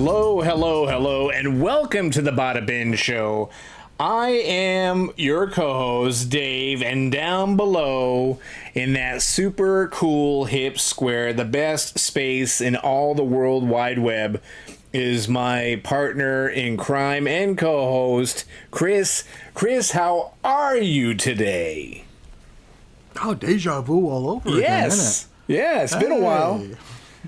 Hello, hello, hello, and welcome to the Bada I am your co-host, Dave, and down below in that super cool hip square, the best space in all the World Wide Web, is my partner in crime and co-host, Chris. Chris, how are you today? Oh, deja vu all over again, isn't it? Yeah, it's been a while.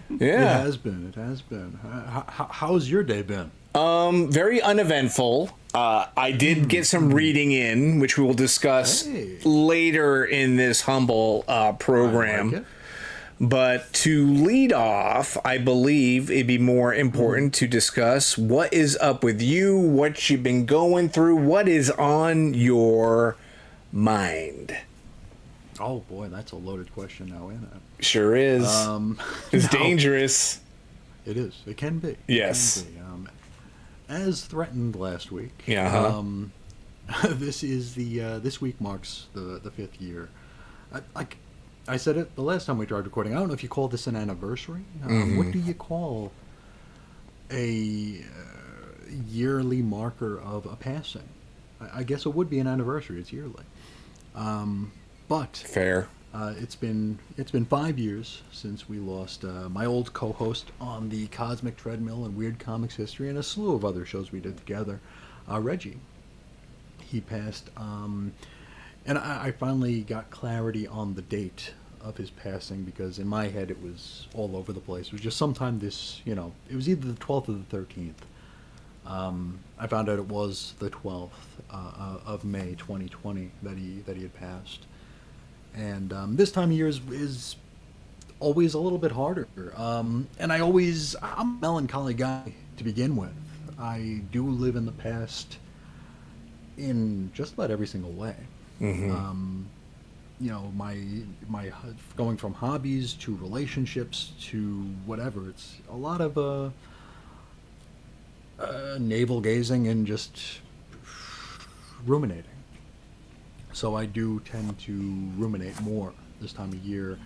Yeah. It has been. How's your day been? Very uneventful. I did get some reading in, which we will discuss later in this humble program. I like it. But to lead off, I believe it'd be more important to discuss what is up with you, what you've been going through, what is on your mind. Oh boy, that's a loaded question now, isn't it? Sure is. It's dangerous. It is. It can be. Yes. It can be. As threatened last week. Yeah. This is this week marks the 5th year. I said it the last time we tried recording. I don't know if you call this an anniversary. What do you call a yearly marker of a passing? I guess it would be an anniversary. It's yearly. But Fair. It's been 5 years since we lost my old co-host on the Cosmic Treadmill and Weird Comics History and a slew of other shows we did together, Reggie. He passed, and I finally got clarity on the date of his passing because in my head it was all over the place. It was just sometime this, it was either the 12th or the 13th. I found out it was the 12th of May 2020 that he had passed. And this time of year is always a little bit harder. And I'm a melancholy guy to begin with. I do live in the past in just about every single way. My going from hobbies to relationships to whatever. It's a lot of navel gazing and just ruminating. So I do tend to ruminate more this time of year,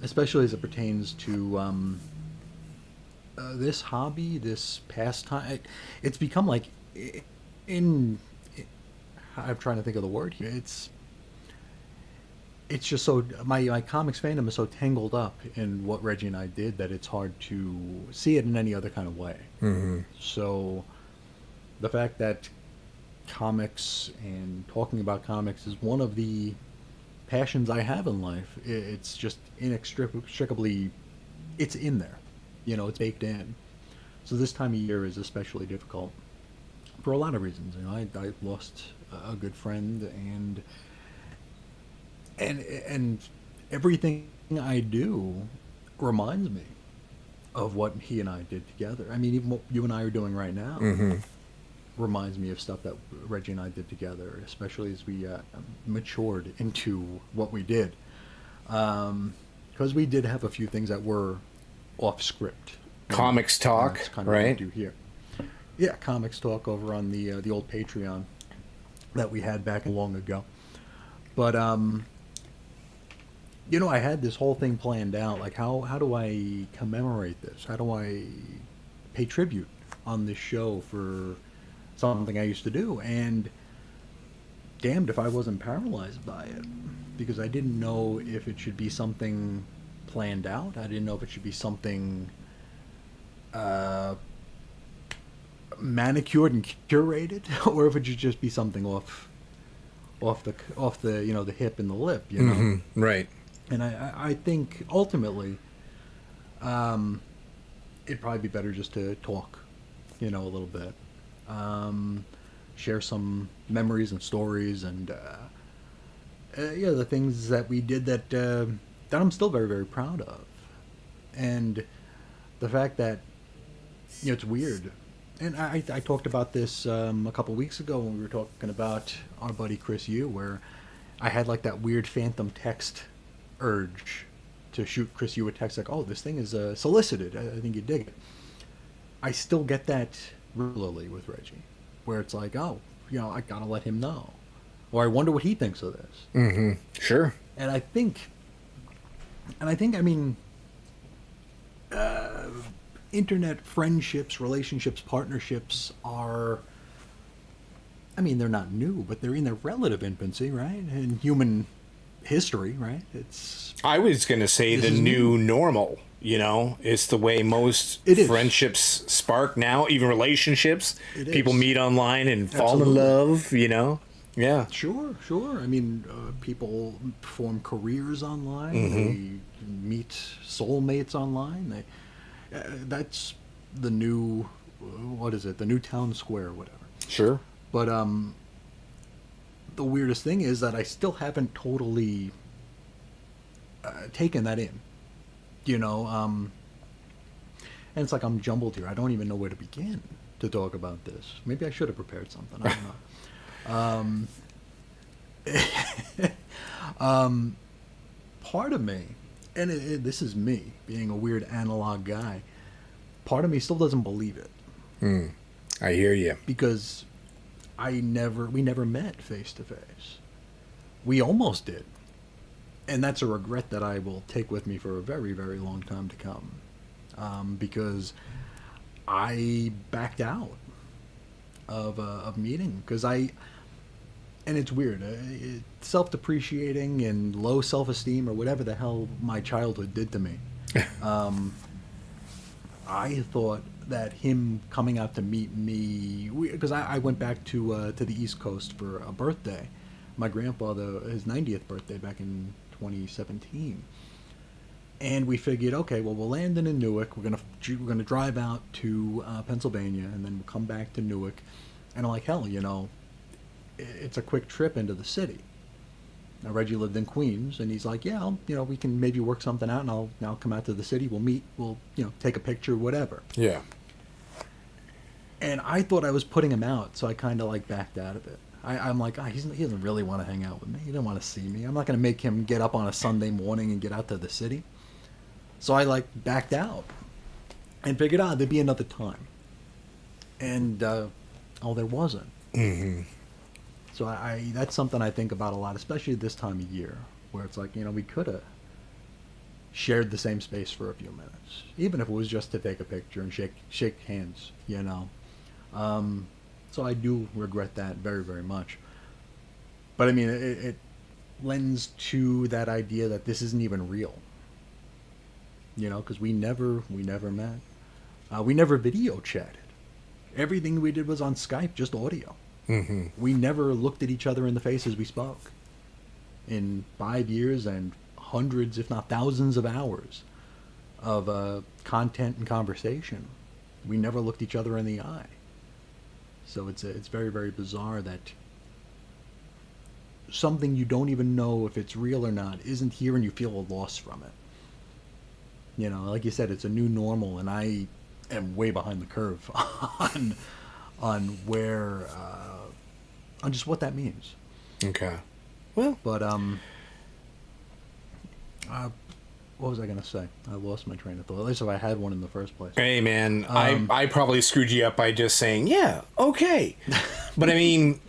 especially as it pertains to this hobby, this pastime. It's become like, I'm trying to think of the word here. It's just so, my comics fandom is so tangled up in what Reggie and I did that it's hard to see it in any other kind of way. So the fact that comics and talking about comics is one of the passions I have in life. It's just inextricably, it's in there, it's baked in. So this time of year is especially difficult for a lot of reasons. I lost a good friend, and everything I do reminds me of what he and I did together. I mean, even what you and I are doing right now reminds me of stuff that Reggie and I did together, especially as we matured into what we did. Because we did have a few things that were off script. Comics talk, that's kind of right? what we do here. Yeah, comics talk over on the old Patreon that we had back long ago. But I had this whole thing planned out. Like, how do I commemorate this? How do I pay tribute on this show for something I used to do? And damned if I wasn't paralyzed by it, because I didn't know if it should be something planned out. I didn't know if it should be something manicured and curated, or if it should just be something off the the hip and the lip, Right. And I think ultimately it'd probably be better just to talk, a little bit. Share some memories and stories and the things that we did that I'm still very, very proud of. And the fact that it's weird. And I talked about this a couple weeks ago when we were talking about our buddy Chris Yu, where I had like that weird phantom text urge to shoot Chris Yu a text like, oh, this thing is solicited. I think you dig it. I still get that regularly with Reggie, where it's like, oh, I gotta let him know, or I wonder what he thinks of this. Sure. And I think, I mean, internet friendships, relationships, partnerships are, I mean, they're not new, but they're in their relative infancy, right? In human history, right? I was going to say the new normal, it's the way most friendships spark now, even relationships. People meet online and fall in love, Yeah. Sure. I mean, people form careers online. They meet soulmates online. That's the new, what is it? The new town square, whatever. Sure. But the weirdest thing is that I still haven't totally taken that in, and it's like I'm jumbled here. I don't even know where to begin to talk about this. Maybe I should have prepared something. I don't know. Part of me, and this is me being a weird analog guy, part of me still doesn't believe it. I hear you. Because we never met face to face. We almost did. And that's a regret that I will take with me for a very, very long time to come. Because I backed out of meeting. Because and it's weird, self-depreciating and low self-esteem or whatever the hell my childhood did to me. I thought that him coming out to meet me, because I went back to the East Coast for a birthday. My grandfather, his 90th birthday back in 2017. And we figured, okay, well, we'll land in Newark. We're gonna drive out to Pennsylvania, and then we'll come back to Newark. And I'm like, hell, it's a quick trip into the city. Now, Reggie lived in Queens, and he's like, yeah, we can maybe work something out, and I'll come out to the city. We'll meet. We'll, take a picture, whatever. Yeah. And I thought I was putting him out, so I kind of backed out of it. I'm like, he doesn't really want to hang out with me. He doesn't want to see me. I'm not going to make him get up on a Sunday morning and get out to the city. So I backed out and figured out there'd be another time. And there wasn't. Mm-hmm. So that's something I think about a lot, especially this time of year, where it's like, we could have shared the same space for a few minutes, even if it was just to take a picture and shake hands, So I do regret that very, very much. But I mean, it lends to that idea that this isn't even real, because we never met. We never video chatted. Everything we did was on Skype, just audio. Mm-hmm. We never looked at each other in the face as we spoke. In 5 years and hundreds, if not thousands of hours of content and conversation, we never looked each other in the eye. So it's very, very bizarre that something you don't even know if it's real or not isn't here, and you feel a loss from it. Like you said, it's a new normal, and I am way behind the curve on where on just what that means. Okay. Well, but what was I gonna say? I lost my train of thought. At least if I had one in the first place. Hey man, I probably screwed you up by just saying, yeah, okay. But I mean,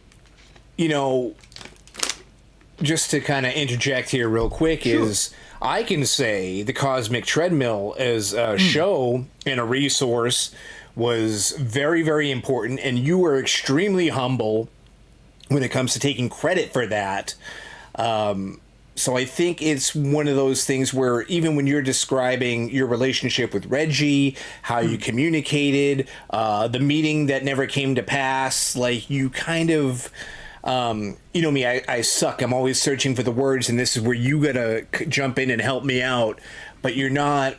just to kind of interject here real quick, sure. Is I can say the Cosmic Treadmill as a show and a resource was very, very important, and you were extremely humble when it comes to taking credit for that. So I think it's one of those things where even when you're describing your relationship with Reggie, how you communicated, the meeting that never came to pass, you kind of, me, I suck. I'm always searching for the words, and this is where you gotta jump in and help me out. But you're not,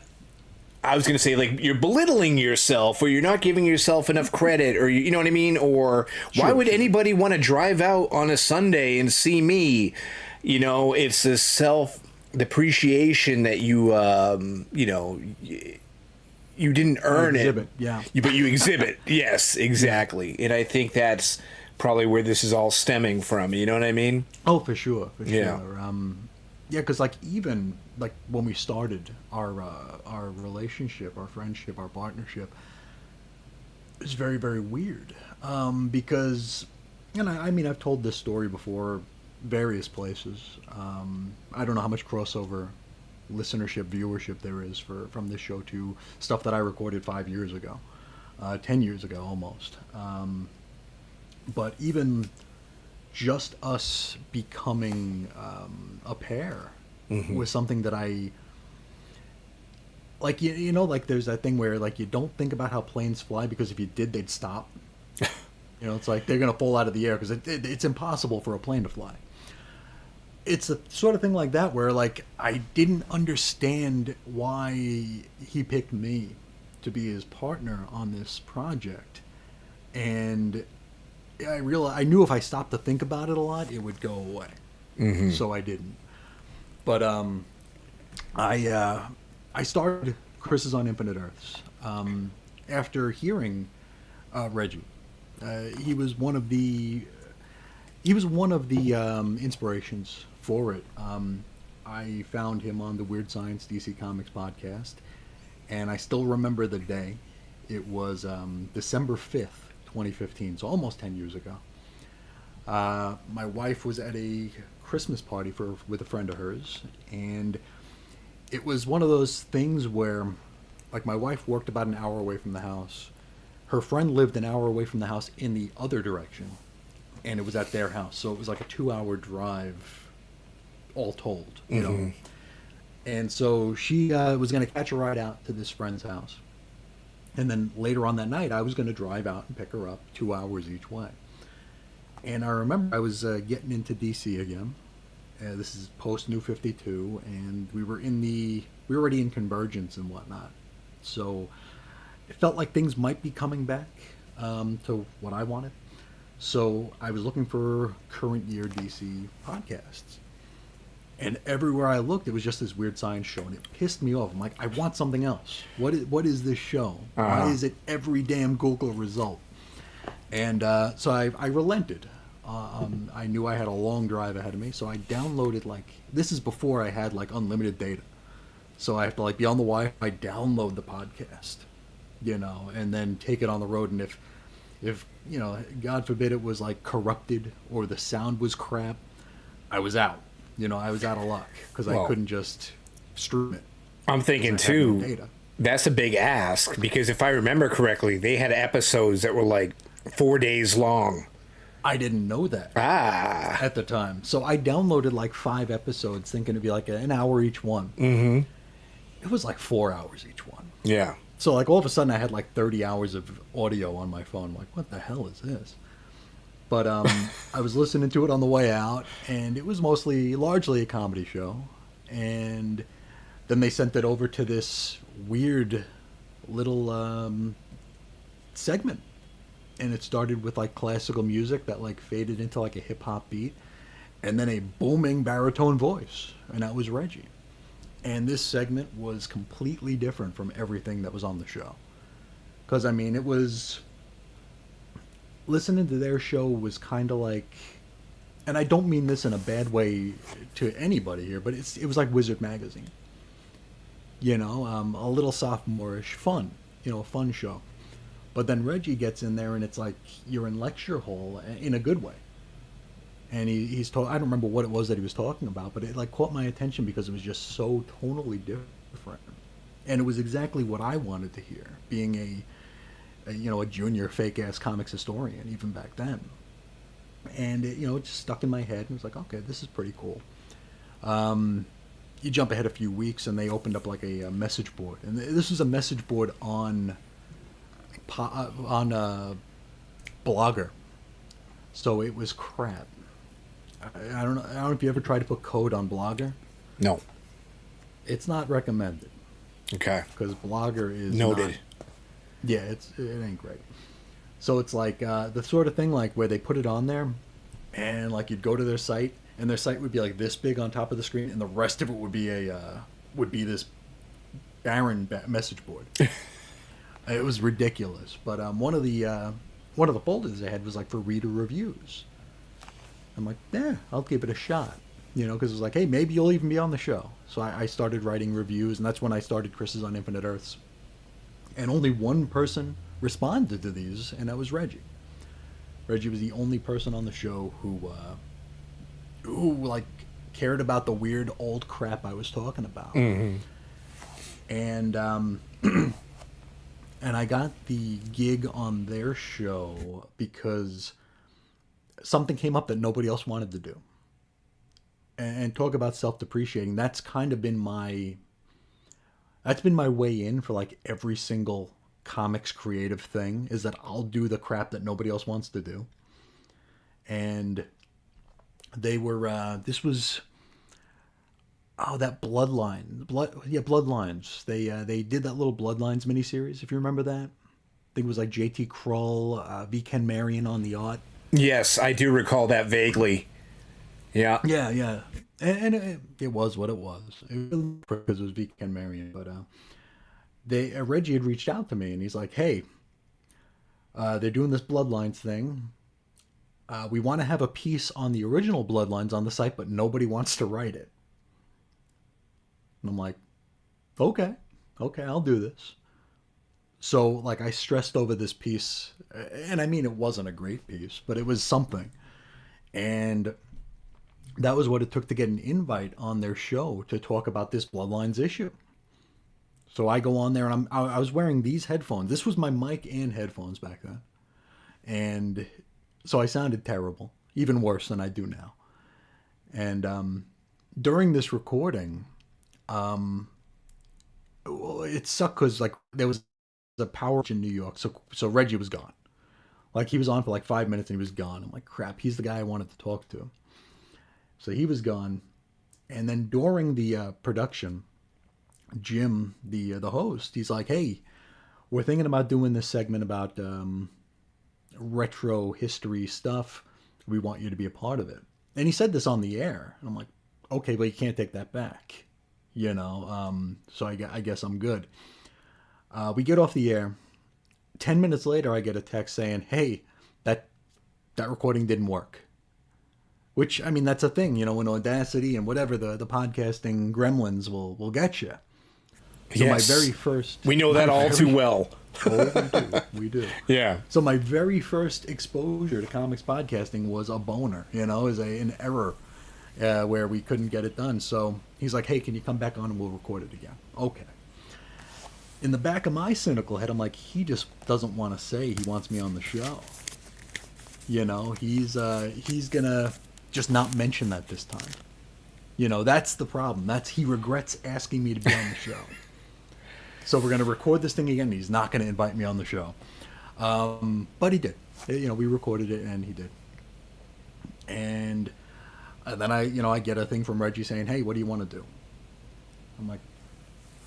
I was going to say, you're belittling yourself, or you're not giving yourself enough credit, or you know what I mean? Or why would anybody want to drive out on a Sunday and see me? It's a self-depreciation that you didn't earn exhibit, it. Yeah. But you exhibit. Yes, exactly. And I think that's probably where this is all stemming from. You know what I mean? Oh, for sure. Yeah. Yeah, because even when we started our relationship, our friendship, our partnership, it was very, very weird. Because, I mean, I've told this story before, various places. I don't know how much crossover listenership, viewership there is from this show to stuff that I recorded 5 years ago, 10 years ago almost. But even just us becoming a pair was something that I like. You know, like there's that thing where like you don't think about how planes fly because if you did, they'd stop. You know, it's like they're gonna fall out of the air because it's impossible for a plane to fly. It's a sort of thing like that where like I didn't understand why he picked me to be his partner on this project, and I knew if I stopped to think about it a lot, it would go away. So I didn't. But I started Chris's on Infinite Earths after hearing Reggie. He was one of the inspirations for it. I found him on the Weird Science DC Comics podcast, and I still remember the day. It was December 5th, 2015, so almost 10 years ago. My wife was at a Christmas party with a friend of hers, and it was one of those things where, like, my wife worked about an hour away from the house. Her friend lived an hour away from the house in the other direction, and it was at their house, so it was like a 2-hour drive, all told, you know. And so she was going to catch a ride out to this friend's house. And then later on that night, I was going to drive out and pick her up 2 hours each way. And I remember I was getting into DC again. This is post New 52, and we were already in Convergence and whatnot. So it felt like things might be coming back to what I wanted. So I was looking for current year DC podcasts. And everywhere I looked, it was just this Weird Science show, and it pissed me off. I'm like, I want something else. What is this show? Why is it every damn Google result? And so I relented. I knew I had a long drive ahead of me, so I downloaded, like, this is before I had, like, unlimited data. So I have to, like, be on the Wi-Fi, download the podcast, you know, and then take it on the road. And if you know, God forbid it was, like, corrupted or the sound was crap, I was out. You know, I was out of luck because I couldn't just stream it. I'm thinking too, that's a big ask because if I remember correctly, they had episodes that were like 4 days long. I didn't know that at the time. So I downloaded like 5 episodes thinking it'd be like an hour each one. It was like 4 hours each one. Yeah. So like all of a sudden I had like 30 hours of audio on my phone. I'm like, what the hell is this? But I was listening to it on the way out, and it was largely a comedy show. And then they sent it over to this weird little segment. And it started with, like, classical music that, like, faded into, like, a hip-hop beat. And then a booming baritone voice. And that was Reggie. And this segment was completely different from everything that was on the show. Because, I mean, it was... Listening to their show was kind of like, and I don't mean this in a bad way to anybody here, but it was like Wizard Magazine. You know, a little sophomore-ish fun, you know, a fun show. But then Reggie gets in there and it's like you're in lecture hall in a good way. And he's I don't remember what it was that he was talking about, but it like caught my attention because it was just so tonally different. And it was exactly what I wanted to hear, being a junior fake-ass comics historian, even back then. And, it just stuck in my head, and it was like, okay, this is pretty cool. You jump ahead a few weeks, and they opened up, like, a message board. And this was a message board on Blogger. So it was crap. I don't know if you ever tried to put code on Blogger. No. It's not recommended. Okay. Because Blogger is noted. Yeah, it ain't great. So it's like the sort of thing like where they put it on there, and like you'd go to their site, and their site would be like this big on top of the screen, and the rest of it would be this barren message board. It was ridiculous. But one of the folders they had was like for reader reviews. I'm like, I'll give it a shot, because it was like, hey, maybe you'll even be on the show. So I started writing reviews, and that's when I started Chris's on Infinite Earths. And only one person responded to these, and that was Reggie. Reggie was the only person on the show who like cared about the weird old crap I was talking about. And and I got the gig on their show because something came up that nobody else wanted to do. And talk about self-depreciating. That's kind of been that's been my way in for like every single comics creative thing, is that I'll do the crap that nobody else wants to do. And they were this was that Bloodlines. They did that little Bloodlines miniseries, if you remember that. I think it was like JT Krull, V. Ken Marion on the art. Yes, I do recall that vaguely. Yeah. Yeah. And it was what it was. It was because it was V. Ken Marion. But Reggie had reached out to me, and he's like, hey, they're doing this Bloodlines thing. We want to have a piece on the original Bloodlines on the site, but nobody wants to write it. And I'm like, okay, I'll do this. So, like, I stressed over this piece, and I mean, it wasn't a great piece, but it was something. And that was what it took to get an invite on their show to talk about this Bloodlines issue. So I go on there, and I was wearing these headphones. This was my mic and headphones back then. And so I sounded terrible, even worse than I do now. And during this recording, it sucked because like there was a power in New York, so Reggie was gone. Like he was on for like 5 minutes and he was gone. I'm like, crap, he's the guy I wanted to talk to. So he was gone, and then during the production, Jim, the host, he's like, hey, we're thinking about doing this segment about retro history stuff. We want you to be a part of it. And he said this on the air. And I'm like, okay, but you can't take that back. You know, so I guess I'm good. We get off the air. 10 minutes later, I get a text saying, hey, that recording didn't work. Which, I mean, that's a thing, you know, in Audacity and whatever, the podcasting gremlins will get you. So yes. My very first... We know that all too well. Oh, we do. Yeah. So my very first exposure to comics podcasting was a boner, you know, an error where we couldn't get it done. So he's like, hey, can you come back on and we'll record it again? Okay. In the back of my cynical head, I'm like, he just doesn't want to say he wants me on the show. You know, he's gonna just not mention that this time. You know, that's the problem. He regrets asking me to be on the show. So we're going to record this thing again. He's not going to invite me on the show. But he did. You know, we recorded it and he did. And then I get a thing from Reggie saying, hey, what do you want to do? I'm like,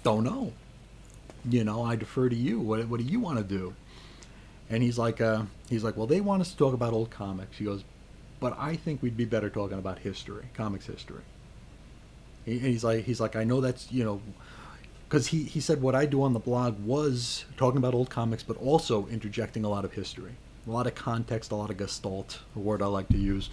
don't know. You know, I defer to you. What do you want to do? And he's like, well, they want us to talk about old comics. He goes, but I think we'd be better talking about history, comics history. He's like, I know that's, you know, because he said what I do on the blog was talking about old comics, but also interjecting a lot of history, a lot of context, a lot of gestalt, a word I like to use.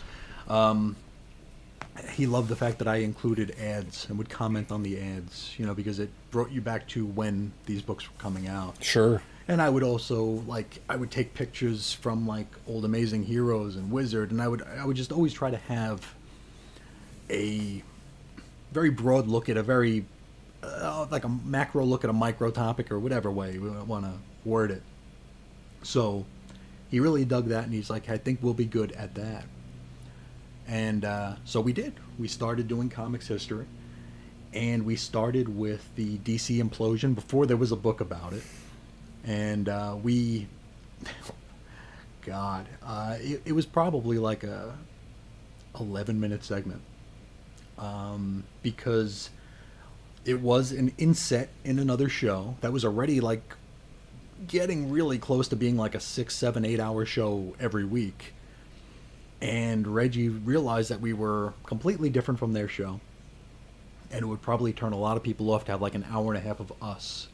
He loved the fact that I included ads and would comment on the ads, you know, because it brought you back to when these books were coming out. Sure. And I would also, I would take pictures from, like, old Amazing Heroes and Wizard, and I would just always try to have a very broad look at a very, like a macro look at a micro topic, or whatever way we want to word it. So he really dug that, and he's like, I think we'll be good at that. And so we did. We started doing comics history, and we started with the DC implosion before there was a book about it. And it was probably like a 11-minute segment, because it was an inset in another show that was already like getting really close to being like a 6, 7, 8 hour show every week. And Reggie realized that we were completely different from their show, and it would probably turn a lot of people off to have like an hour and a half of us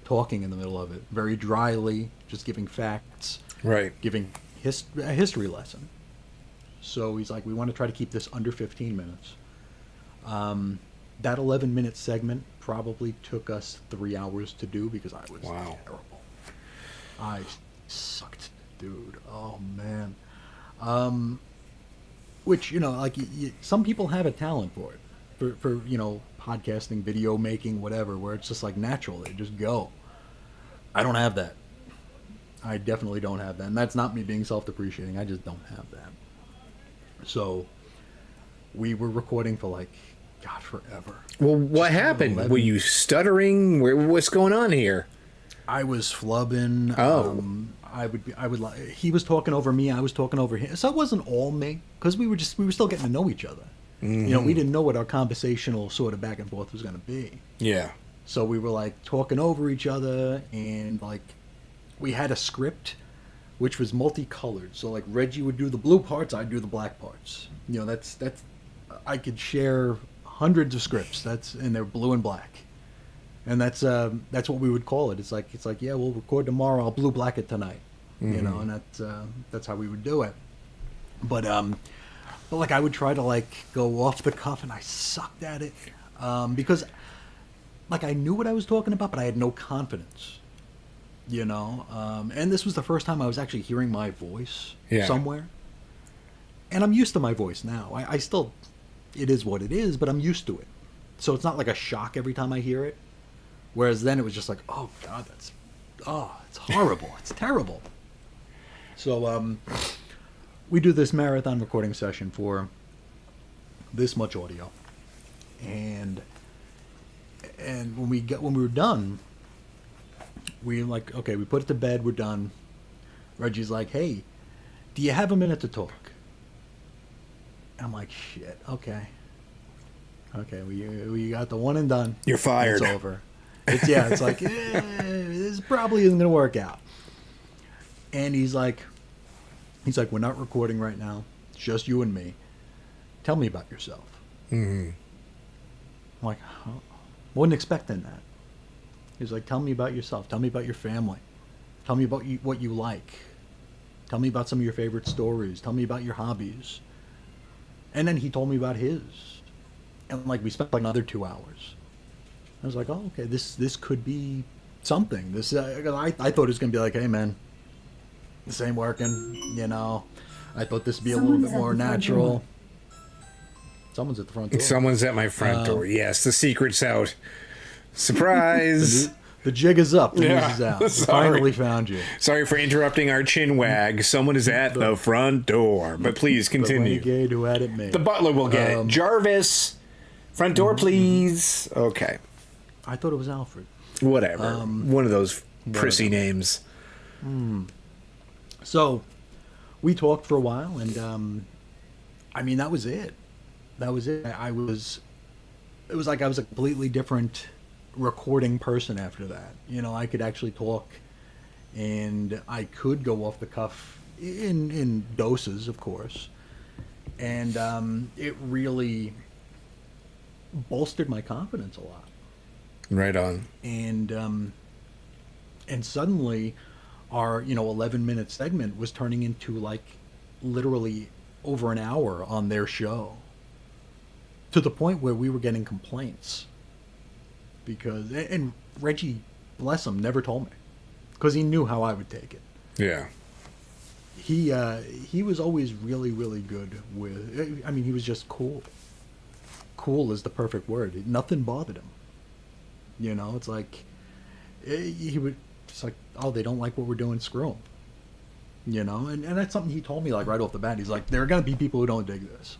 talking in the middle of it, very dryly, just giving facts, right, giving a history lesson. So he's like, we want to try to keep this under 15 minutes. That 11-minute segment probably took us 3 hours to do because I was terrible. I sucked, dude. Oh man. which like some people have a talent for it, for podcasting, video making, whatever, where it's just like natural. They just go. I don't have that. I definitely don't have that, and that's not me being self-depreciating. I just don't have that. So we were recording for like, God, forever. Well, what happened? 11. Were you stuttering? What's going on here? I was flubbing. Oh. He was talking over me. I was talking over him. So it wasn't all me, because we were still getting to know each other. Mm-hmm. We didn't know what our conversational sort of back and forth was going to be. Yeah. So we were like talking over each other, and like we had a script which was multicolored. So like Reggie would do the blue parts, I'd do the black parts. That's I could share hundreds of scripts. And they're blue and black. And that's what we would call it. It's like yeah, we'll record tomorrow. I'll blue black it tonight. Mm-hmm. And that's how we would do it. But like I would try to like go off the cuff, and I sucked at it because like I knew what I was talking about, but I had no confidence. And this was the first time I was actually hearing my voice somewhere. And I'm used to my voice now. I still, it is what it is, but I'm used to it. So it's not like a shock every time I hear it. Whereas then it was just like, oh God, it's horrible. It's terrible. So we do this marathon recording session for this much audio. And when we were done, we like, okay, we put it to bed, we're done. Reggie's like, hey, do you have a minute to talk? And I'm like, shit, okay, we got the one and done. You're fired. It's over. It's like, this probably isn't gonna work out. And he's like, we're not recording right now. It's just you and me. Tell me about yourself. Mm-hmm. I'm like, oh, wasn't expecting that. He's like, tell me about yourself. Tell me about your family. Tell me about what you like. Tell me about some of your favorite stories. Tell me about your hobbies. And then he told me about his. And like we spent like another 2 hours. I was like, oh, okay, this could be something. I thought it was going to be like, hey, man, this ain't working. I thought this would be a little bit more natural. Someone's at the front door. Someone's at my front door. Yes, the secret's out. Surprise! The jig is up. The news is out. Sorry. Finally found you. Sorry for interrupting our chin wag. Someone is at the front door. But please continue. The renegade who had it made. The butler will get it. Jarvis, front door, please. Okay. I thought it was Alfred. Whatever. One of those prissy names. So, we talked for a while, and that was it. That was it. It was like I was a completely different recording person after that. I could actually talk, and I could go off the cuff in doses, of course. And it really bolstered my confidence a lot. Right on. And suddenly our 11-minute segment was turning into like literally over an hour on their show, to the point where we were getting complaints because, and Reggie, bless him, never told me because he knew how I would take it. Yeah. He was always really, really good with, he was just cool. Cool is the perfect word. Nothing bothered him. It's like, he would, it's like, oh, they don't like what we're doing, screw them. And that's something he told me like right off the bat. He's like, there are going to be people who don't dig this.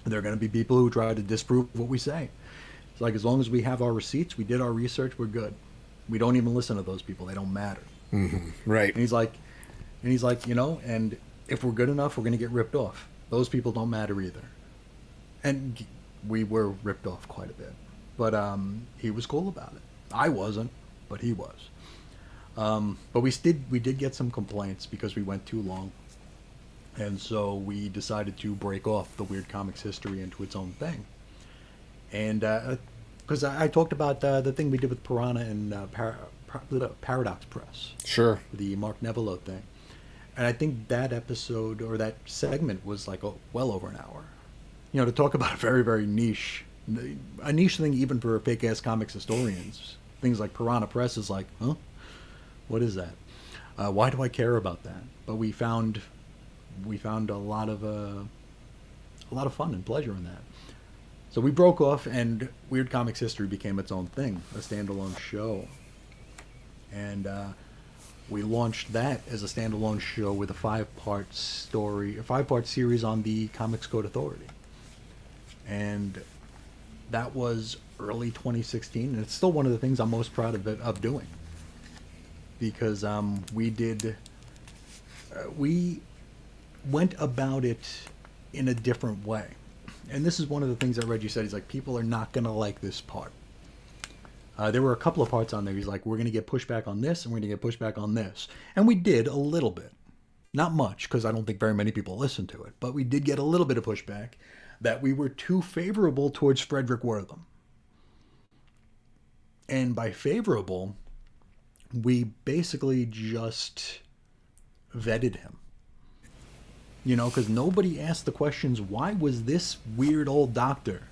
There are going to be people who try to disprove what we say. It's like, as long as we have our receipts, we did our research, we're good. We don't even listen to those people. They don't matter. Mm-hmm. Right. And he's like, and if we're good enough, we're going to get ripped off. Those people don't matter either. And we were ripped off quite a bit. But he was cool about it. I wasn't, but he was. But we did get some complaints because we went too long. And so we decided to break off the Weird Comics history into its own thing. And because I talked about the thing we did with Piranha and Paradox Press. Sure. The Mark Neville thing. And I think that episode or that segment was like well over an hour. To talk about a very, very niche thing even for fake-ass comics historians. Things like Piranha Press is like, huh? What is that? Why do I care about that? But we found a lot of a lot of fun and pleasure in that. So we broke off, and Weird Comics History became its own thing, a standalone show. And we launched that as a standalone show with a 5-part story, a 5-part series on the Comics Code Authority. And that was early 2016, and it's still one of the things I'm most proud of doing. Because we went about it in a different way. And this is one of the things that Reggie said. He's like, people are not going to like this part. There were a couple of parts on there. He's like, we're going to get pushback on this, and we're going to get pushback on this. And we did a little bit. Not much, because I don't think very many people listened to it. But we did get a little bit of pushback that we were too favorable towards Frederick Wortham. And by favorable, we basically just vetted him. You know, because nobody asked the questions, why was this weird old doctor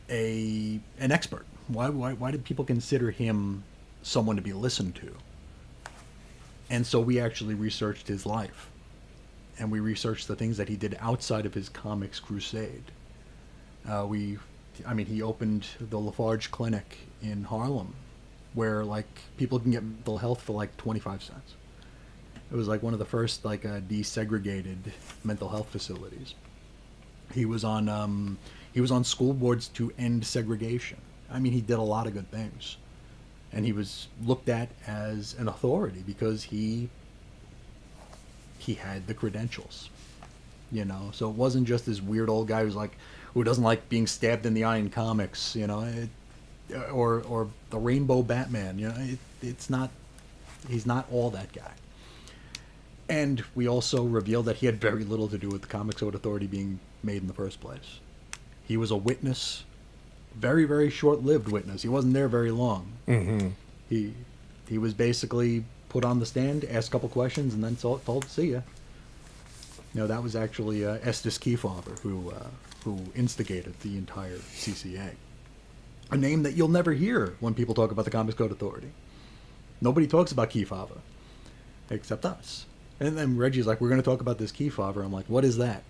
an expert? Why did people consider him someone to be listened to? And so we actually researched his life. And we researched the things that he did outside of his comics crusade. He opened the Lafarge Clinic in Harlem, where like people can get mental health for like 25 cents. It was like one of the first like desegregated mental health facilities. He was on school boards to end segregation. I mean, he did a lot of good things, and he was looked at as an authority because he had the credentials, you know. So it wasn't just this weird old guy who doesn't like being stabbed in the eye in comics, you know, or the Rainbow Batman, you know. It's not. He's not all that guy. And we also revealed that he had very little to do with the Comics Code Authority being made in the first place. He was a witness, very, very short-lived witness. He wasn't there very long. Mm-hmm. He was basically put on the stand, asked a couple questions, and then told to see ya. You know, that was actually Estes Kefauver who instigated the entire CCA. A name that you'll never hear when people talk about the Comics Code Authority. Nobody talks about Kefauver, except us. And then Reggie's like, we're going to talk about this Kefauver. I'm like, what is that?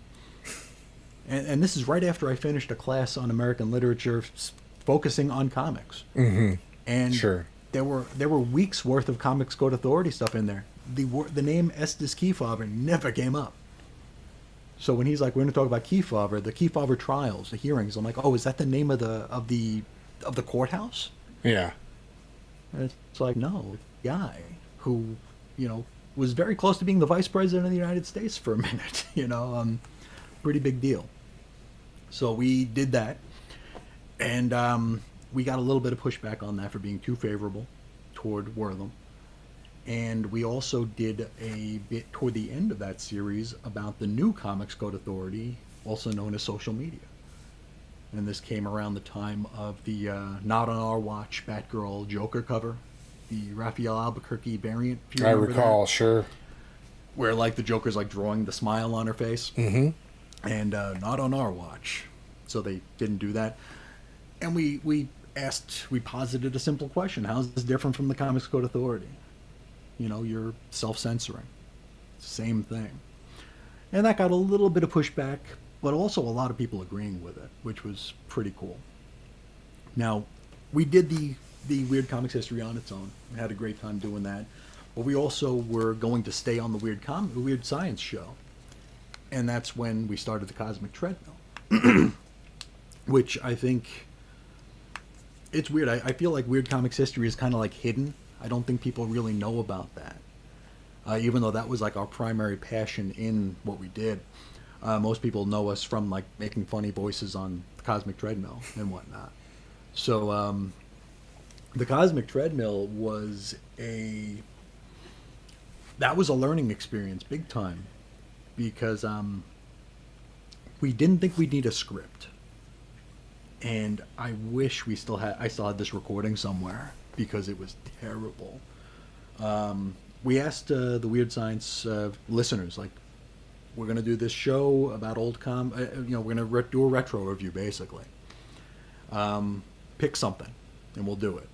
And this is right after I finished a class on American literature focusing on comics. Mm-hmm. And sure. There were weeks worth of Comics Code Authority stuff in there. The name Estes Kefauver never came up. So when he's like, we're going to talk about Kefauver, the Kefauver trials, the hearings, I'm like, oh, is that the name of the courthouse? Yeah. And it's like, no, guy who, you know, was very close to being the vice president of the United States for a minute, you know, pretty big deal. So we did that, and we got a little bit of pushback on that for being too favorable toward Wortham. And we also did a bit toward the end of that series about the new Comics Code Authority, also known as social media. And this came around the time of the Not on Our Watch Batgirl Joker cover, the Raphael Albuquerque variant. If you I recall, that. Sure. Where like the Joker's like drawing the smile on her face. Mm-hmm. And not on our watch. So they didn't do that. And we posited a simple question. How is this different from the Comics Code Authority? You know, you're self-censoring. Same thing. And that got a little bit of pushback, but also a lot of people agreeing with it, which was pretty cool. Now, we did the Weird Comics History on its own. We had a great time doing that. But we also were going to stay on the Weird Science show. And that's when we started the Cosmic Treadmill. Which I think... It's weird. I feel like Weird Comics History is kind of like hidden. I don't think people really know about that. Even though that was like our primary passion in what we did. Most people know us from like making funny voices on the Cosmic Treadmill and whatnot. So the Cosmic Treadmill was that was a learning experience big time, because we didn't think we'd need a script. And I wish I still had this recording somewhere, because it was terrible. We asked the Weird Science listeners, like, we're going to do this show about old we're going to do a retro review, basically. Pick something, and we'll do it.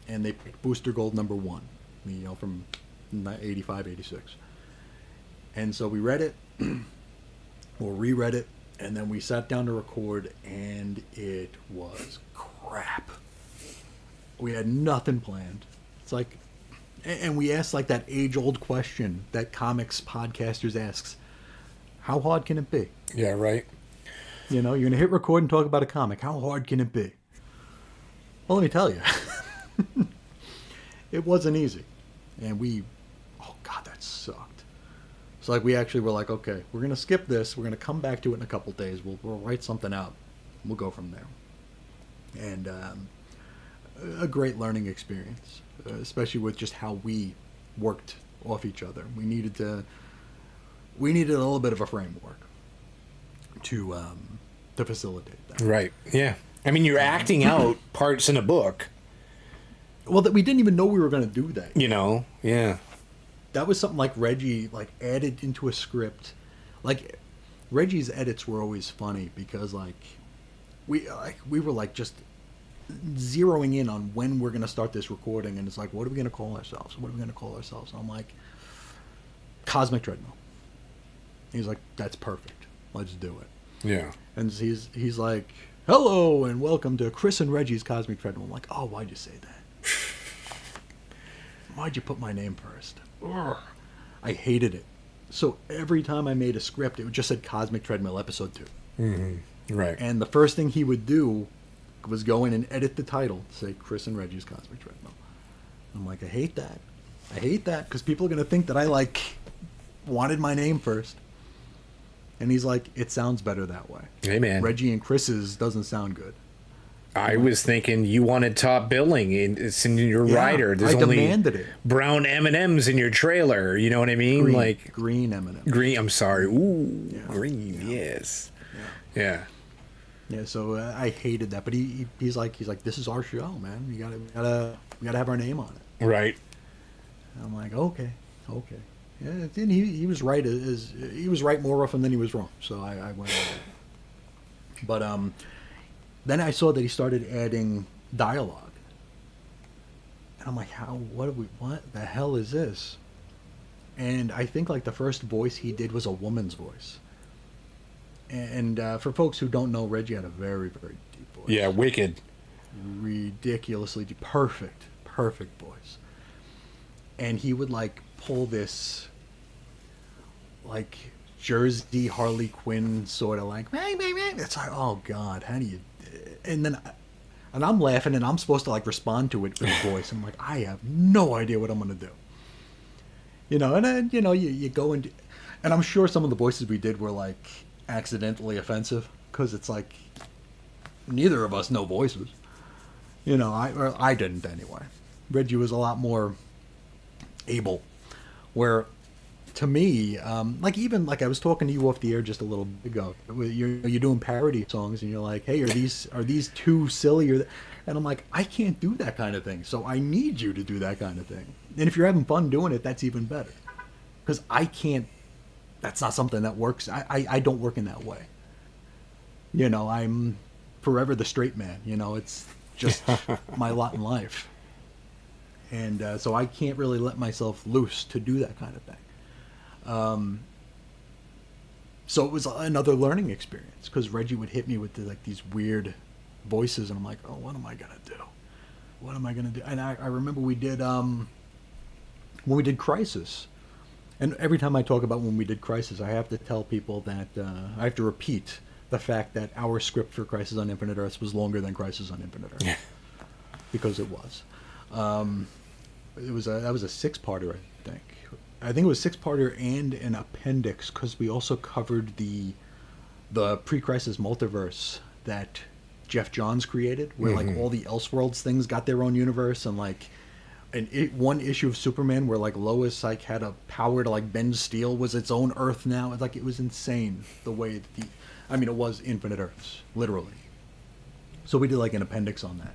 And they picked Booster Gold #1, you know, from 85, 86. And so we read it, or reread it, And then we sat down to record, and it was crap. We had nothing planned. It's like, and we asked like that age-old question that comics podcasters asks: how hard can it be? Yeah, right. You know, you're gonna hit record and talk about a comic. How hard can it be? Well, let me tell you, it wasn't easy, and oh god, that sucked. So like, we actually were like, okay, we're gonna skip this. We're gonna come back to it in a couple days. We'll write something out. We'll go from there. And a great learning experience, especially with just how we worked off each other. We needed a little bit of a framework to facilitate that. Right. Yeah. I mean, you're acting out parts in a book. Well, that we didn't even know we were going to do that. You know. Yeah. That was something like Reggie added into a script. Like, Reggie's edits were always funny because we were just zeroing in on when we're going to start this recording, and it's like, what are we going to call ourselves? What are we going to call ourselves? And I'm like, Cosmic Treadmill. He's like, that's perfect. Let's do it. Yeah. And he's like, hello and welcome to Chris and Reggie's Cosmic Treadmill. I'm like, oh, why'd you say that? Why'd you put my name first? Ugh. I hated it. So every time I made a script, it just said Cosmic Treadmill Episode 2. Mm-hmm. Right. And the first thing he would do was go in and edit the title, say Chris and Reggie's Cosmic Treadmill. I'm like, I hate that. I hate that because people are going to think that I wanted my name first. And he's like, it sounds better that way. Hey, man. Reggie and Chris's doesn't sound good. I was thinking you wanted top billing. It's in your rider. There's I only demanded it. brown M&Ms in your trailer. You know what I mean? Green M&Ms. Green. I'm sorry. Ooh, Yeah. green. Yeah. Yes. Yeah. Yeah. So I hated that. But he's like, this is our show, man. We gotta have our name on it. Right. And I'm like, okay. Yeah, and he was right. He was right more often than he was wrong. So I went with it. But then I saw that he started adding dialogue, and I'm like, what the hell is this? And I think the first voice he did was a woman's voice. And for folks who don't know, Reggie had a very, very deep voice. Yeah, wicked. Ridiculously deep. Perfect voice. And he would pull this Jersey Harley Quinn sort of it's like, oh god, how do you? And I'm laughing and I'm supposed to respond to it with his voice. I'm like, I have no idea what I'm gonna do. And then you go into, and I'm sure some of the voices we did were accidentally offensive because it's neither of us know voices. I didn't anyway. Reggie was a lot more able, where to me, even I was talking to you off the air just a little bit ago. You're doing parody songs, and you're like, "Hey, are these too silly?" And I'm like, I can't do that kind of thing. So I need you to do that kind of thing. And if you're having fun doing it, that's even better. Because I can't. That's not something that works. I don't work in that way. I'm forever the straight man. It's just my lot in life. And so I can't really let myself loose to do that kind of thing. So it was another learning experience because Reggie would hit me with these weird voices, and I'm like, oh, what am I gonna do? What am I gonna do? And I remember we did when we did Crisis, and every time I talk about when we did Crisis, I have to tell people that I have to repeat the fact that our script for Crisis on Infinite Earths was longer than Crisis on Infinite Earths. Yeah. Because it was. That was a 6-parter, I think. I think it was 6-parter and an appendix because we also covered the pre-Crisis multiverse that Jeff Johns created, where all the Elseworlds things got their own universe, and one issue of Superman where Lois had a power to bend steel was its own Earth now. It was insane the way that it was Infinite Earths, literally. So we did an appendix on that.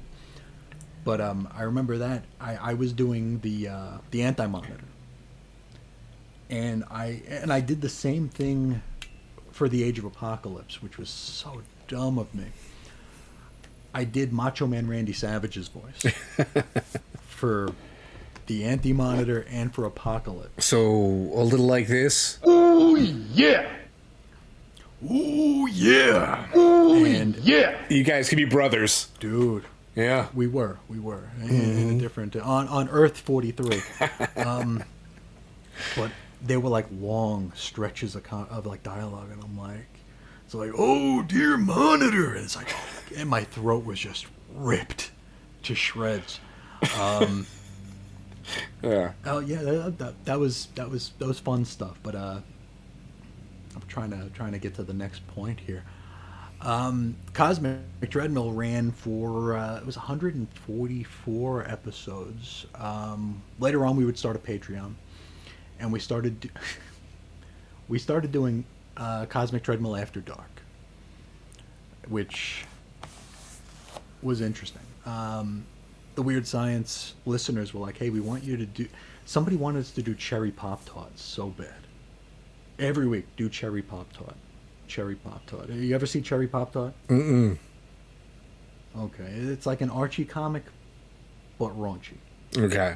But I remember that I was doing the Anti-Monitor, and I did the same thing for the Age of Apocalypse, which was so dumb of me. I did Macho Man Randy Savage's voice for the Anti-Monitor and for Apocalypse. So a little like this. Oh yeah. Ooh, yeah. Ooh, And yeah. You guys could be brothers. dude, Yeah. we were in a different on Earth 43. But they were like long stretches of like dialogue, and I'm like, it's like, oh dear monitor, and it's like, and my throat was just ripped to shreds. Yeah. Oh yeah, that was fun stuff. But I'm trying to get to the next point here. Cosmic Treadmill ran for it was 144 episodes. Later on, we would start a Patreon, and we started doing Cosmic Treadmill After Dark, which was interesting. The Weird Science listeners were like, "Hey, we want you to do." Somebody wanted us to do cherry Pop Tarts so bad. Every week, do cherry Pop Tart. Cherry Pop Tart. You ever see Cherry Pop Tart? Mm-mm. Okay, it's like an Archie comic, but raunchy. Okay.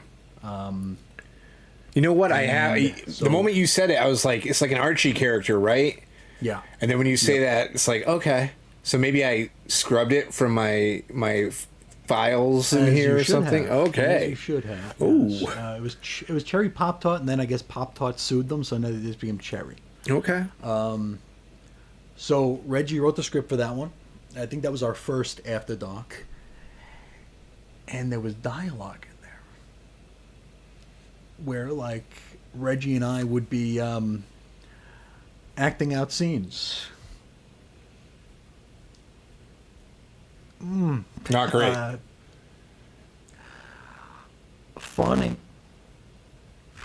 You know what I have? so- The moment you said it, I was like, it's like an Archie character, right? Yeah. And then when you say that, it's like, okay. So maybe I scrubbed it from my files in As here you or should something. have. As Okay. you should have. Ooh. Yes. It was Cherry Pop Tart, and then I guess Pop Tart sued them, so now they just became Cherry. Okay. So Reggie wrote the script for that one. I think that was our first After Dark. And there was dialogue in there where, like, Reggie and I would be acting out scenes. Not great. Funny.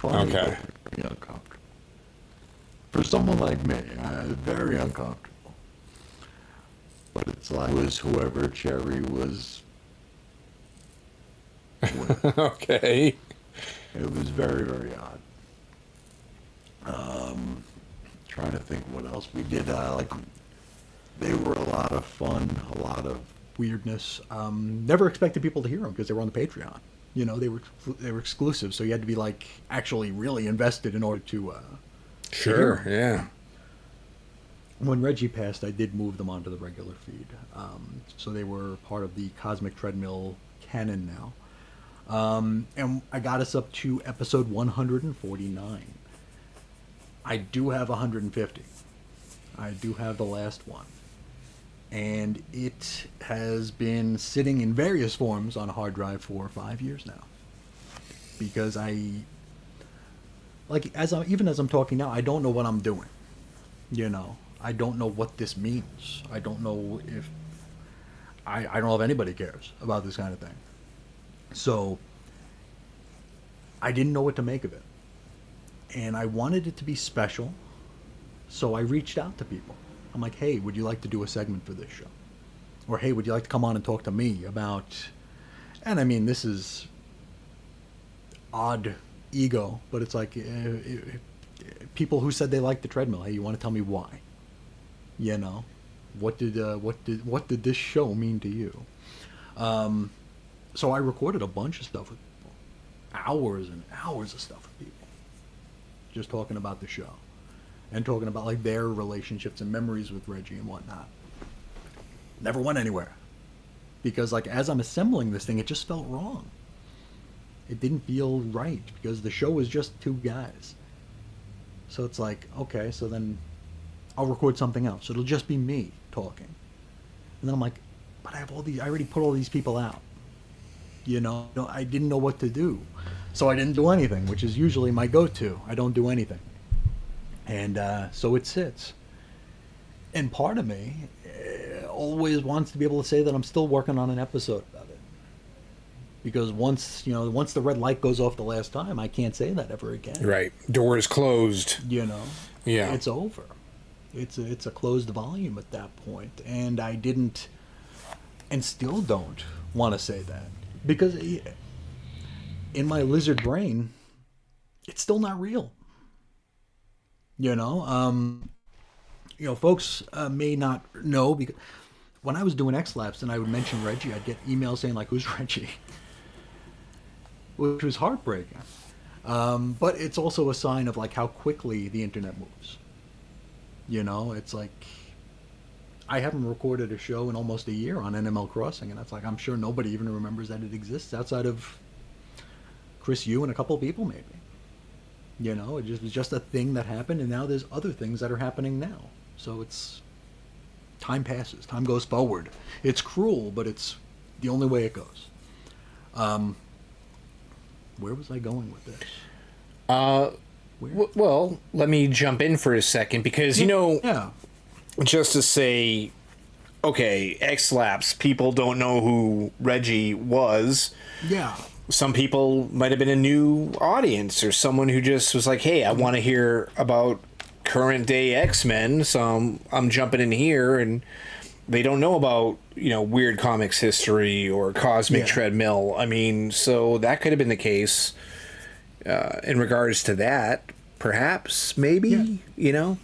Okay. But very uncomfortable. For someone like me, very uncomfortable. But it's like it was whoever Cherry was with. Okay. It was very, very odd. Trying to think what else we did. They were a lot of fun, a lot of Weirdness. Never expected people to hear them because they were on the Patreon. You know, they were exclusive, so you had to be like actually really invested in order to. Sure. Yeah. When Reggie passed, I did move them onto the regular feed, so they were part of the Cosmic Treadmill canon now. And I got us up to episode 149. I do have 150. I do have the last one. And it has been sitting in various forms on a hard drive for 5 years now. Because even as I'm talking now, I don't know what I'm doing. You know, I don't know what this means. I don't know if I don't know if anybody cares about this kind of thing. So I didn't know what to make of it. And I wanted it to be special. So I reached out to people. I'm like, hey, would you like to do a segment for this show? Or hey, would you like to come on and talk to me about... And I mean, this is odd ego, but it's like people who said they liked the treadmill. Hey, you want to tell me why? You know, what did this show mean to you? So I recorded a bunch of stuff with people, hours and hours of stuff with people, just talking about the show and talking about like their relationships and memories with Reggie and whatnot. Never went anywhere because like as I'm assembling this thing, it just felt wrong. It didn't feel right because the show was just two guys. So it's like, okay, so then I'll record something else. It'll just be me talking. And then I'm like, but I already put all these people out. You know, I didn't know what to do. So I didn't do anything, which is usually my go-to. I don't do anything. And so it sits. And part of me always wants to be able to say that I'm still working on an episode of it. Because once the red light goes off the last time, I can't say that ever again. Right. Door is closed. You know? Yeah. It's over. It's a closed volume at that point. And I didn't, and still don't want to say that. Because in my lizard brain, it's still not real. You know? Folks may not know, because when I was doing X-Labs and I would mention Reggie, I'd get emails saying, like, who's Reggie? Which was heartbreaking. But it's also a sign of, like, how quickly the internet moves. You know, it's like I haven't recorded a show in almost a year on NML Crossing, and it's like I'm sure nobody even remembers that it exists outside of Chris, you, and a couple of people maybe. You know, it just was just a thing that happened, and now there's other things that are happening now. So it's time passes, time goes forward. It's cruel, but it's the only way it goes. Where was I going with this? Well, let me jump in for a second because Yeah. just to say, okay, X-Laps, people don't know who Reggie was. Yeah. Some people might have been a new audience or someone who just was like, hey, I want to hear about current day X-Men, so I'm jumping in here, and they don't know about, Weird Comics history or Cosmic Treadmill. I mean, so that could have been the case in regards to that, perhaps, maybe, No,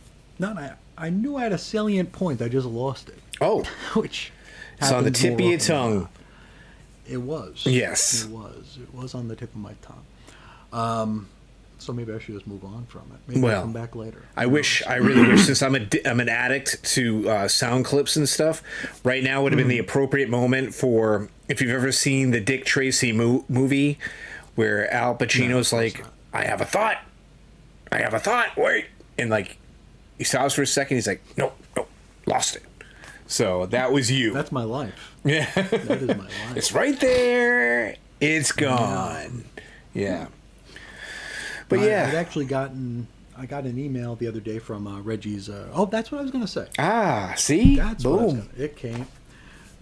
I knew I had a salient point. I just lost it. Oh. Which it's on the tip of your tongue. It was. Yes. It was. It was on the tip of my tongue. So maybe I should just move on from it. Maybe I'll come back later. I really wish, since I'm an addict to sound clips and stuff, right now would have been the appropriate moment for, if you've ever seen the Dick Tracy movie, where Al Pacino's like, I have a thought, wait. And like, he stops for a second, he's like, nope, lost it. So that was you. That's my life. Yeah. That is my life. It's right there. It's gone. Yeah. But I'd actually got an email the other day from Reggie's. That's what I was going to say. Ah, see? That's Boom. It came.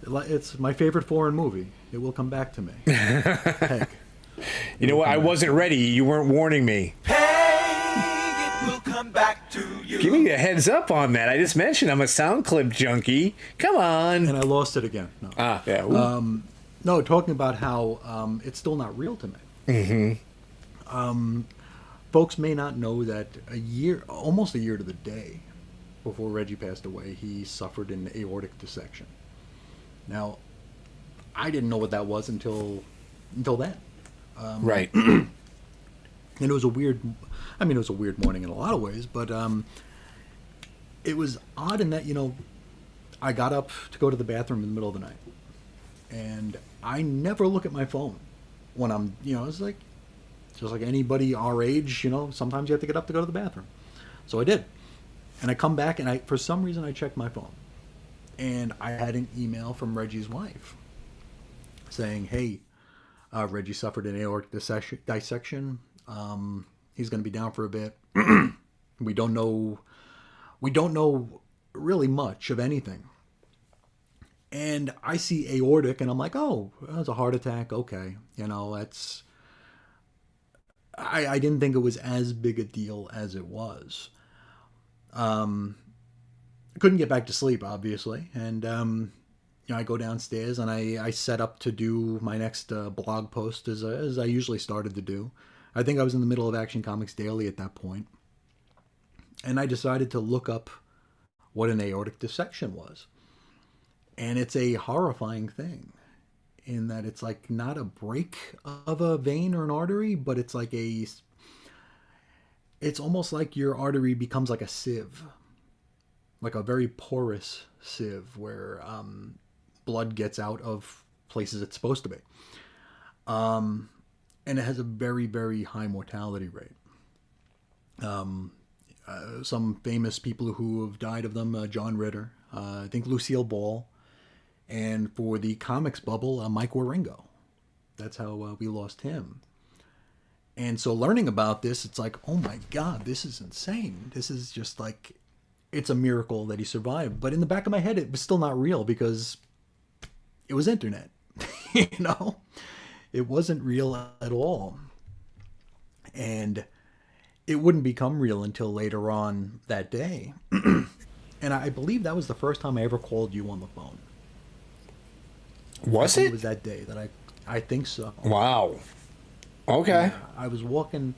It's my favorite foreign movie. It will come back to me. Heck. You know what? I wasn't ready. You weren't warning me. It will come back to you. Give me a heads up on that. I just mentioned I'm a sound clip junkie. Come on. And I lost it again. No. Yeah. No, talking about how it's still not real to me. Mm-hmm. Folks may not know that almost a year to the day before Reggie passed away, he suffered an aortic dissection. Now, I didn't know what that was until then. Right. And it was a weird morning in a lot of ways, but it was odd in that, I got up to go to the bathroom in the middle of the night. And I never look at my phone when I'm, it's like, just like anybody our age, sometimes you have to get up to go to the bathroom. So I did. And I come back and for some reason I checked my phone. And I had an email from Reggie's wife saying, hey, Reggie suffered an aortic dissection. He's going to be down for a bit. We don't know really much of anything. And I see aortic and I'm like, oh, that was a heart attack. Okay. That's... I didn't think it was as big a deal as it was. I couldn't get back to sleep, obviously. And, I go downstairs and I set up to do my next blog post as I usually started to do. I think I was in the middle of Action Comics Daily at that point. And I decided to look up what an aortic dissection was. And it's a horrifying thing in that it's like not a break of a vein or an artery, but it's like it's almost like your artery becomes like a sieve, like a very porous sieve where blood gets out of places it's supposed to be. And it has a very, very high mortality rate. Some famous people who have died of them, John Ritter, I think Lucille Ball, and for the comics bubble, Mike Waringo. That's how we lost him. And so learning about this, it's like, oh my God, this is insane. This is just like, it's a miracle that he survived. But in the back of my head, it was still not real because it was internet. It wasn't real at all. And it wouldn't become real until later on that day. And I believe that was the first time I ever called you on the phone. Was it? It was that day that I think so. Wow. Okay. Yeah, I was walking,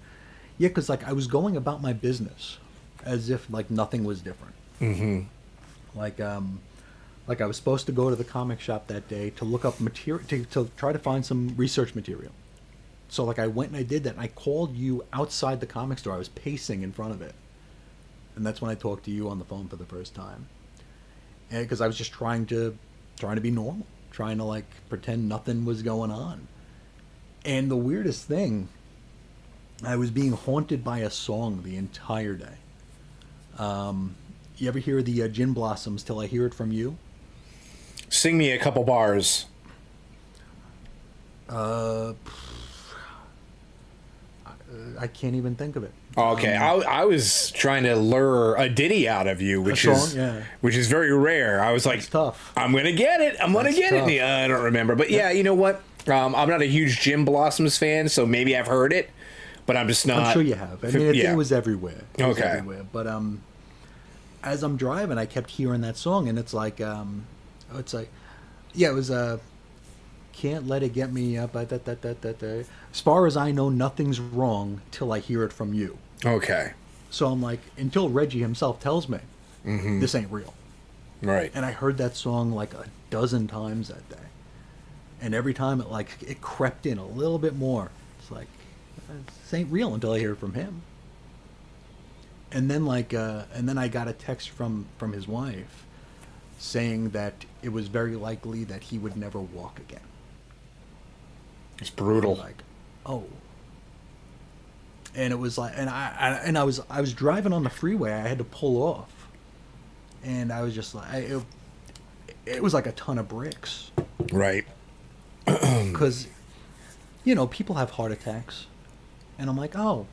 because I was going about my business as if nothing was different. Mm-hmm. Like I was supposed to go to the comic shop that day to look up material to try to find some research material. So I went and I did that. And I called you outside the comic store. I was pacing in front of it, and that's when I talked to you on the phone for the first time. because I was just trying to be normal, trying to like pretend nothing was going on. And the weirdest thing, I was being haunted by a song the entire day. You ever hear the Gin Blossoms, Till I Hear It From You? Sing me a couple bars. I can't even think of it. Okay, I was trying to lure a ditty out of you, which is very rare. I was like, it's tough. I'm gonna get it. I'm gonna get it. Yeah, I don't remember, but yeah, you know what? I'm not a huge Jim Blossoms fan, so maybe I've heard it, but I'm just not. I'm sure you have. I mean, it was everywhere. It was Okay. everywhere. But as I'm driving, I kept hearing that song, and it's like, it was Can't Let It Get Me Up. As far as I know, nothing's wrong till I hear it from you. Okay. So I'm like, until Reggie himself tells me, this ain't real. Right. And I heard that song like a dozen times that day. And every time it crept in a little bit more. It's like, this ain't real until I hear it from him. And then I got a text from his wife saying that it was very likely that he would never walk again. It's brutal. I'm like, oh. And it was like, and I was driving on the freeway. I had to pull off, and I was just like, it was like a ton of bricks. Right. Because, people have heart attacks, and I'm like, oh,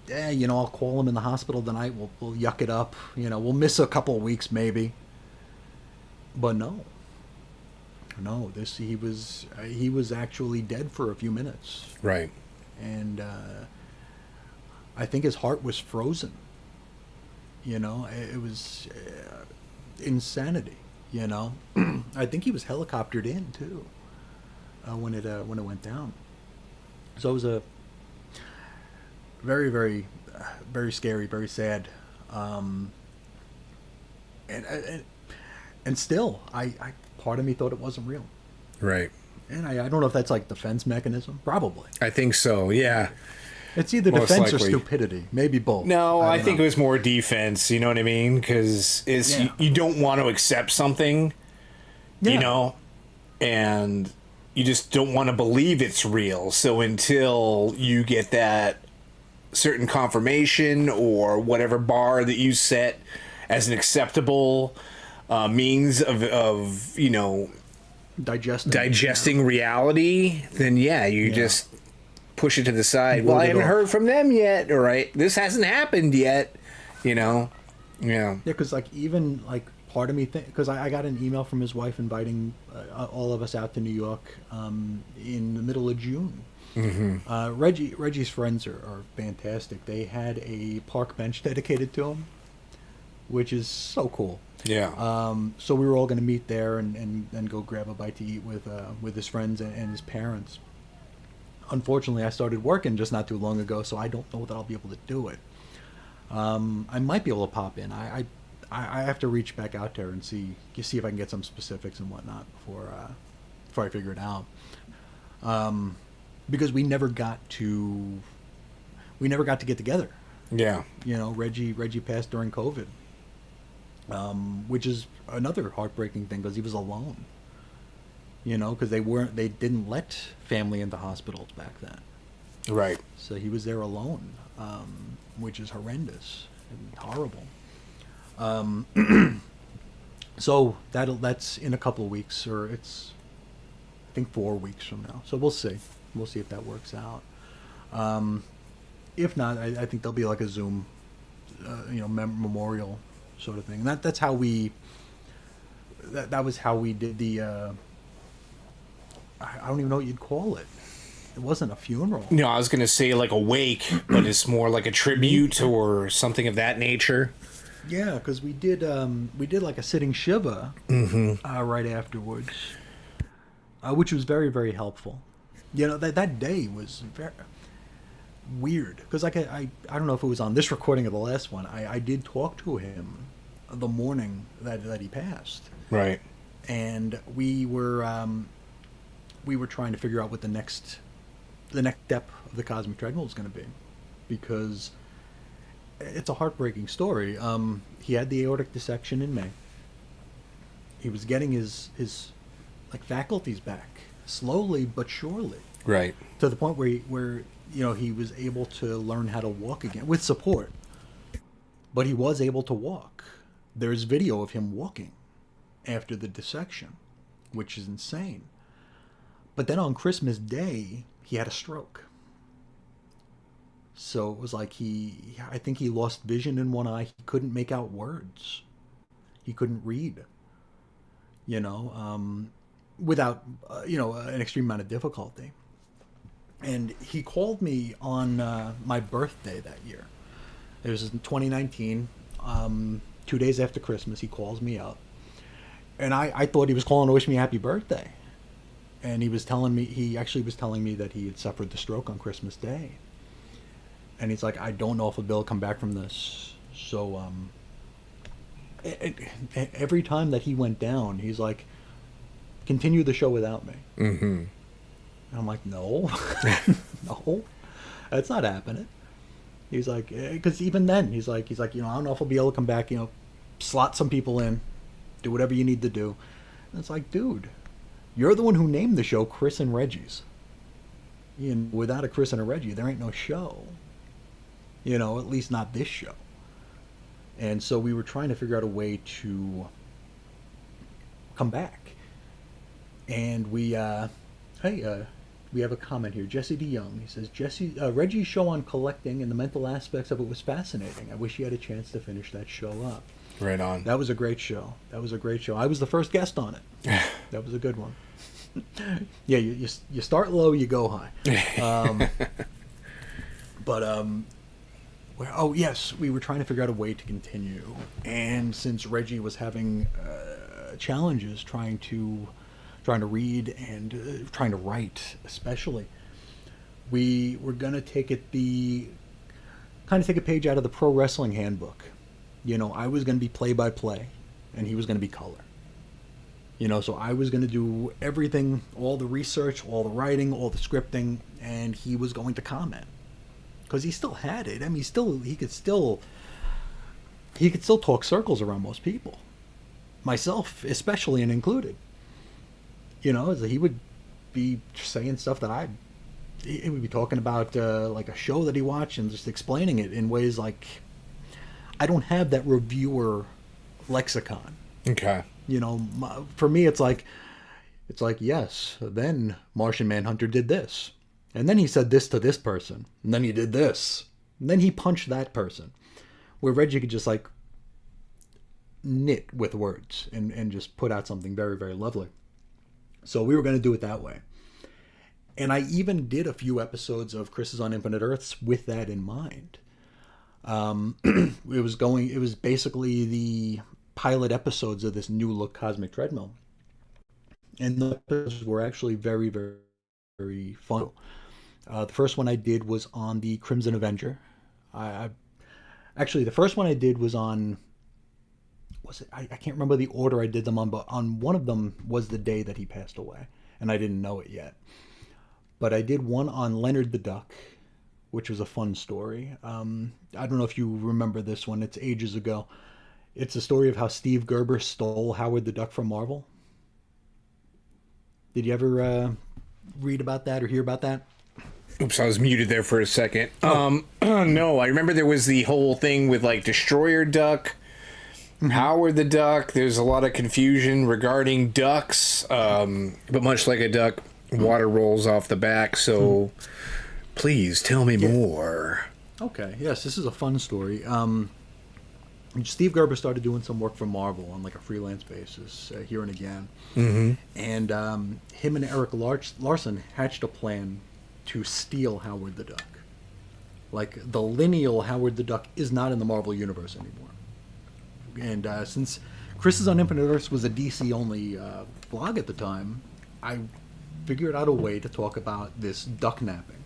yeah, I'll call him in the hospital tonight. We'll yuck it up. We'll miss a couple of weeks maybe. But no, he was actually dead for a few minutes. Right. And I think his heart was frozen. It was insanity. I think he was helicoptered in too when it went down. So it was a very, very, very scary, very sad, and still, I part of me thought it wasn't real. Right. And I don't know if that's like defense mechanism. Probably. I think so. Yeah. It's either Most defense or likely. stupidity. Maybe both. No, I think know. it was more defense. You know what I mean? Because you don't want to accept something, and you just don't want to believe it's real. So until you get that certain confirmation or whatever bar that you set as an acceptable means of digesting reality, then you just push it to the side. Well, I haven't heard from them yet, all right? This hasn't happened yet, Yeah. Yeah, because even part of me because I got an email from his wife inviting all of us out to New York in the middle of June. Mm-hmm. Reggie's friends are fantastic. They had a park bench dedicated to him, which is so cool. Yeah. So we were all going to meet there and go grab a bite to eat with his friends and his parents. Unfortunately, I started working just not too long ago, so I don't know that I'll be able to do it. I might be able to pop in. I have to reach back out there and see if I can get some specifics and whatnot before I figure it out. Because we never got to get together. Yeah. Reggie passed during COVID, which is another heartbreaking thing because he was alone. Because they didn't let family into hospitals back then. Right. So he was there alone, which is horrendous and horrible. So that's in a couple of weeks, or it's I think 4 weeks from now. So we'll see. We'll see if that works out. If not, I think there'll be like a Zoom, memorial sort of thing. And that's how we. That was how we did the. I don't even know what you'd call it. It wasn't a funeral. No, I was going to say like a wake, but it's more like a tribute or something of that nature. Yeah, because we did like a sitting shiva right afterwards, which was very, very helpful. That day was very weird because I don't know if it was on this recording or the last one. I did talk to him the morning that he passed. Right. And we were trying to figure out what the next step of the Cosmic Treadmill is going to be, because it's a heartbreaking story. He had the aortic dissection in May. he was getting his like faculties back slowly but surely, Right. to the point where he was able to learn how to walk again with support. But he was able to walk. There's video of him walking after the dissection, which is insane. But then on Christmas Day, he had a stroke. So it was like I think he lost vision in one eye. He couldn't make out words. He couldn't read. Without an extreme amount of difficulty. And he called me on my birthday that year. It was in 2019. 2 days after Christmas, he calls me up, and I thought he was calling to wish me a happy birthday. And he actually was telling me that he had suffered the stroke on Christmas Day. And he's like, I don't know if I'll be able to come back from this. So every time that he went down, he's like, continue the show without me. Mm-hmm. And I'm like, no, no, that's not happening. He's like, because even then, he's like, I don't know if I'll be able to come back. Slot some people in, do whatever you need to do. And it's like, dude, you're the one who named the show Chris and Reggie's. Without a Chris and a Reggie, there ain't no show. At least not this show. And so we were trying to figure out a way to come back. And we have a comment here. Jesse D. Young, he says, Reggie's show on collecting and the mental aspects of it was fascinating. I wish you had a chance to finish that show up. Right on. That was a great show. I was the first guest on it. That was a good one. Yeah, you start low, you go high. Oh yes, we were trying to figure out a way to continue, and since Reggie was having challenges trying to read and trying to write, especially, we were gonna take a page out of the pro wrestling handbook. I was gonna be play by play, and he was gonna be color. So I was gonna do everything, all the research, all the writing, all the scripting, and he was going to comment. Because he still had it. I mean, he could still talk circles around most people, myself especially and included. He would be saying stuff that he would be talking about, like a show that he watched, and just explaining it in ways like I don't have that reviewer lexicon. Okay. For me, it's like yes. Then Martian Manhunter did this. And then he said this to this person. And then he did this. And then he punched that person. Where Reggie could just knit with words and just put out something very, very lovely. So we were going to do it that way. And I even did a few episodes of Chris's on Infinite Earths with that in mind. It was basically the pilot episodes of this new look Cosmic Treadmill. And the episodes were actually very, very, very fun. The first one I did was on the Crimson Avenger. Actually, the first one I did was on... I can't remember the order I did them on, but on one of them was the day that he passed away, and I didn't know it yet. But I did one on Leonard the Duck, which was a fun story. I don't know if you remember this one. It's ages ago. It's a story of how Steve Gerber stole Howard the Duck from Marvel. Did you ever read about that or hear about that? Oops, I was muted there for a second. No, I remember there was the whole thing with Destroyer Duck, Howard the Duck. There's a lot of confusion regarding ducks, but much like a duck, water rolls off the back. So please tell me more. Okay, yes, this is a fun story. Steve Gerber started doing some work for Marvel on a freelance basis here and again. Mm-hmm. And him and Eric Larson hatched a plan to steal Howard the Duck. The lineal Howard the Duck is not in the Marvel Universe anymore. And since Chris's on Infinite Earths was a DC-only blog at the time, I figured out a way to talk about this duck napping.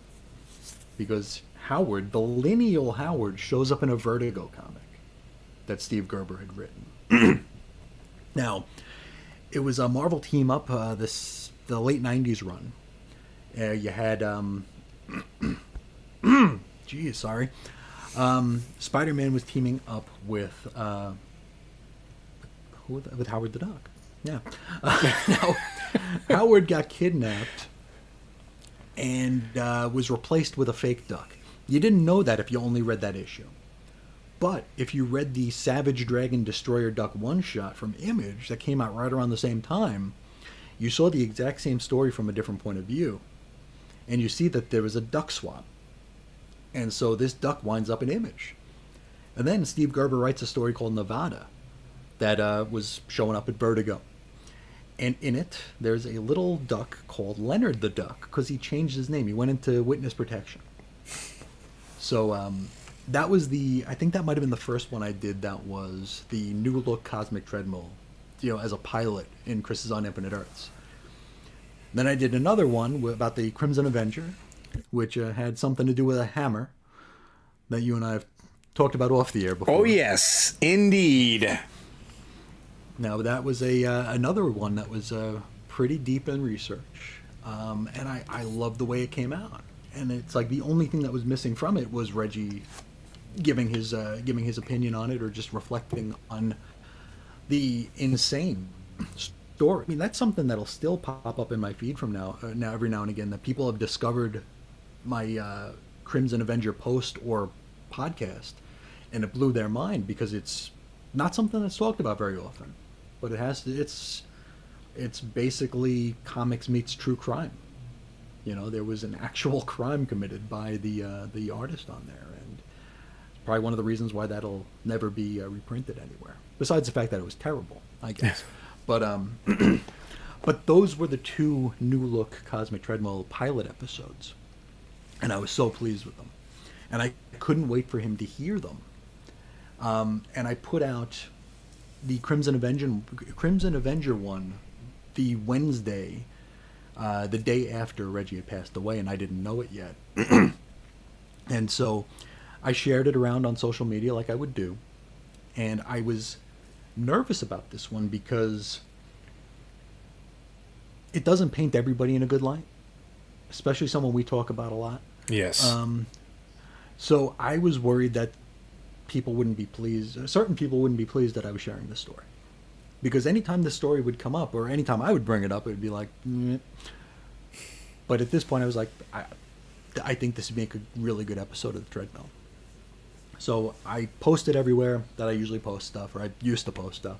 Because Howard, the lineal Howard, shows up in a Vertigo comic that Steve Gerber had written. Now, it was a Marvel team-up, the late 90s run. You had, Spider-Man was teaming up with Howard the Duck. Yeah. Now, Howard got kidnapped and was replaced with a fake duck. You didn't know that if you only read that issue. But if you read the Savage Dragon Destroyer Duck one-shot from Image that came out right around the same time, you saw the exact same story from a different point of view. And you see that there was a duck swap. And so this duck winds up in Image. And then Steve Gerber writes a story called Nevada that was showing up at Vertigo. And in it, there's a little duck called Leonard the Duck because he changed his name. He went into witness protection. So that was I think that might have been the first one I did that was the New Look Cosmic Treadmill, as a pilot in Chris's on Infinite Earths. Then I did another one about the Crimson Avenger, which had something to do with a hammer that you and I have talked about off the air before. Oh, yes, indeed. Now, that was another one that was pretty deep in research, and I loved the way it came out. And it's like the only thing that was missing from it was Reggie giving his opinion on it or just reflecting on the insane story. I mean, that's something that'll still pop up in my feed from now every now and again, that people have discovered my Crimson Avenger post or podcast, and it blew their mind because it's not something that's talked about very often. But it's basically comics meets true crime. There was an actual crime committed by the artist on there, and it's probably one of the reasons why that'll never be reprinted anywhere. Besides the fact that it was terrible, I guess. But but those were the two New Look Cosmic Treadmill pilot episodes, and I was so pleased with them, and I couldn't wait for him to hear them. And I put out the Crimson Avenger one the Wednesday, the day after Reggie had passed away, and I didn't know it yet. And so I shared it around on social media like I would do, and I was nervous about this one because it doesn't paint everybody in a good light, especially someone we talk about a lot. Yes. So I was worried that certain people wouldn't be pleased that I was sharing this story. Because anytime this story would come up, or anytime I would bring it up, it would be like, meh. But at this point I was like, I think this would make a really good episode of the Treadmill. So I posted everywhere that I usually post stuff, or I used to post stuff.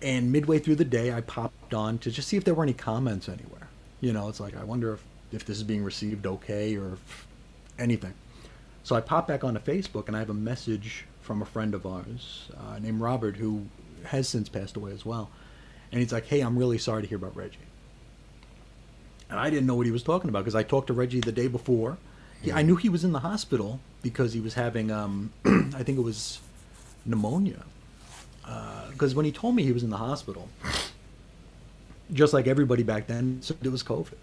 And midway through the day, I popped on to just see if there were any comments anywhere. It's like, I wonder if this is being received okay, or anything. So I popped back onto Facebook, and I have a message from a friend of ours named Robert, who has since passed away as well. And he's like, hey, I'm really sorry to hear about Reggie. And I didn't know what he was talking about because I talked to Reggie the day before. I knew he was in the hospital because he was having, I think it was pneumonia. Because when he told me he was in the hospital, just like everybody back then, it was COVID.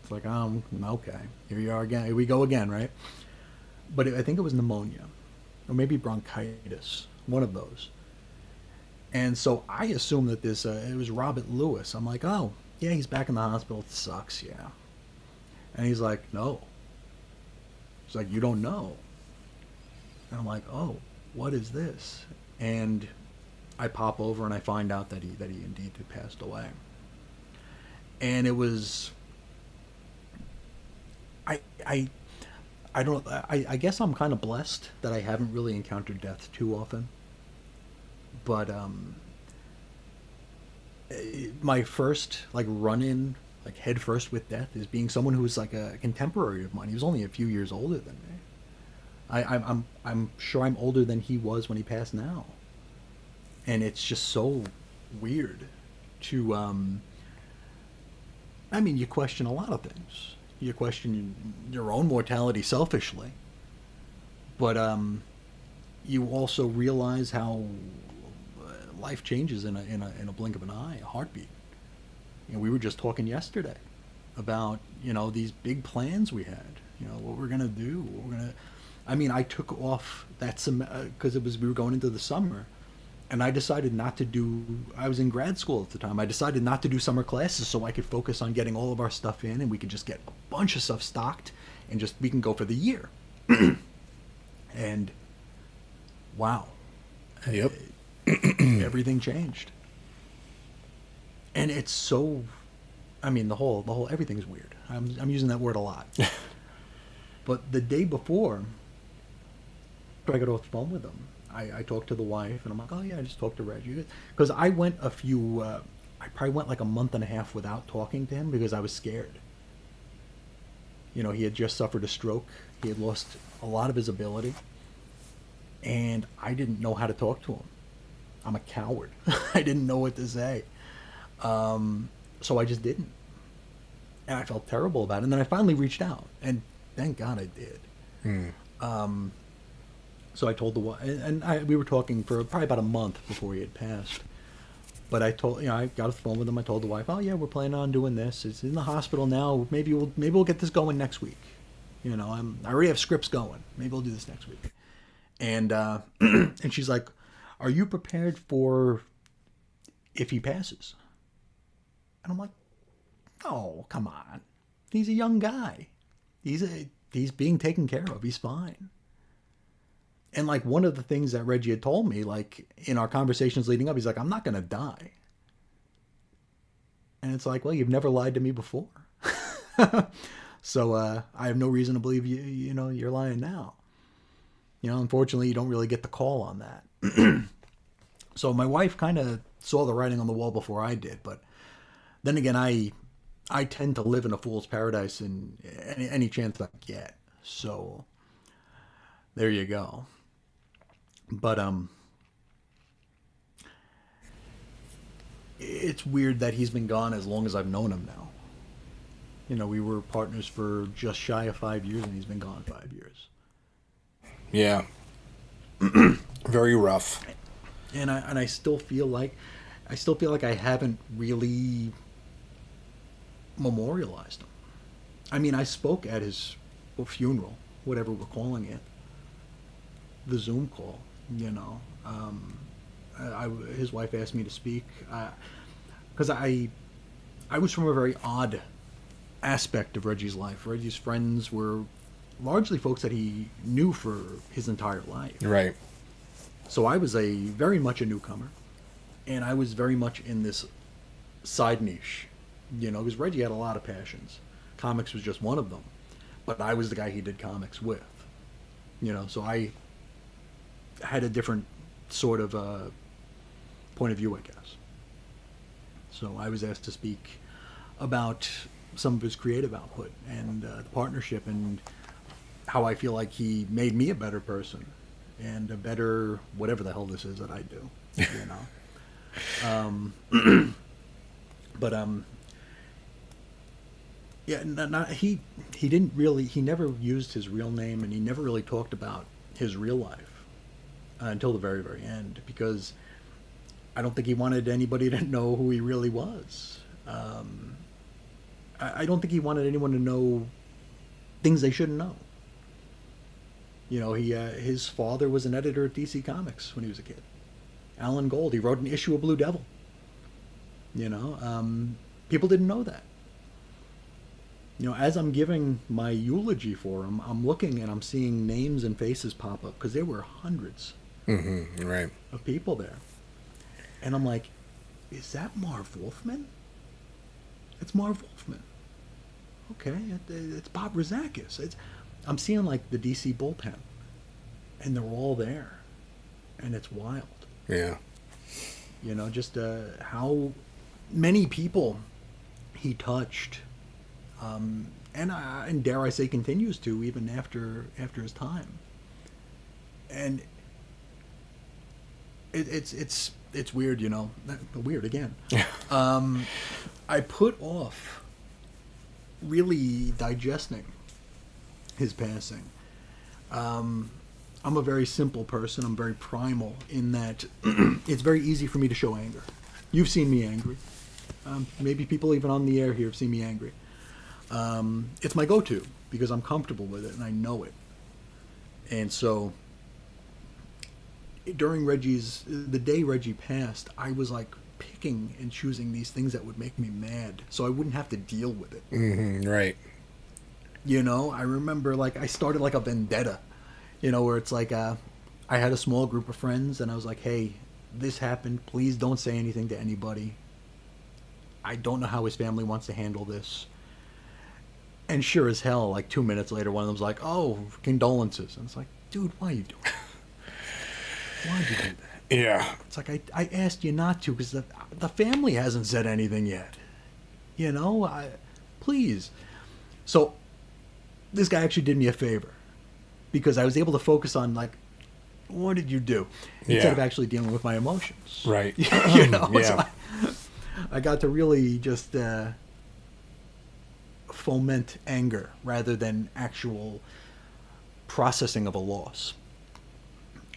It's like, okay, here you are again. Here we go again, right? But I think it was pneumonia, or maybe bronchitis, one of those. And so I assumed that it was Robert Lewis. I'm like, oh, yeah, he's back in the hospital. It sucks, yeah. And he's like, no. He's like, you don't know. And I'm like, oh, what is this? And I pop over and I find out that he indeed had passed away. And it was, I guess I'm kind of blessed that I haven't really encountered death too often. But my first run-in head first with death is being someone who was like a contemporary of mine. He was only a few years older than me. I'm sure I'm older than he was when he passed now. And it's just so weird to you question a lot of things. You question your own mortality selfishly, but you also realize how life changes in a blink of an eye, a heartbeat. We were just talking yesterday about these big plans we had. What we're gonna do. I took off that because we were going into the summer, and I decided not to do. I was in grad school at the time. I decided not to do summer classes so I could focus on getting all of our stuff in, and we could just get a bunch of stuff stocked, and we can go for the year. And wow, yep, everything changed. And it's so, I mean, the whole everything's weird. I'm using that word a lot. But the day before, after I got off the phone with him, I talked to the wife, and I'm like, oh yeah, I just talked to Reggie. Because I probably went like a month and a half without talking to him because I was scared. You know, he had just suffered a stroke. He had lost a lot of his ability. And I didn't know how to talk to him. I'm a coward. I didn't know what to say. So I just didn't. And I felt terrible about it. And then I finally reached out. And thank God I did. So I told the wife, and we were talking for probably about a month before he had passed. But I got off the phone with him. I told the wife, oh yeah, we're planning on doing this. It's in the hospital now. Maybe we'll get this going next week. You know, I already have scripts going. Maybe we'll do this next week. And and she's like, are you prepared for if he passes? And I'm like, oh, come on. He's a young guy. He's being taken care of. He's fine. And like one of the things that Reggie had told me, like in our conversations leading up, he's like, I'm not going to die. And it's like, well, you've never lied to me before. So I have no reason to believe you're lying now. You know, unfortunately, you don't really get the call on that. So my wife kind of saw the writing on the wall before I did. But then again, I tend to live in a fool's paradise in any chance I get. So there you go. But it's weird that he's been gone as long as I've known him now. You know, we were partners for just shy of 5 years, and he's been gone 5 years. Yeah. Very rough. And I still feel like I haven't really memorialized him. I mean, I spoke at his funeral, whatever we're calling it, the Zoom call. You know, his wife asked me to speak because I was from a very odd aspect of Reggie's life. Reggie's friends were largely folks that he knew for his entire life. Right. So I was very much a newcomer, and I was very much in this side niche, you know, because Reggie had a lot of passions. Comics was just one of them, but I was the guy he did comics with, you know, so I had a different sort of point of view, I guess. So I was asked to speak about some of his creative output and the partnership and how I feel like he made me a better person and a better whatever the hell this is that I do, you know. Yeah, he didn't really, he never used his real name, and he never really talked about his real life until the very, very end, because I don't think he wanted anybody to know who he really was. I don't think he wanted anyone to know things they shouldn't know. You know, his father was an editor at DC Comics when he was a kid. Alan Gold, he wrote an issue of Blue Devil. You know, people didn't know that. You know, as I'm giving my eulogy for him, I'm looking and I'm seeing names and faces pop up, because there were hundreds Right. of people there. And I'm like, is that Marv Wolfman? It's Marv Wolfman. Okay, it's Bob Rozakis. I'm seeing like the DC bullpen, and they're all there, and it's wild. Yeah. You know, just how many people he touched, and dare I say continues to, even after his time. And it's weird, you know. Weird again. I put off really digesting his passing. I'm a very simple person. I'm very primal in that it's very easy for me to show anger. You've seen me angry. Maybe people even on the air here have seen me angry. It's my go-to because I'm comfortable with it and I know it. And so during the day Reggie passed, I was like picking and choosing these things that would make me mad so I wouldn't have to deal with it. Right. You know, I remember like I started like a vendetta, you know, where it's like I had a small group of friends and I was like, hey, this happened. Please don't say anything to anybody. I don't know how his family wants to handle this. And sure as hell, like 2 minutes later, one of them's like, oh, condolences. And it's like, dude, why are you doing that? Why'd you do that? Yeah. It's like, I asked you not to because the family hasn't said anything yet. You know, please. So this guy actually did me a favor because I was able to focus on, like, what did you do? Instead of actually dealing with my emotions. Right. You know? Yeah. So I got to really just foment anger rather than actual processing of a loss.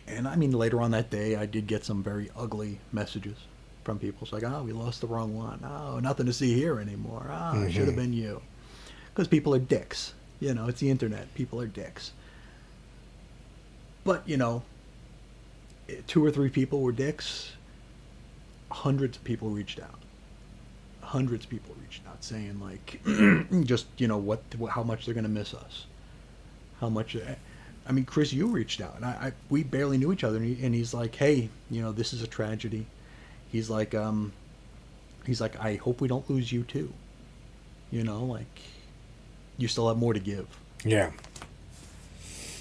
And I mean, later on that day, I did get some very ugly messages from people. It's like, oh, we lost the wrong one. Oh, nothing to see here anymore. Oh, it should have been you. Because people are dicks. You know, it's the internet. People are dicks. But, you know, 2 or 3 people were dicks. Hundreds of people reached out. Hundreds of people reached out saying, like, just, you know, how much they're going to miss us. How much... I mean, Chris, you reached out, and we barely knew each other, and he's like, hey, you know, this is a tragedy. He's like, I hope we don't lose you too. You know, like, you still have more to give. Yeah.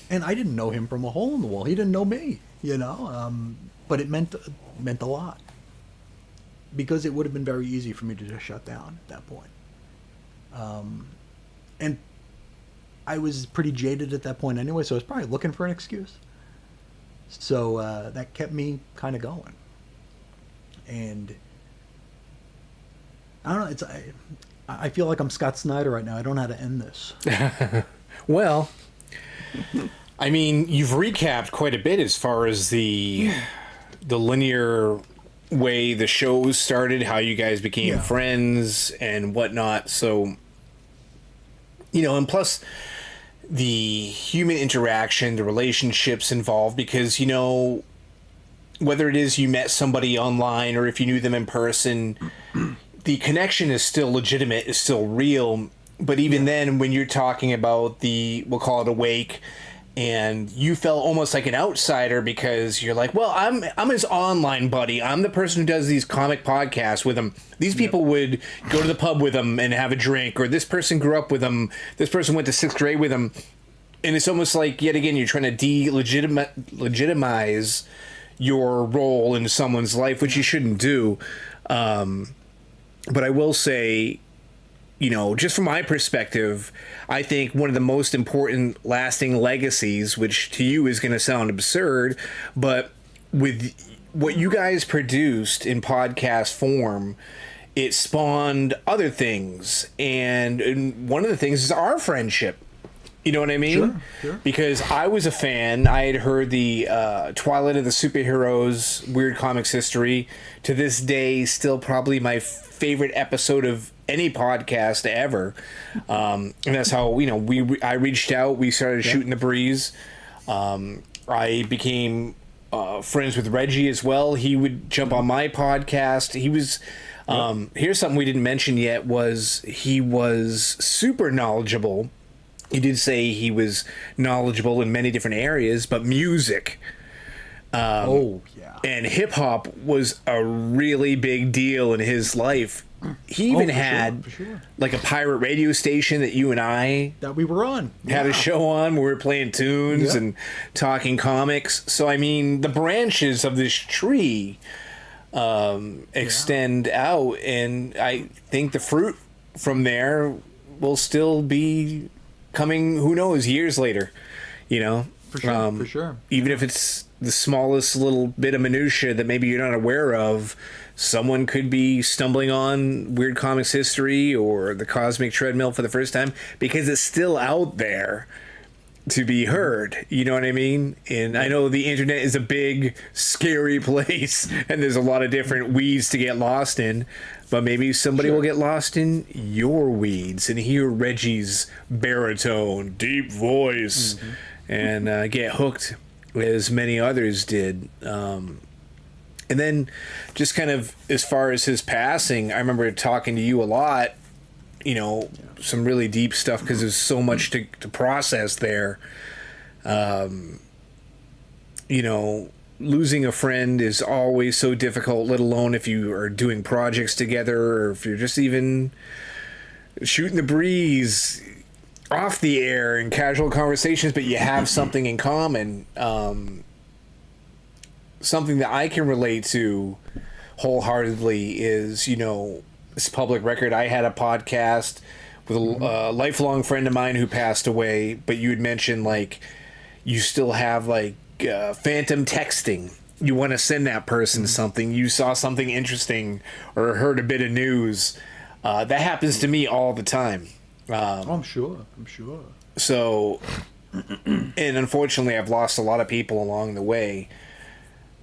And I didn't know him from a hole in the wall. He didn't know me, you know, but it meant a lot. Because it would have been very easy for me to just shut down at that point. And I was pretty jaded at that point anyway, so I was probably looking for an excuse. So that kept me kind of going. And I don't know, I feel like I'm Scott Snyder right now. I don't know how to end this. Well, I mean, you've recapped quite a bit as far as the linear way the show started, how you guys became friends and whatnot. So, you know, and plus the human interaction, the relationships involved, because, you know, whether it is you met somebody online or if you knew them in person, the connection is still legitimate, is still real. But even then, when you're talking about we'll call it a wake, and you felt almost like an outsider because you're like, well, I'm his online buddy. I'm the person who does these comic podcasts with him. These people would go to the pub with him and have a drink, or this person grew up with him. This person went to 6th grade with him. And it's almost like, yet again, you're trying to legitimize your role in someone's life, which you shouldn't do. But I will say, you know, just from my perspective, I think one of the most important lasting legacies, which to you is going to sound absurd, but with what you guys produced in podcast form, it spawned other things. And one of the things is our friendship. You know what I mean? Sure. Because I was a fan. I had heard the Twilight of the Superheroes, Weird Comics History. To this day, still probably my favorite episode of any podcast ever. And that's how, you know, I reached out. We started shooting the breeze. I became friends with Reggie as well. He would jump on my podcast. He was... here's something we didn't mention yet, was he was super knowledgeable. He did say he was knowledgeable in many different areas, but music and hip hop was a really big deal in his life. He even had like a pirate radio station that you and I that we were on had a show on where we were playing tunes and talking comics. So I mean, the branches of this tree extend out, and I think the fruit from there will still be coming, who knows, years later, you know? For sure. Even if it's the smallest little bit of minutia that maybe you're not aware of, someone could be stumbling on Weird Comics History or the Cosmic Treadmill for the first time because it's still out there to be heard. You know what I mean? And I know the internet is a big, scary place, and there's a lot of different weeds to get lost in. But maybe somebody will get lost in your weeds and hear Reggie's baritone, deep voice, and get hooked as many others did. And then just kind of as far as his passing, I remember talking to you a lot, you know, some really deep stuff because there's so much to process there. You know, losing a friend is always so difficult, let alone if you are doing projects together or if you're just even shooting the breeze off the air in casual conversations, but you have something in common. Something that I can relate to wholeheartedly is, this public record. I had a podcast with a lifelong friend of mine who passed away, but you had mentioned, like, you still have, like, phantom texting. You want to send that person something. You saw something interesting or heard a bit of news. That happens to me all the time. I'm sure. So, and unfortunately, I've lost a lot of people along the way.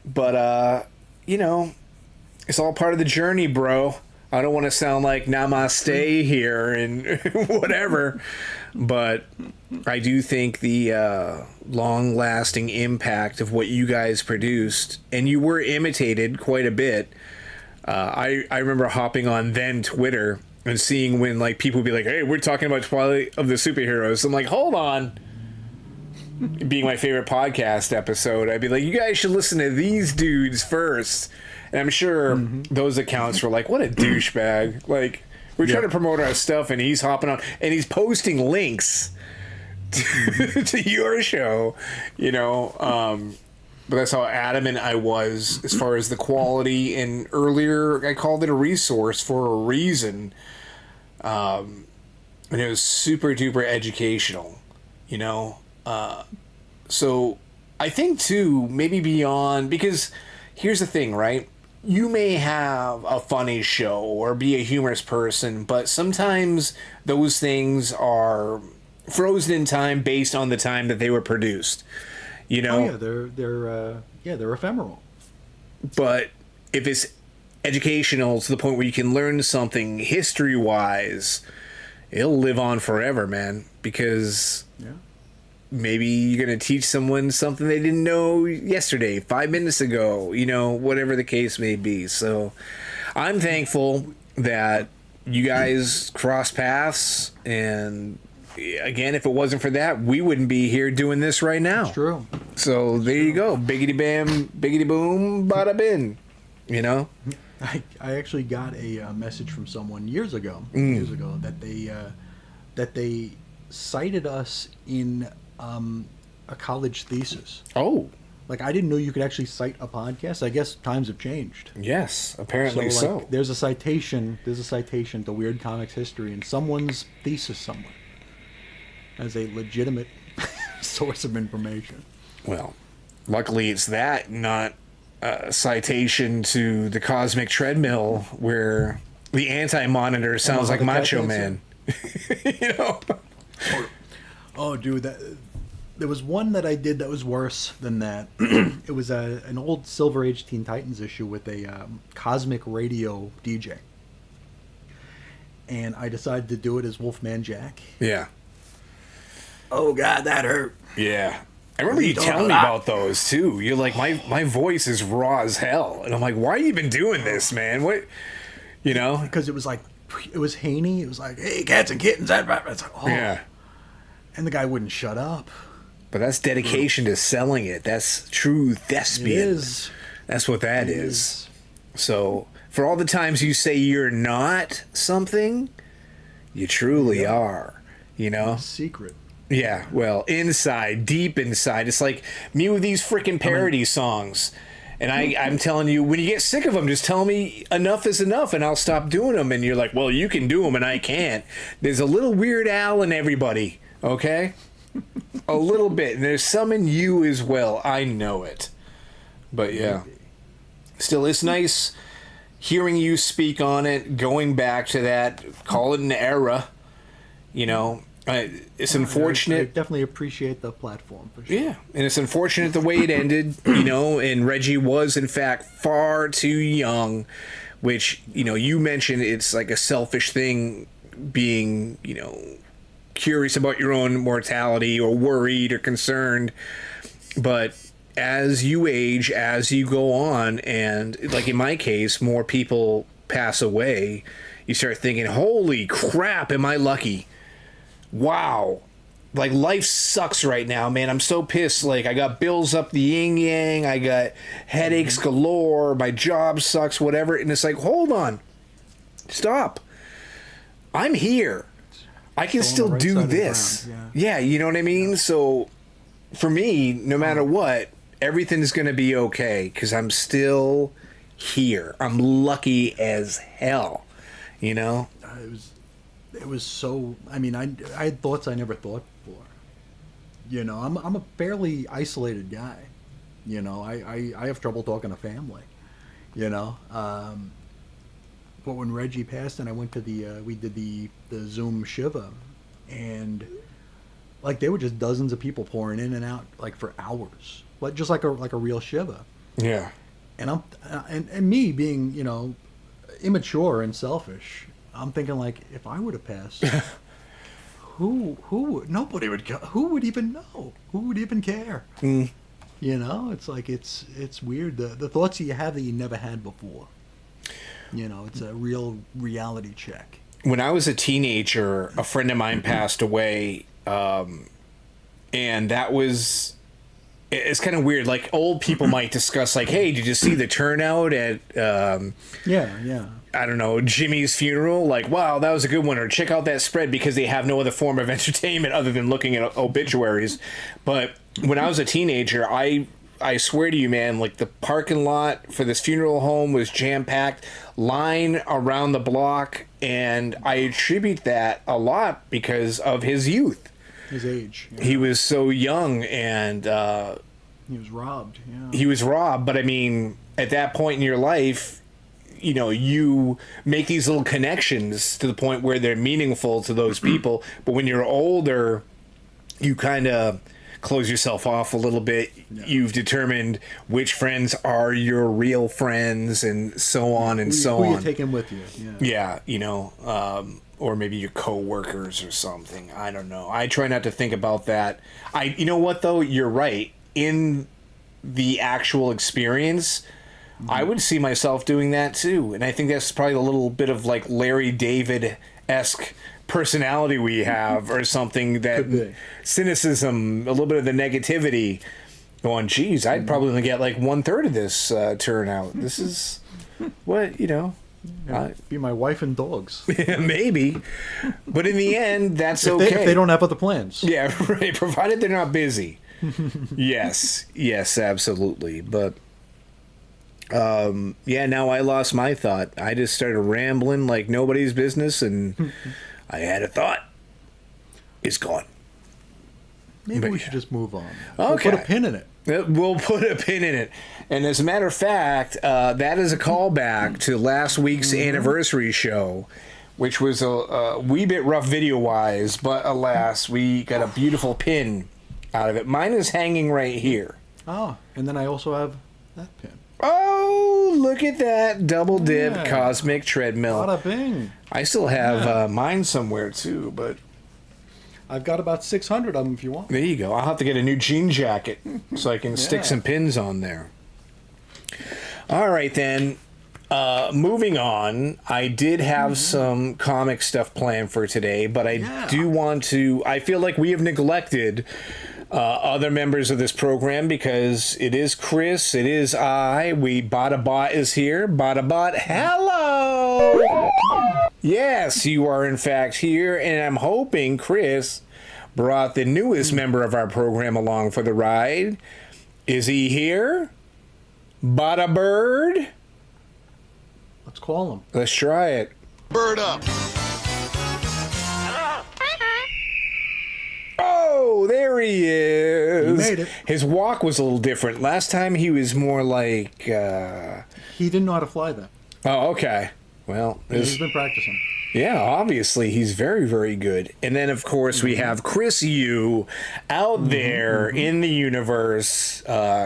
But, it's all part of the journey, bro. I don't want to sound like namaste here and whatever. But I do think the long-lasting impact of what you guys produced, and you were imitated quite a bit. I remember hopping on then Twitter and seeing when, like, people would be like, hey, we're talking about Twilight of the Superheroes. I'm like, hold on. Being my favorite podcast episode, I'd be like, you guys should listen to these dudes first. And I'm sure those accounts were like, what a douchebag. Like, we're trying to promote our stuff, and he's hopping on, and he's posting links to your show, But that's how adamant I was as far as the quality. And earlier, I called it a resource for a reason. And it was super duper educational, So I think, too, maybe beyond, because here's the thing, right? You may have a funny show or be a humorous person, but sometimes those things are frozen in time based on the time that they were produced. Oh yeah, they're ephemeral. But if it's educational to the point where you can learn something history-wise, it'll live on forever, man. Because maybe you're going to teach someone something they didn't know yesterday, 5 minutes ago, whatever the case may be. So I'm thankful that you guys crossed paths. And again, if it wasn't for that, we wouldn't be here doing this right now. It's true. So there you go. Biggity bam, biggity boom, bada bin. I actually got a message from someone years ago that they cited us in a college thesis. Oh. Like, I didn't know you could actually cite a podcast. I guess times have changed. Yes, apparently so. There's a citation to Weird Comics history in someone's thesis somewhere as a legitimate source of information. Well, luckily it's that, not a citation to the Cosmic Treadmill where the Anti-Monitor sounds like Macho Man. Oh, dude, there was one that I did that was worse than that. It was an old Silver Age Teen Titans issue with a cosmic radio DJ. And I decided to do it as Wolfman Jack. Yeah. Oh, God, that hurt. Yeah. I remember you telling me about those, too. You're like, my voice is raw as hell. And I'm like, why are you even doing this, man? What, Because it was like, it was Haney. It was like, hey, cats and kittens. It's like, oh. Yeah. And the guy wouldn't shut up. But that's dedication to selling it. That's true thespian. It is. That's what that is. So, for all the times you say you're not something, you truly are. Secret. Yeah, well, deep inside. It's like me with these freaking parody songs. And I'm telling you, when you get sick of them, just tell me enough is enough and I'll stop doing them. And you're like, well, you can do them and I can't. There's a little Weird Al in everybody, okay? A little bit. And there's some in you as well. I know it. But yeah. Still, it's nice hearing you speak on it, going back to that, call it an era, It's unfortunate. I definitely appreciate the platform, for sure. Yeah, and it's unfortunate the way it ended, and Reggie was, in fact, far too young, which, you mentioned it's like a selfish thing being, curious about your own mortality or worried or concerned. But as you age, as you go on, and like in my case, more people pass away, you start thinking, holy crap, am I lucky? Wow. like life sucks right now, man. I'm so pissed. Like I got bills up the yin yang. I got headaches galore. My job sucks, whatever. And it's like, hold on, stop. I'm here. I can still right do side of the this. ground, Yeah, you know what I mean? So for me, no matter what, everything's going to be okay because I'm still here. I'm lucky as hell, you know? It was so. I mean, I had thoughts I never thought before. You know, I'm a fairly isolated guy. You know, I have trouble talking to family. You know, but when Reggie passed and I went to we did the Zoom Shiva, and like there were just dozens of people pouring in and out like for hours, like just like a real Shiva. Yeah. And and me being, you know, immature and selfish, I'm thinking like, if I would have passed, who would, nobody would, who would even know? Who would even care? You know, it's like, it's weird. The thoughts you have that you never had before. You know, it's a real reality check. When I was a teenager, a friend of mine passed away, and that was... It's kind of weird. Like old people might discuss, like, "Hey, did you see the turnout at Yeah. I don't know, Jimmy's funeral? Like, wow, that was a good one." Or check out that spread because they have no other form of entertainment other than looking at obituaries. But when I was a teenager, I swear to you, man, like the parking lot for this funeral home was jam packed, line around the block, and I attribute that a lot because of his youth. His age. Yeah. He was so young, and He was robbed. Yeah. he was robbed. But I mean, at that point in your life, you know, you make these little connections to the point where they're meaningful to those people. But when you're older, you kind of close yourself off a little bit. Yeah. You've determined which friends are your real friends, and so on and so who on. you taking with you? Yeah. Yeah, you know, or maybe your coworkers or something. I don't know. I try not to think about that. You know what though? You're right. In the actual experience, I would see myself doing that too, and I think that's probably a little bit of like Larry David-esque personality we have, or something. That cynicism, a little bit of the negativity. Going, geez, I'd probably only get like 1/3 of this turnout. This is what, you know. Be my wife and dogs. Maybe, but in the end, that's If okay. if they don't have other plans. Yeah, right. Provided they're not busy. Yes, absolutely. But yeah, now I lost my thought. I just started rambling like nobody's business, and I had a thought. It's gone. Maybe we should just move on. Okay. We'll put a pin in it. We'll put a pin in it. And as a matter of fact, that is a callback to last week's anniversary show, which was a wee bit rough video-wise, but alas, we got a beautiful pin out of it. Mine is hanging right here. Oh, and then I also have that pin. Oh, look at that. Double dip Yeah. Cosmic Treadmill. Bada bing. I still have mine somewhere, too, but... I've got about 600 of them if you want. There you go. I'll have to get a new jean jacket so I can stick some pins on there. All right, then. Moving on. I did have some comic stuff planned for today, but I do want to... I feel like we have neglected other members of this program because it is Chris, it is I, Bada is here. Bada, hello! Yes, you are in fact here, and I'm hoping Chris brought the newest member of our program along for the ride. Is he here? Bada Bird? Let's call him. Let's try it. Bird up. Oh, there he is. He made it. His walk was a little different. Last time he was more like... He didn't know how to fly that. Oh, okay. Well, He's been practicing. yeah, obviously he's very, very good. And then, of course, we have Chris Yu out there in the universe,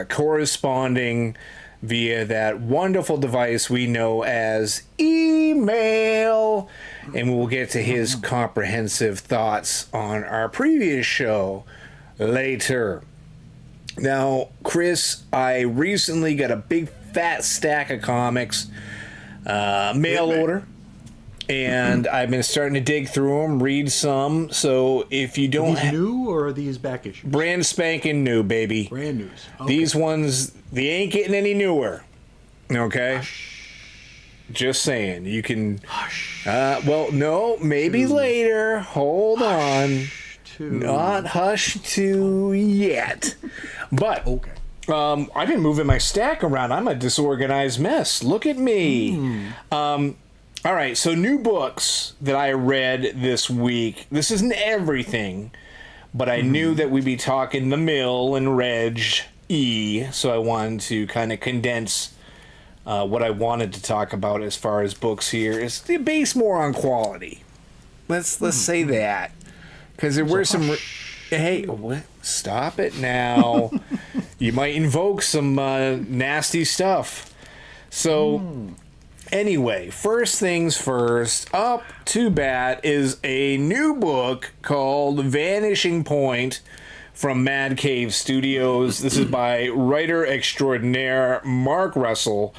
corresponding via that wonderful device we know as email. And we'll get to his comprehensive thoughts on our previous show later. Now, Chris, I recently got a big fat stack of comics, mail order. and I've been starting to dig through them, read some. So if you Are don't, these new or are these back issues? brand spanking new, baby. Brand news. Okay. These ones, they ain't getting any newer. Okay. Just saying, you can. Well, no, maybe later. Hold on. Not hush to yet. But Okay. I've been moving my stack around. I'm a disorganized mess. Look at me. All right, so new books that I read this week. This isn't everything, but I knew that we'd be talking The Mill and Reg E, so I wanted to kind of condense what I wanted to talk about as far as books here. Is based more on quality. Let's say that, because there were some. Hey, what? Stop it now! You might invoke some nasty stuff. So. Anyway, first things first, up to bat is a new book called Vanishing Point from Mad Cave Studios. This is by writer extraordinaire Mark Russell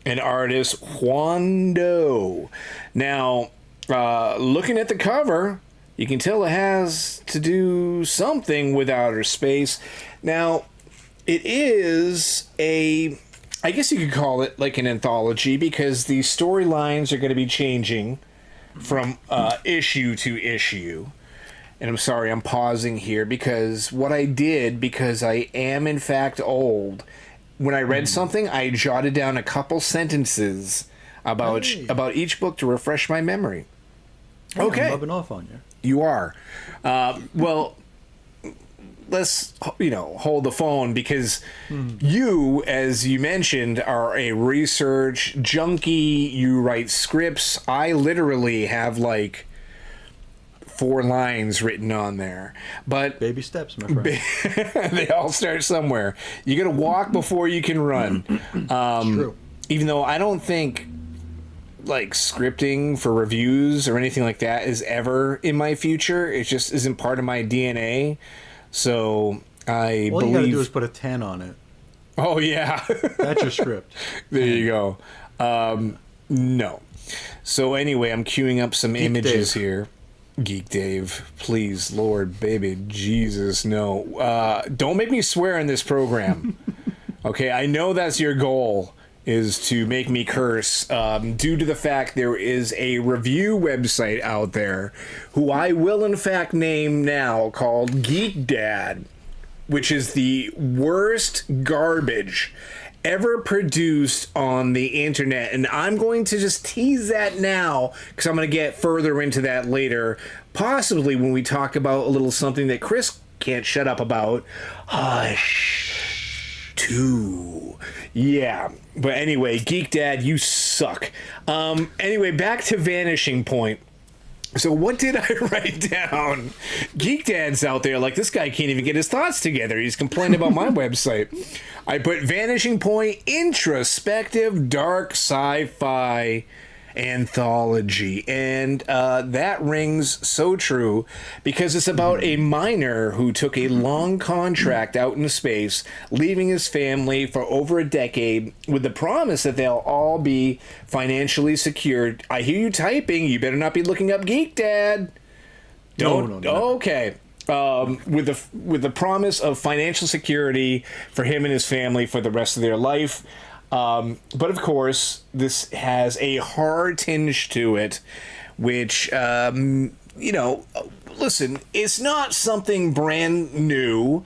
and artist Juan Doe. Now, looking at the cover, you can tell it has to do something with outer space. Now, it is I guess you could call it like an anthology, because the storylines are going to be changing from issue to issue. And I'm sorry, I'm pausing here because what I did, because I am in fact old, when I read something, I jotted down a couple sentences about each book to refresh my memory. Hey, Okay. I'm rubbing off on you. You are. Well, let's hold the phone, because you, as you mentioned, are a research junkie. You write scripts. I literally have like 4 lines written on there, but Baby steps, my friend. they all start somewhere. You gotta walk before you can run. True. Even though I don't think like scripting for reviews or anything like that is ever in my future. It just isn't part of my DNA. So I All believe. you gotta do is put a 10 on it. Oh yeah, That's your script. there you go. No. So anyway, I'm queuing up some images Dave. here. Geek Dave, please, Lord, baby, Jesus, no. Don't make me swear in this program. Okay, I know that's your goal, is to make me curse, due to the fact there is a review website out there who I will in fact name now, called Geek Dad, which is the worst garbage ever produced on the internet. And I'm going to just tease that now, because I'm going to get further into that later, possibly when we talk about a little something that Chris can't shut up about. Hush. 2. Yeah. But anyway, Geek Dad, you suck. Anyway, back to Vanishing Point. So what did I write down? Geek Dad's out there like, this guy can't even get his thoughts together. He's complaining about my website. I put Vanishing Point introspective dark sci-fi anthology, and that rings so true, because it's about a miner who took a long contract out in space, leaving his family for over a decade with the promise that they'll all be financially secured. I hear you typing. You better not be looking up Geek Dad. Don't. No. Okay. With the promise of financial security for him and his family for the rest of their life. But of course, this has a horror tinge to it, which, listen, it's not something brand new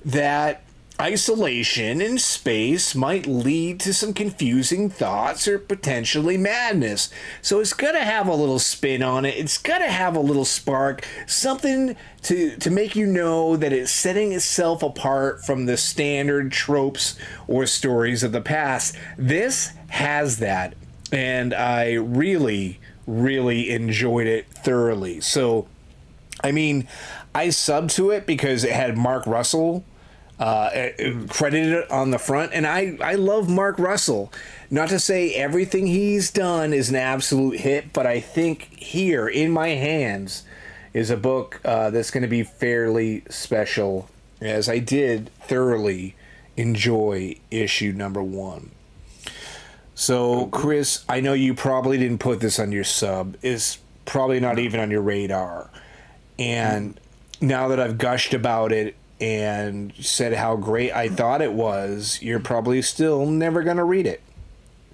that isolation in space might lead to some confusing thoughts or potentially madness. So it's got to have a little spin on it. It's got to have a little spark, something to make you know that it's setting itself apart from the standard tropes or stories of the past. This has that, and I really, really enjoyed it thoroughly. So, I mean, I subbed to it because it had Mark Russell credited on the front, and I love Mark Russell. Not to say everything he's done is an absolute hit, but I think here in my hands is a book that's going to be fairly special, as I did thoroughly enjoy issue number 1. So, Chris, I know you probably didn't put this on your sub. It's probably not even on your radar. And now that I've gushed about it and said how great I thought it was, you're probably still never going to read it.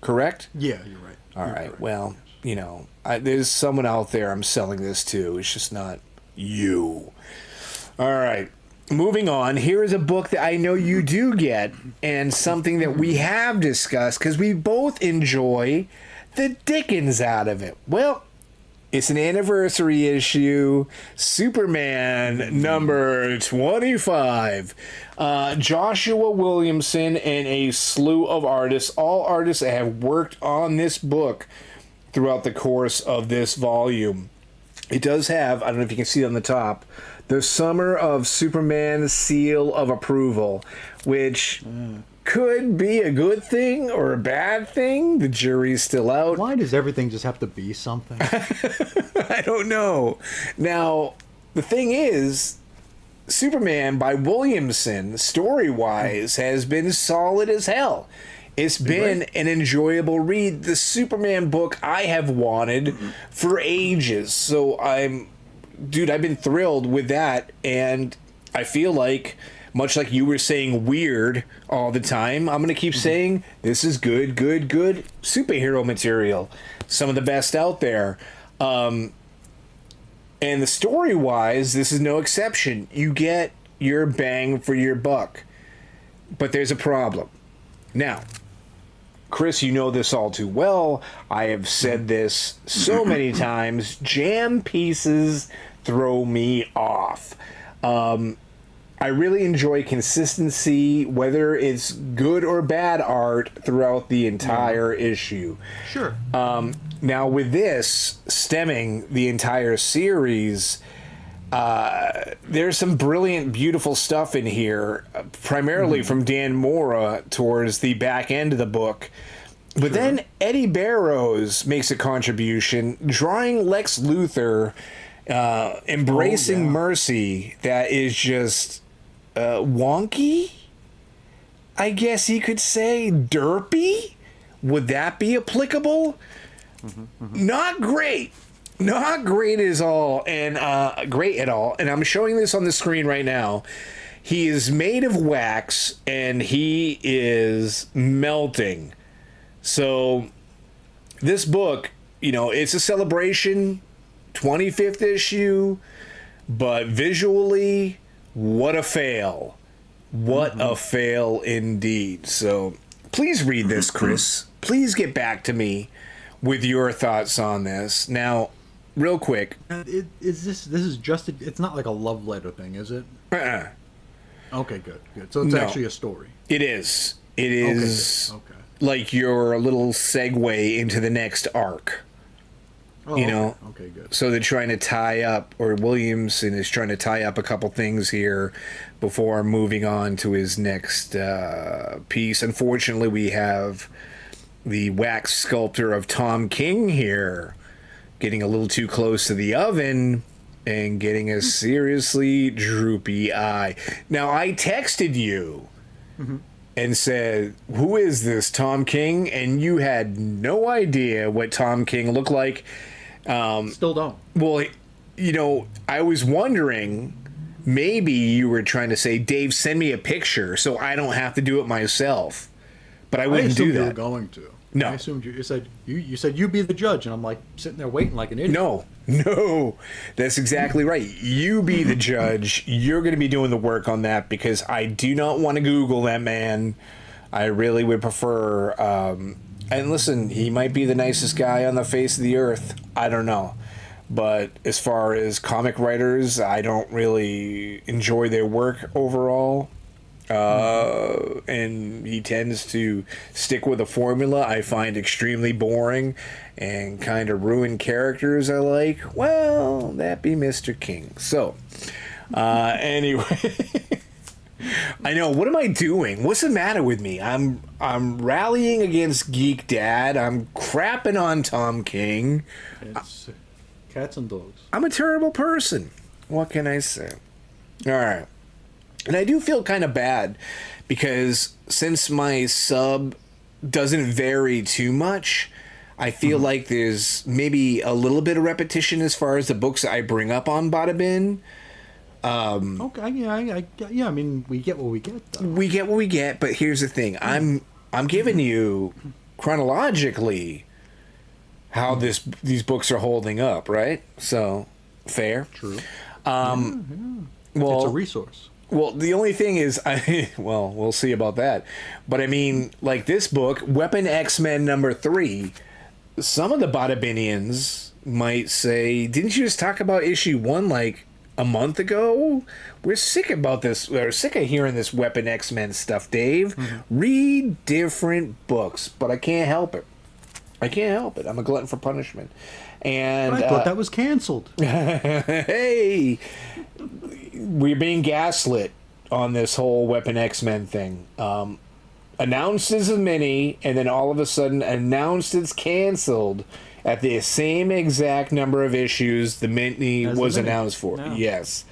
Correct? Yeah, you're right. All You're right. correct. Well, there's someone out there I'm selling this to. It's just not you. All right. Moving on, here is a book that I know you do get, and something that we have discussed because we both enjoy the dickens out of it. Well, it's an anniversary issue, Superman number 25. Joshua Williamson and a slew of artists, all artists that have worked on this book throughout the course of this volume. It does have, I don't know if you can see it on the top, the Summer of Superman seal of approval, which could be a good thing or a bad thing. The jury's still out. Why does everything just have to be something? I don't know. Now, the thing is, Superman by Williamson, story-wise, has been solid as hell. It's been an enjoyable read. The Superman book I have wanted for ages. So I've been thrilled with that. And I feel like, much like you were saying weird all the time, I'm going to keep saying this is good superhero material. Some of the best out there. And the story-wise, this is no exception. You get your bang for your buck. But there's a problem. Now, Chris, you know this all too well. I have said this so many times. Jam pieces throw me off. I really enjoy consistency, whether it's good or bad art, throughout the entire issue. Sure. Now, with this stemming the entire series, there's some brilliant, beautiful stuff in here, primarily from Dan Mora towards the back end of the book. But then Eddie Barrows makes a contribution, drawing Lex Luthor embracing mercy that is just wonky, I guess you could say. Derpy? Would that be applicable? Not great. Not great at all, and great at all. And I'm showing this on the screen right now. He is made of wax, and he is melting. So, this book, it's a celebration, 25th issue, but visually, what a fail. What a fail indeed. So, please read this, Chris. Please get back to me with your thoughts on this. Now, real quick. This is just, it's not like a love letter thing, is it? Uh-uh. Okay, good. So it's actually a story. It is. It is Okay. like your little segue into the next arc. Oh, Okay, good. So they're trying to tie up, or Williamson is trying to tie up a couple things here before moving on to his next piece. Unfortunately, we have the wax sculptor of Tom King here getting a little too close to the oven and getting a seriously droopy eye. Now, I texted you and said, who is this Tom King? And you had no idea what Tom King looked like. Still don't. Well, I was wondering, maybe you were trying to say, Dave, send me a picture so I don't have to do it myself. But I wouldn't do You were that. going to. No. I assumed you said you be the judge, and I'm like sitting there waiting like an idiot. No, that's exactly right. You be the judge. You're going to be doing the work on that because I do not want to Google that man. I really would prefer. And listen, he might be the nicest guy on the face of the earth. I don't know. But as far as comic writers, I don't really enjoy their work overall. And he tends to stick with a formula I find extremely boring and kind of ruin characters I like. Well, that be Mr. King. So, anyway, I know. What am I doing? What's the matter with me? I'm rallying against Geek Dad. I'm crapping on Tom King. It's cats and dogs. I'm a terrible person. What can I say? All right. And I do feel kind of bad because since my sub doesn't vary too much. I feel like there's maybe a little bit of repetition as far as the books that I bring up on Bada Bin. Okay, yeah. I mean, we get what we get, though. We get what we get, but here's the thing: I'm giving you chronologically how these books are holding up, right? So fair. True. Well, It's a resource. Well, the only thing is, we'll see about that. But I mean, like this book, Weapon X-Men #3, some of the Badabinians might say, didn't you just talk about issue 1 like a month ago? We're sick about this. We're sick of hearing this Weapon X-Men stuff, Dave. Read different books, but I can't help it. I'm a glutton for punishment. And But I thought that was canceled. hey, we're being gaslit on this whole Weapon X-Men thing. Announced as a mini, and then all of a sudden announced it's canceled at the same exact number of issues the mini was announced for. No. Yes.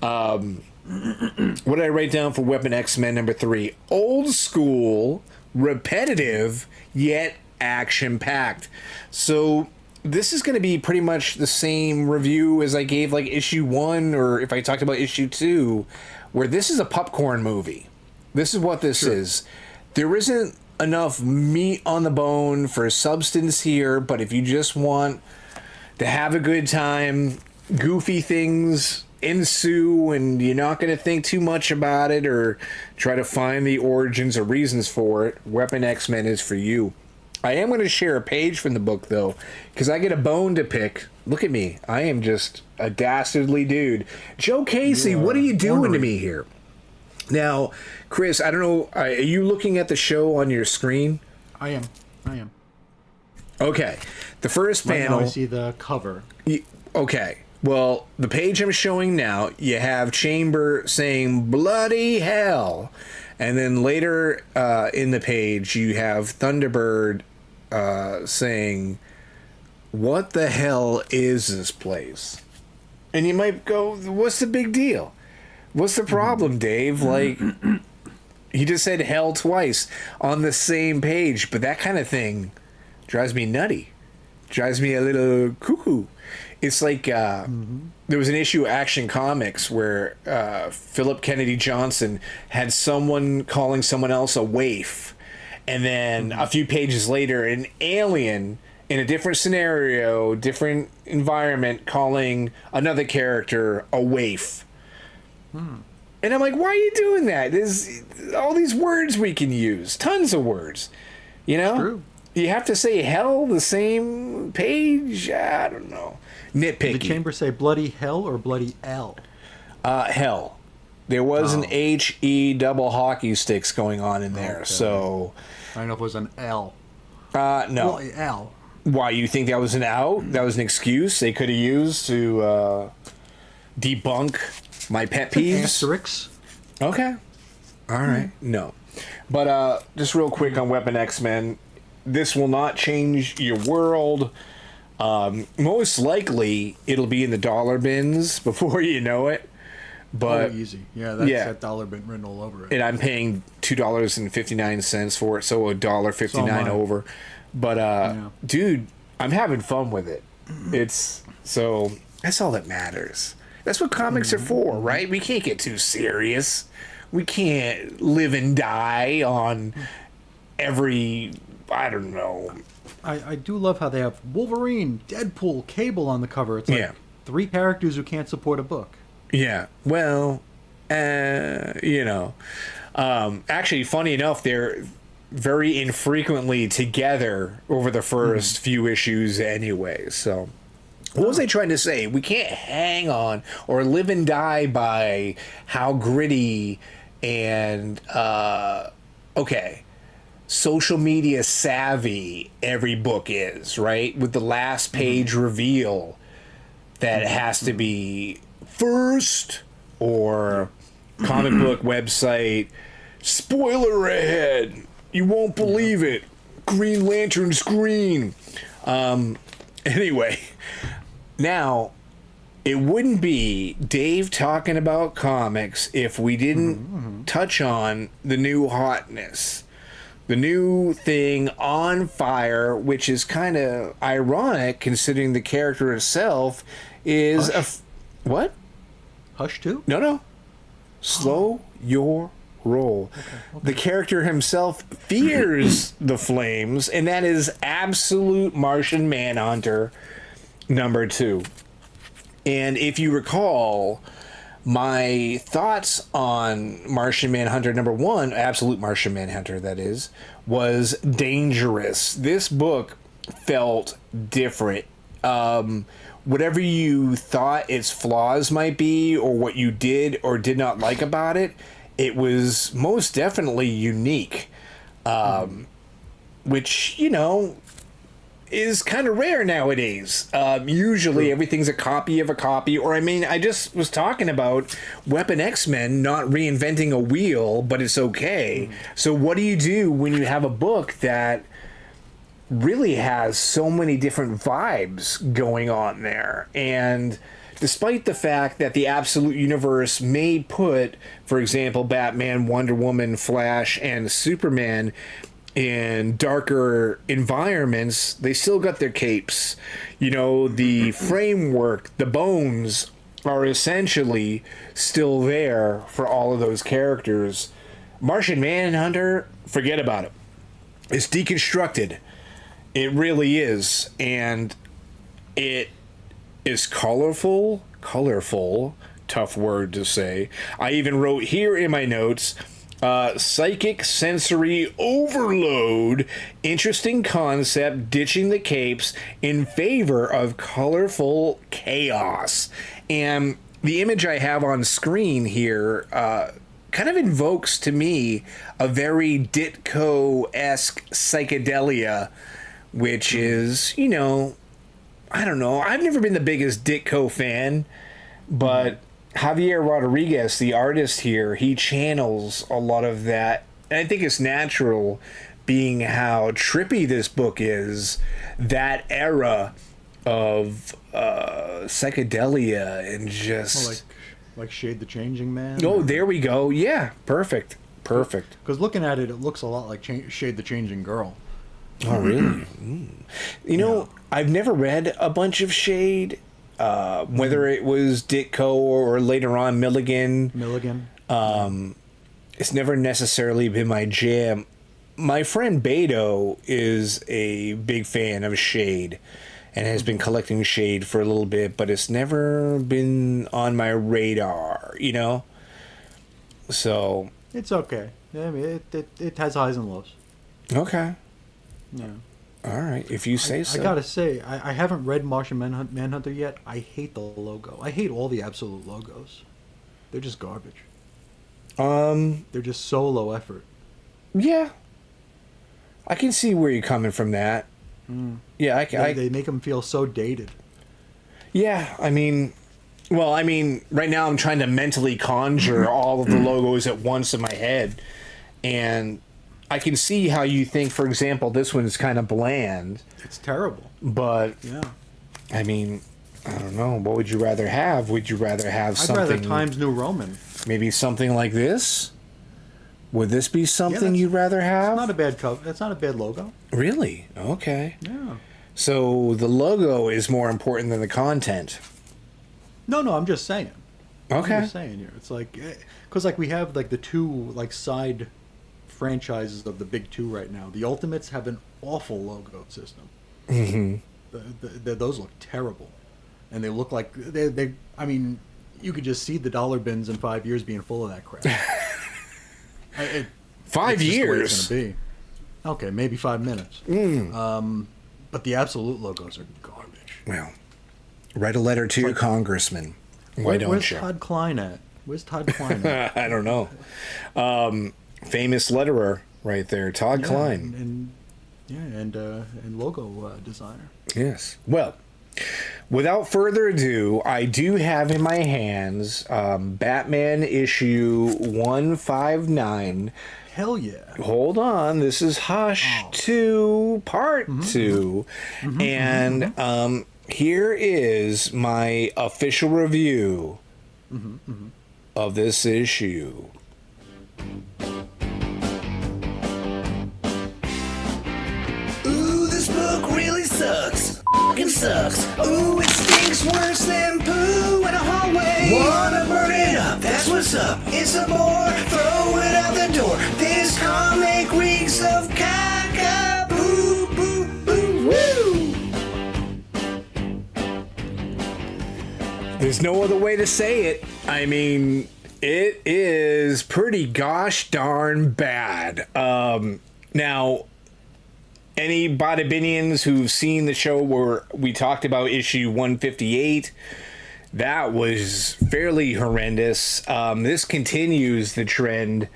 What did I write down for Weapon X-Men #3? Old school, repetitive, yet action-packed. So this is going to be pretty much the same review as I gave like issue 1, or if I talked about issue 2, where this is a popcorn movie. This is what this is. There isn't enough meat on the bone for substance here, but if you just want to have a good time, goofy things ensue and you're not going to think too much about it or try to find the origins or reasons for it, Weapon X-Men is for you. I am going to share a page from the book, though, because I get a bone to pick. Look at me. I am just a dastardly dude. Joe Casey, what are you doing to me here? Now, Chris, I don't know. Are you looking at the show on your screen? I am. Okay. The first Right panel. now I see the cover. Okay. Well, the page I'm showing now, you have Chamber saying bloody hell. And then later in the page, you have Thunderbird saying, what the hell is this place? And you might go, what's the big deal? What's the problem, Dave? Like, he just said hell twice on the same page, but that kind of thing drives me nutty. Drives me a little cuckoo. It's like there was an issue of Action Comics where Philip Kennedy Johnson had someone calling someone else a waif, and then a few pages later, an alien in a different scenario, different environment, calling another character a waif. And I'm like, why are you doing that? There's all these words we can use, tons of words, you know? True. You have to say hell the same page. I don't know. Nitpicky. Did the Chamber say bloody hell or bloody L? Hell. There was an HE double hockey sticks going on in there, Okay. so I don't know if it was an L. no. Bloody L. Why, you think that was an out? That was an excuse they could have used to debunk my pet peeves? Asterisk. Okay. All right. No. But just real quick on Weapon X-Men, this will not change your world. Most likely, it'll be in the dollar bins before you know it. But easy. Yeah, that's that dollar been written all over it. and I'm paying $2.59 for it, so $1.59 So am I. over. But dude, I'm having fun with it. It's so that's all that matters. That's what comics are for, right? We can't get too serious. We can't live and die on every, I don't know. I do love how they have Wolverine, Deadpool, Cable on the cover. It's like 3 characters who can't support a book. Yeah, well, you know. Actually, funny enough, they're very infrequently together over the first few issues anyway, so... What was I trying to say? We can't hang on or live and die by how gritty and, social media savvy every book is, right? With the last page reveal that it has to be first, or comic book website, spoiler ahead, you won't believe it, Green Lantern's green. Anyway, now, it wouldn't be Dave talking about comics if we didn't touch on the new hotness. The new thing on fire, which is kind of ironic considering the character itself is Hush? What? Hush too? No. Slow your roll. The character himself fears the flames, and that is Absolute Martian Manhunter #2. And if you recall, my thoughts on Martian Manhunter #1, Absolute Martian Manhunter, that is, was dangerous. This book felt different. Whatever you thought its flaws might be, or what you did or did not like about it, it was most definitely unique. Which, is kind of rare nowadays. Usually everything's a copy of a copy, or I just was talking about Weapon X-Men not reinventing a wheel, but it's okay. So what do you do when you have a book that really has so many different vibes going on there? And despite the fact that the Absolute Universe may put, for example, Batman, Wonder Woman, Flash, and Superman in darker environments, they still got their capes. The framework, the bones are essentially still there for all of those characters. Martian Manhunter, forget about it. It's deconstructed. It really is. And it is colorful, tough word to say. I even wrote here in my notes, psychic sensory overload, interesting concept, ditching the capes in favor of colorful chaos. And the image I have on screen here kind of invokes to me a very Ditko-esque psychedelia, which is, I don't know. I've never been the biggest Ditko fan, but Javier Rodriguez, the artist here, he channels a lot of that. And I think it's natural, being how trippy this book is, that era of psychedelia and just... Like Shade the Changing Man? Oh, there we go. Yeah, perfect. Because looking at it, it looks a lot like Shade the Changing Girl. Oh, really? I've never read a bunch of Shade, whether it was Ditko or later on Milligan. It's never necessarily been my jam. My friend Bada is a big fan of Shade and has been collecting Shade for a little bit, but it's never been on my radar, So... It's okay. I mean, it has highs and lows. Okay. Yeah. All right, if you say so. I gotta say, I haven't read Martian Manhunter yet. I hate the logo. I hate all the Absolute logos. They're just garbage. They're just so low effort. Yeah. I can see where you're coming from that. Yeah, They make them feel so dated. Yeah, right now I'm trying to mentally conjure all of the logos at once in my head, and I can see how you think, for example, this one's kind of bland. It's terrible. But, yeah. I don't know. What would you rather have? Would you rather have something... I'd rather Times New Roman. Maybe something like this? Would this be something you'd rather have? It's not a bad cover. That's not a bad logo. Really? Okay. Yeah. So the logo is more important than the content. No, I'm just saying. Okay. I'm just saying here. It's like... Because, we have, the two, side... franchises of the big two right now. The Ultimates have an awful logo system. Those look terrible, and they look like they. You could just see the dollar bins in 5 years being full of that crap. 5 years. It's gonna be. Okay, maybe 5 minutes. But the Absolute logos are garbage. Well, write a letter to your congressman. Why don't where's you? Todd Klein at? Where's Todd Klein at? I don't know. Famous letterer right there, Todd Klein. And logo designer. Yes. Well, without further ado, I do have in my hands Batman issue 159. Hell yeah. Hold on. This is Hush 2, Part 2. And here is my official review of this issue. fucking sucks. Ooh, it stinks worse than poo in a hallway. Wanna burn it up, that's what's up. It's a bore, throw it out the door. This comic reeks of caca. Boo, boo, boo, woo. There's no other way to say it. I mean, it is pretty gosh darn bad. Now, any Badabinians who've seen the show where we talked about issue 158, that was fairly horrendous. This continues the trend.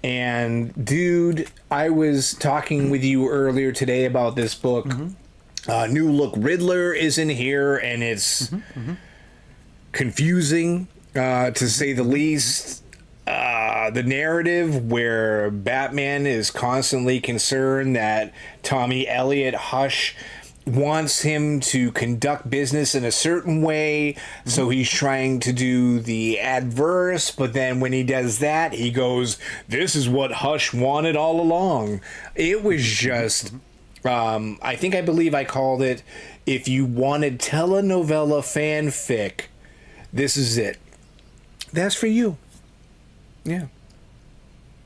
And, dude, I was talking with you earlier today about this book. New Look Riddler is in here, and it's confusing, to say the least. The narrative where Batman is constantly concerned that Tommy Elliot Hush wants him to conduct business in a certain way, so he's trying to do the adverse, but then when he does that, he goes, this is what Hush wanted all along. It was just, I believe I called it, if you wanted telenovela fanfic, this is it. That's for you. Yeah.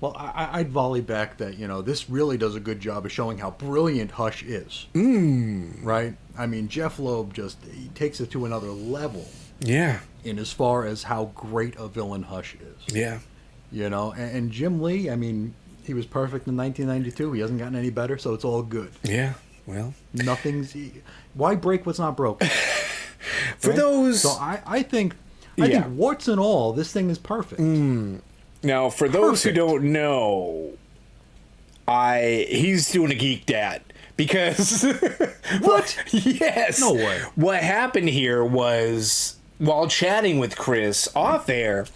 Well, I'd volley back that, this really does a good job of showing how brilliant Hush is. Right? I mean, Jeff Loeb he takes it to another level. Yeah. In as far as how great a villain Hush is. Yeah. And Jim Lee, I mean, he was perfect in 1992. He hasn't gotten any better, so it's all good. Yeah. Well. Why break what's not broken? For right? those. So I think warts and all, this thing is perfect. Now, for those who don't know, he's doing a Geek Dad because What? Yes. No way. What happened here was while chatting with Chris off air,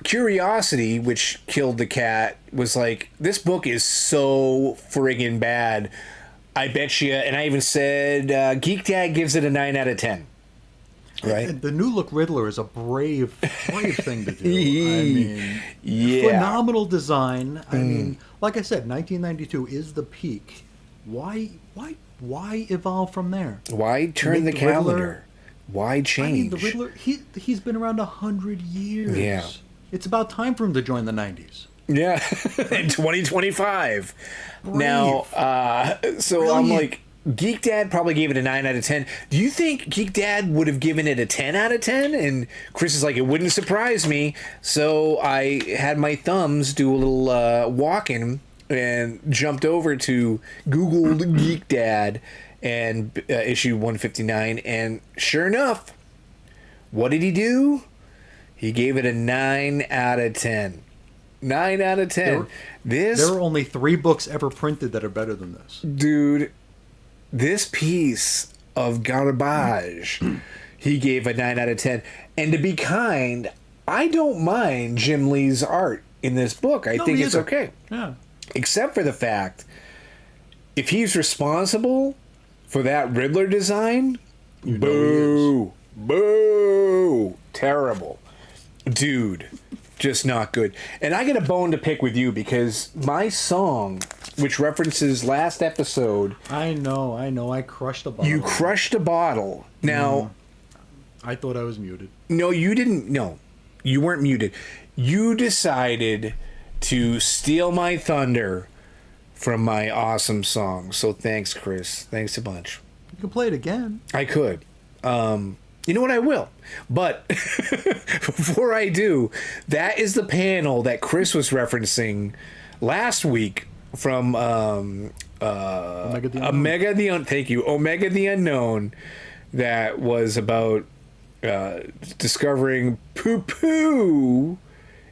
Curiosity, which killed the cat, was like, "This book is so friggin' bad. I bet you." And I even said, "Geek Dad gives it a 9 out of 10." Right. The New Look Riddler is a brave thing to do. I mean, yeah. Phenomenal design. I mean, like I said, 1992 is the peak. Why evolve from there? Why turn the calendar? Why change? I mean, the Riddler, he's been around 100 years. Yeah. It's about time for him to join the 90s. Yeah, in 2025. Brave. Now, so Brilliant. I'm like, Geek Dad probably gave it a 9 out of 10. Do you think Geek Dad would have given it a 10 out of 10? And Chris is like, it wouldn't surprise me. So I had my thumbs do a little walking and jumped over to Googled Geek Dad and issue 159. And sure enough, what did he do? He gave it a 9 out of 10. 9 out of 10. There are only 3 books ever printed that are better than this. Dude, this piece of garbage, he gave a 9 out of 10. And to be kind, I don't mind Jim Lee's art in this book. I think it's okay. Yeah. Except for the fact, if he's responsible for that Riddler design, boo. Terrible. Dude, just not good. And I get a bone to pick with you because my song, which references last episode... I know. I crushed a bottle. You crushed a bottle. Now... I thought I was muted. No, you didn't. No, you weren't muted. You decided to steal my thunder from my awesome song. So thanks, Chris. Thanks a bunch. You can play it again. I could. You know what? I will. But before I do, that is the panel that Chris was referencing last week from Omega the Unknown. Thank you, Omega the Unknown. That was about discovering poo-poo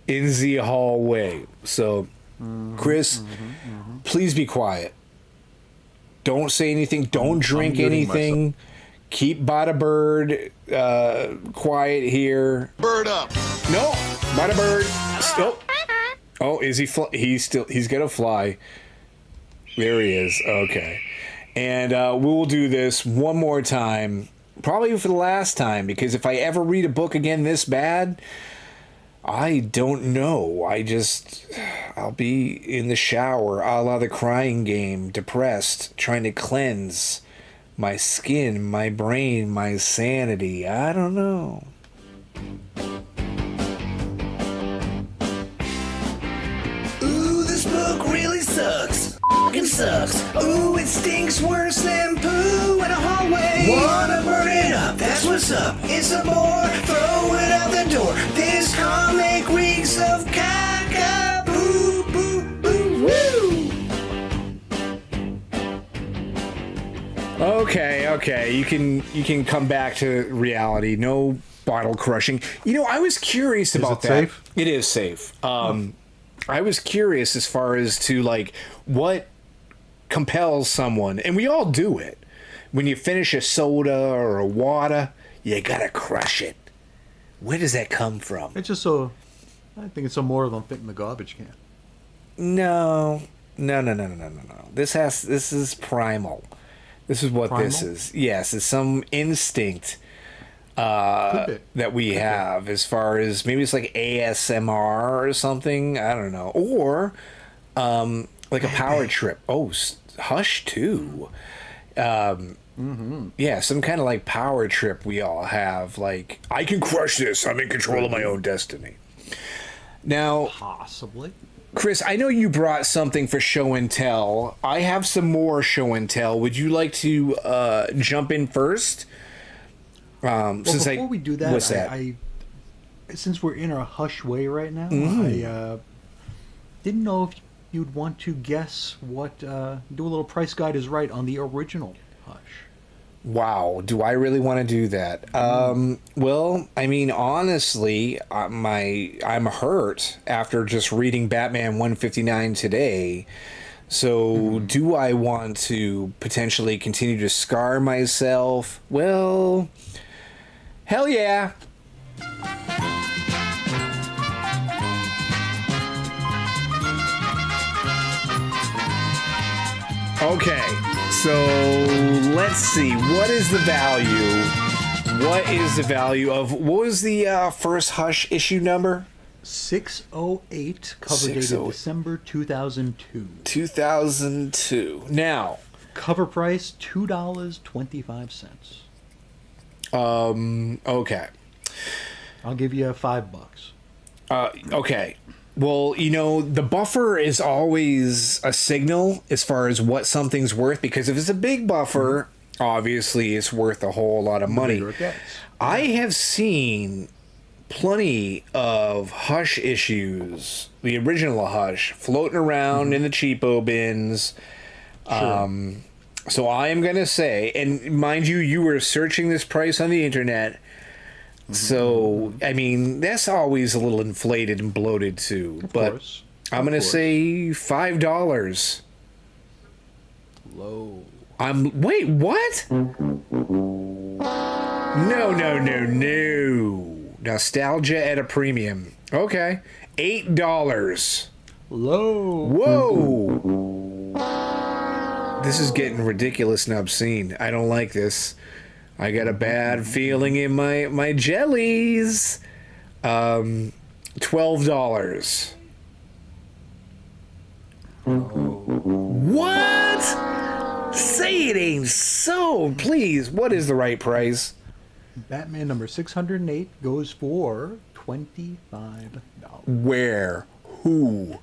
in the hallway. So, Chris, please be quiet. Don't say anything. Don't drink anything. Myself. Keep Bada Bird quiet here. Bird up. No, Bada Bird. Still. Oh, is he? He's gonna fly. There he is. Okay, and we'll do this one more time, probably for the last time, because if I ever read a book again this bad, I don't know. I'll be in the shower, a la The Crying Game, depressed, trying to cleanse My skin, my brain, my sanity. I don't know. Ooh, this book really sucks. Fucking sucks. Ooh, it stinks worse than poo in a hallway. Wanna burn it up, that's what's up. It's a bore, throw it out the door. This comic reeks of caca. Boo, boo, boo, woo. Okay. You can come back to reality. No bottle crushing. You know, I was curious about it that. safe? It is safe. I was curious as far as to like what compels someone, and we all do it. When you finish a soda or a water, you gotta crush it. Where does that come from? It's just so. I think it's so more of them fit in the garbage can. No. This is primal. This is what this Primal? is. Yes, it's some instinct Could be. that we have as far as maybe it's like ASMR or something. I don't know. Or like a power trip. Oh, Hush too. Yeah, some kind of like power trip we all have. Like, I can crush this. I'm in control of my own destiny. Now, Possibly. Chris, I know you brought something for show and tell. I have some more show and tell. Would you like to jump in first? Well, before we do that, what's that? I since we're in our hush way right now, Mm-hmm. I didn't know if you'd want to guess what. Do a little price guide is right on the original Hush. Wow, do I really want to do that? Well, I mean, honestly, I'm hurt after just reading Batman 159 today. So, do I want to potentially continue to scar myself? Well, hell yeah. Okay, so let's see. What is the value? What is the value of what was the first Hush issue number? 608, cover 608. dated December 2002. 2002. Now, Cover price $2.25. okay. I'll give you $5. Okay. Well, you know, the buffer is always a signal as far as what something's worth, because if it's a big buffer, obviously it's worth a whole lot of money. bigger it gets. I have seen plenty of Hush issues, the original Hush, floating around in the cheapo bins. So I am going to say, and mind you, you were searching this price on the internet. So, I mean, that's always a little inflated and bloated too. But course. I'm Of going to course. say $5. Low. Wait, what? No. Nostalgia at a premium. Okay. $8. Low. Whoa. This is getting ridiculous and obscene. I don't like this. I got a bad feeling in my jellies. $12. What? Say it ain't so. Please, what is the right price? Batman number 608 goes for $25. Where? Who?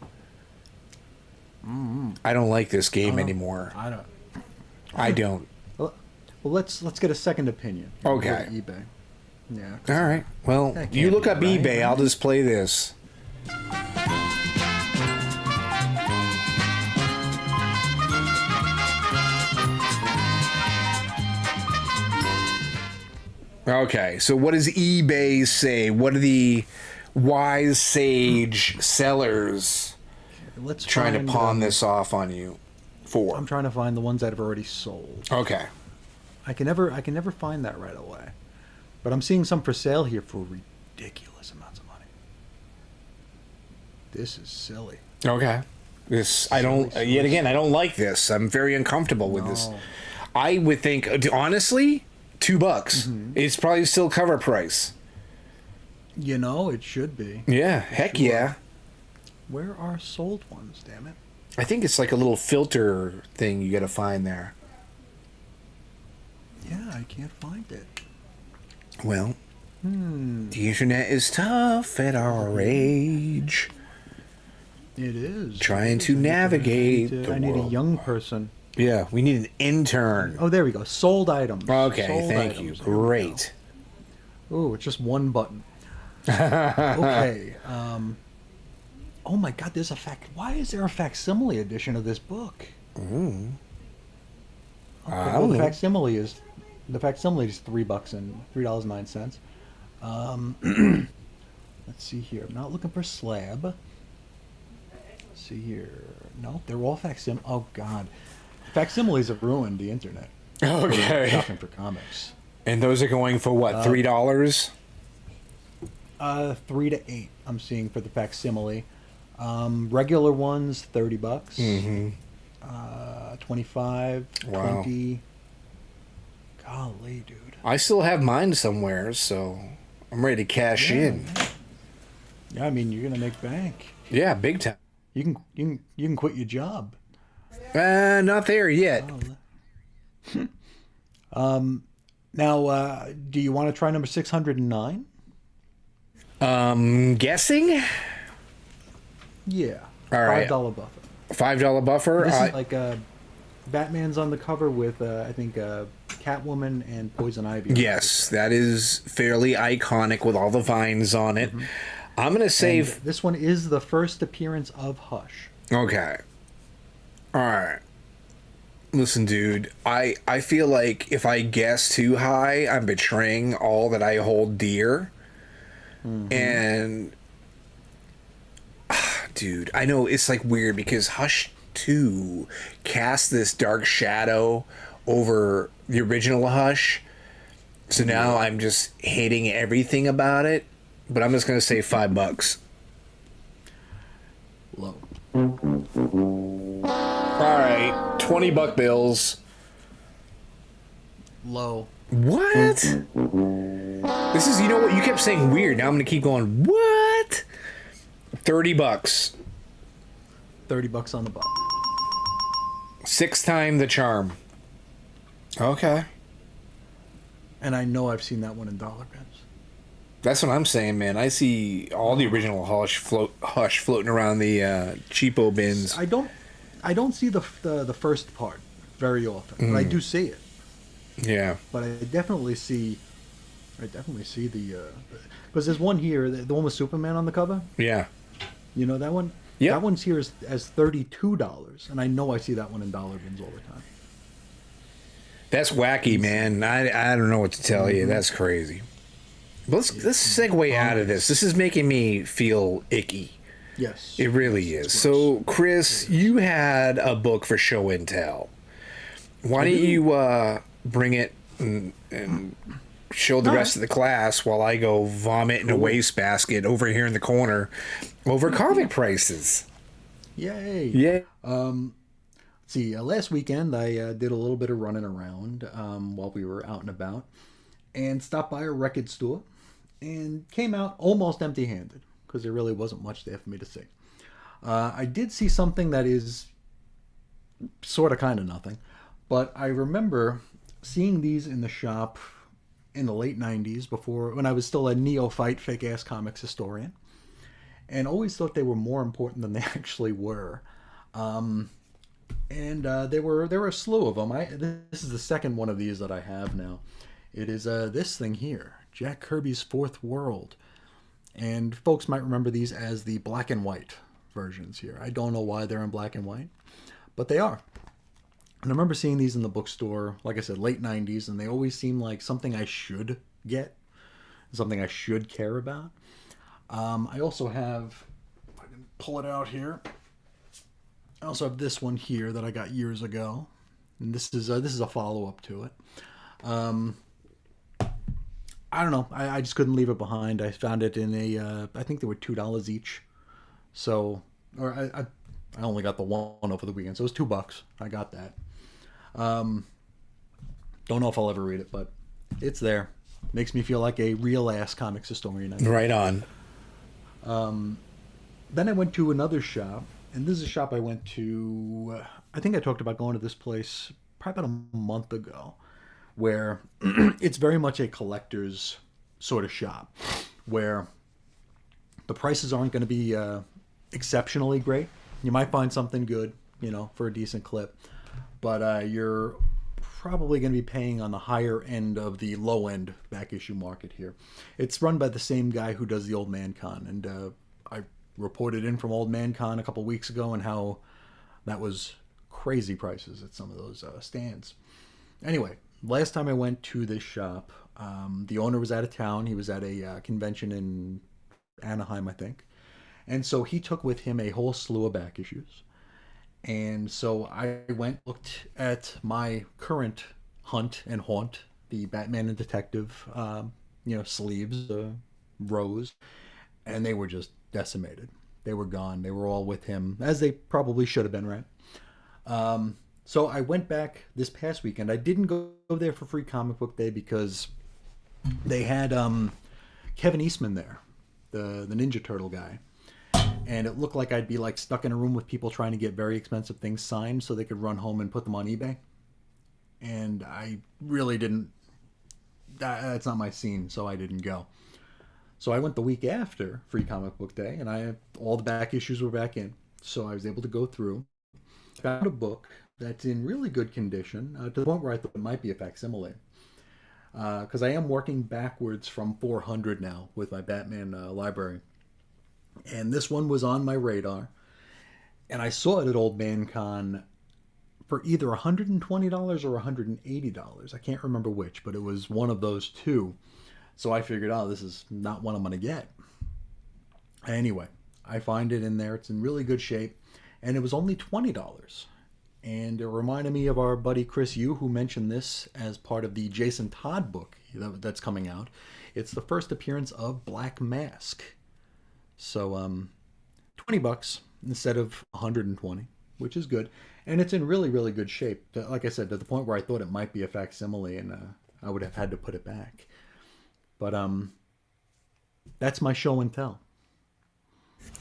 I don't like this game anymore. I don't. I don't. Well, let's get a second opinion. Okay. Go to eBay. Yeah. All right. Well, That you can't look be up right, eBay. right? I'll just play this. Okay, so what does eBay say? What are the wise sage sellers Let's trying to find, pawn this off on you for? I'm trying to find the ones that have already sold. Okay. I can never find that right away. But I'm seeing some for sale here for ridiculous amounts of money. This is silly. Okay. This I don't Silly, yet again I don't like this. I'm very uncomfortable with this. No. I would think honestly, $2. It's probably still cover price. You know, it should be. Yeah, heck Sure. yeah. Where are sold ones, damn it? I think it's like a little filter thing you got to find there. Yeah, I can't find it. Well, the internet is tough at our age. It is. Trying It is. to navigate I need a world. young person. Yeah, we need an intern. Oh, there we go. Sold items. Okay, Sold thank you. items. There we go. Great. Oh, it's just one button. Okay. Oh my God, there's a fact. Why is there a facsimile edition of this book? Okay, I well, don't the know. facsimile is $3 and $3.09. Let's see here. I'm not looking for slab. Let's see here. No, they're all facsimile. Oh God, facsimiles have ruined the internet. Okay. Shopping for comics. And those are going for what, $3? 3 to 8. I'm seeing for the facsimile. Regular ones, $30. Mm-hmm. 25, Wow. 20. Golly, dude. I still have mine somewhere, so I'm ready to cash in. Yeah, I mean, you're gonna make bank. Yeah, big time. You can quit your job. Not there yet. Now, do you want to try number 609? Guessing? Yeah. All right. $5 buffer. $5 buffer. This is like Batman's on the cover with I think Catwoman and Poison Ivy. Yes, that is fairly iconic with all the vines on it. I'm gonna And save. this one is the first appearance of Hush. Okay. All right. Listen, dude. I feel like if I guess too high, I'm betraying all that I hold dear. And dude, I know it's like weird because Hush 2 cast this dark shadow over the original Hush. So now I'm just hating everything about it. But I'm just gonna say $5. Low. Alright, $20 bills. Low. What? This is, you know what, you kept saying weird. Now I'm gonna keep going, what? $30. $30 on the buck. 6 time the charm. Okay. And I know I've seen that one in dollar bins. That's what I'm saying, man. I see all the original Hush floating around the cheapo bins. I don't see the first part very often, but I do see it. Yeah. But I definitely see the because there's one here, the one with Superman on the cover. Yeah. You know that one? Yep. That one's here as $32, and I know I see that one in dollar bins all the time. That's wacky, man. I don't know what to tell you. That's crazy. But let's segue out of this. This is making me feel icky. Yes. It really is. So, Chris, you had a book for show and tell. Why don't you bring it and show the rest of the class while I go vomit in a wastebasket over here in the corner over comic prices? Yay. Yeah. See, last weekend I did a little bit of running around while we were out and about, and stopped by a record store, and came out almost empty-handed because there really wasn't much there for me to see. I did see something that is sort of kind of nothing, but I remember seeing these in the shop in the late 90s, when I was still a neophyte fake-ass comics historian, and always thought they were more important than they actually were. And there were a slew of them. This is the second one of these that I have now. It is this thing here, Jack Kirby's Fourth World. And folks might remember these as the black and white versions here. I don't know why they're in black and white, but they are. And I remember seeing these in the bookstore, like I said, late 90s, and they always seemed like something I should get, something I should care about. I also have, if I can pull it out here, I also have this one here that I got years ago, and this is a follow-up to it. I don't know. I just couldn't leave it behind. I found it in I think they were $2 each. So, or I only got the one over the weekend, so it was $2. I got that. Don't know if I'll ever read it, but it's there. Makes me feel like a real-ass comics historian. Right on. Then I went to another shop, and this is a shop I went to, I think I talked about going to this place probably about a month ago. where it's very much a collector's sort of shop, where the prices aren't going to be exceptionally great. You might find something good, for a decent clip, but you're probably going to be paying on the higher end of the low end back issue market here. It's run by the same guy who does the Old Man Con, and I reported in from Old Man Con a couple weeks ago and how that was crazy prices at some of those stands. Anyway, last time I went to this shop, the owner was out of town. He was at a convention in Anaheim, I think. And so he took with him a whole slew of back issues. And so I looked at my current hunt and haunt, the Batman and Detective, sleeves, rows, and they were just decimated. They were gone. They were all with him, as they probably should have been, right? So I went back this past weekend. I didn't go there for Free Comic Book Day because they had Kevin Eastman there, the Ninja Turtle guy. And it looked like I'd be like stuck in a room with people trying to get very expensive things signed so they could run home and put them on eBay. And I really didn't. That's not my scene, so I didn't go. So I went the week after Free Comic Book Day, and all the back issues were back in. So I was able to go through. Found a book that's in really good condition, to the point where I thought it might be a facsimile. Because I am working backwards from 400 now with my Batman library. And this one was on my radar. And I saw it at Old Man Con for either $120 or $180. I can't remember which, but it was one of those two. So I figured, this is not one I'm going to get. Anyway, I find it in there. It's in really good shape. And it was only $20. And it reminded me of our buddy Chris Yu, who mentioned this as part of the Jason Todd book that's coming out. It's the first appearance of Black Mask. So, $20 instead of $120, which is good. And it's in really, really good shape. Like I said, to the point where I thought it might be a facsimile and I would have had to put it back. But that's my show and tell.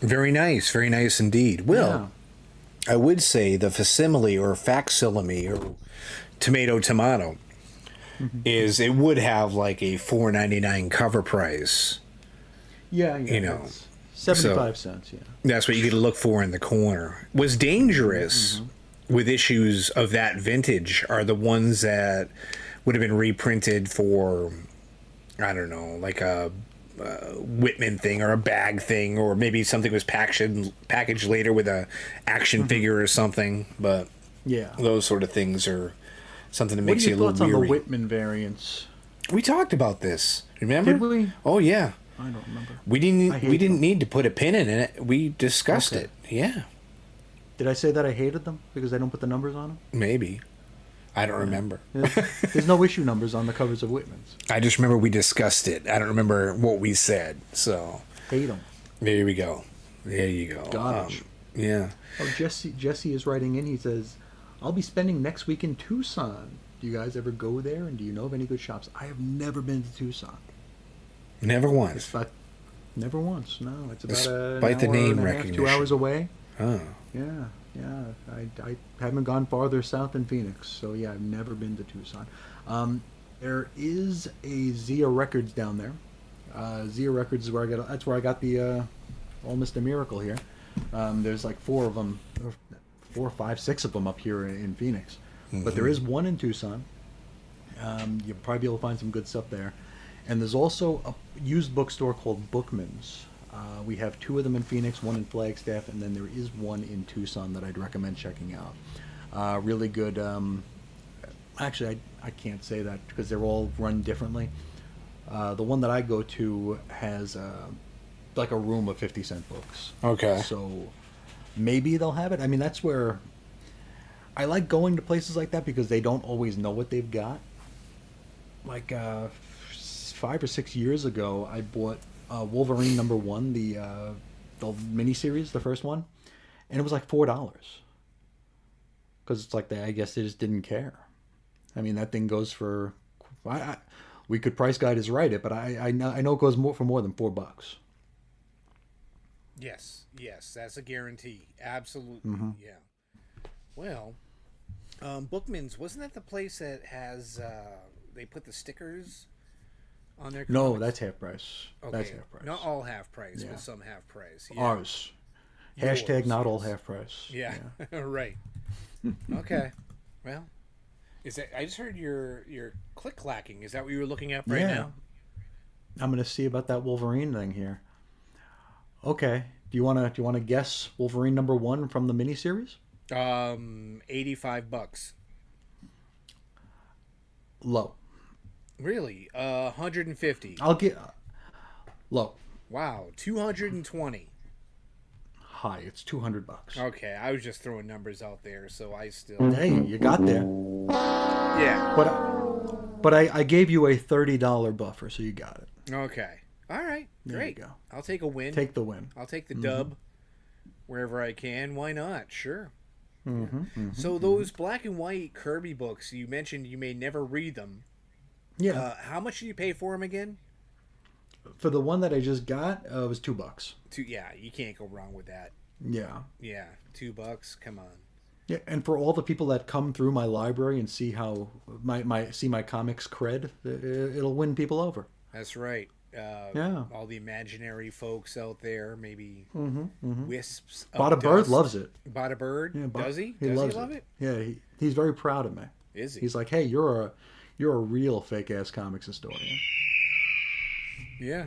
Very nice indeed. Well, yeah. I would say the facsimile or facsimile or tomato is it would have like a $4.99 cover price. Yeah. 75 cents, yeah. That's what you get to look for in the corner. What's dangerous with issues of that vintage are the ones that would have been reprinted for, I don't know, like a Whitman thing or a bag thing, or maybe something was packaged later with a action figure or something. But yeah, those sort of things are something that makes you a little weary. What are your thoughts on the Whitman variants? We talked about this. Remember? Did we? Oh yeah. I don't remember. We didn't need to put a pin in it. We discussed it. Yeah. Did I say that I hated them because I don't put the numbers on them? Maybe. I don't remember. There's no issue numbers on the covers of Whitman's. I just remember we discussed it. I don't remember what we said. So hate them. There we go. There you go. Garbage. Yeah. Oh, Jesse is writing in. He says, "I'll be spending next week in Tucson. Do you guys ever go there? And do you know of any good shops?" I have never been to Tucson. Never once. Never once. No, it's about despite the name recognition. 2 hours away. Oh. Yeah. I haven't gone farther south than Phoenix, so yeah, I've never been to Tucson. There is a Zia Records down there. Zia Records is where that's where I got the All Mr. Miracle here. There's like 4 of them, 4, 5, 6 of them up here in Phoenix, but there is one in Tucson. You'll probably be able to find some good stuff there. And there's also a used bookstore called Bookman's. We have 2 of them in Phoenix, 1 in Flagstaff, and then there is 1 in Tucson that I'd recommend checking out. Really good. Actually, I can't say that because they're all run differently. The one that I go to has like a room of 50-cent books. Okay. So maybe they'll have it. I mean, that's where I like going to places like that because they don't always know what they've got. Like 5 or 6 years ago, I bought Wolverine #1, the miniseries, the first one, and it was like $4 because it's like I guess they just didn't care. I mean, that thing goes for we could price guide is right it, but I know it goes for more than $4. Yes, that's a guarantee. Absolutely, yeah. Well, Bookman's, wasn't that the place that has they put the stickers on their No, comics? that's half price. Okay. That's half price. Not all half price, Yeah. but some half price. Yeah. Ours. Yours, Hashtag not all yes. half price. Yeah, right. Okay. Well, is that? I just heard your click clacking. Is that what you were looking at right Yeah. now? I'm gonna see about that Wolverine thing here. Okay. Do you wanna guess Wolverine #1 from the miniseries? $85. Low. Really? 150. I'll get low. Wow, 220. High. It's $200. Okay, I was just throwing numbers out there, so I still. Hey, you got there. Yeah. But I gave you a $30 buffer, so you got it. Okay. All right. There Great. you go. I'll take a win. Take the win. I'll take the dub wherever I can. Why not? Sure. So those black and white Kirby books, you mentioned you may never read them. Yeah. How much did you pay for them again? For the one that I just got, it was $2. Yeah, you can't go wrong with that. Yeah. Yeah, $2. Come on. Yeah, and for all the people that come through my library and see how my comics cred, it'll win people over. That's right. Yeah. All the imaginary folks out there, maybe wisps. Of Bada Bird dust. loves it. Bada Bird, Yeah, does he? He Does loves he love it? Yeah, he's very proud of me. Is he? He's like, hey, you're a real fake ass comics historian. Yeah.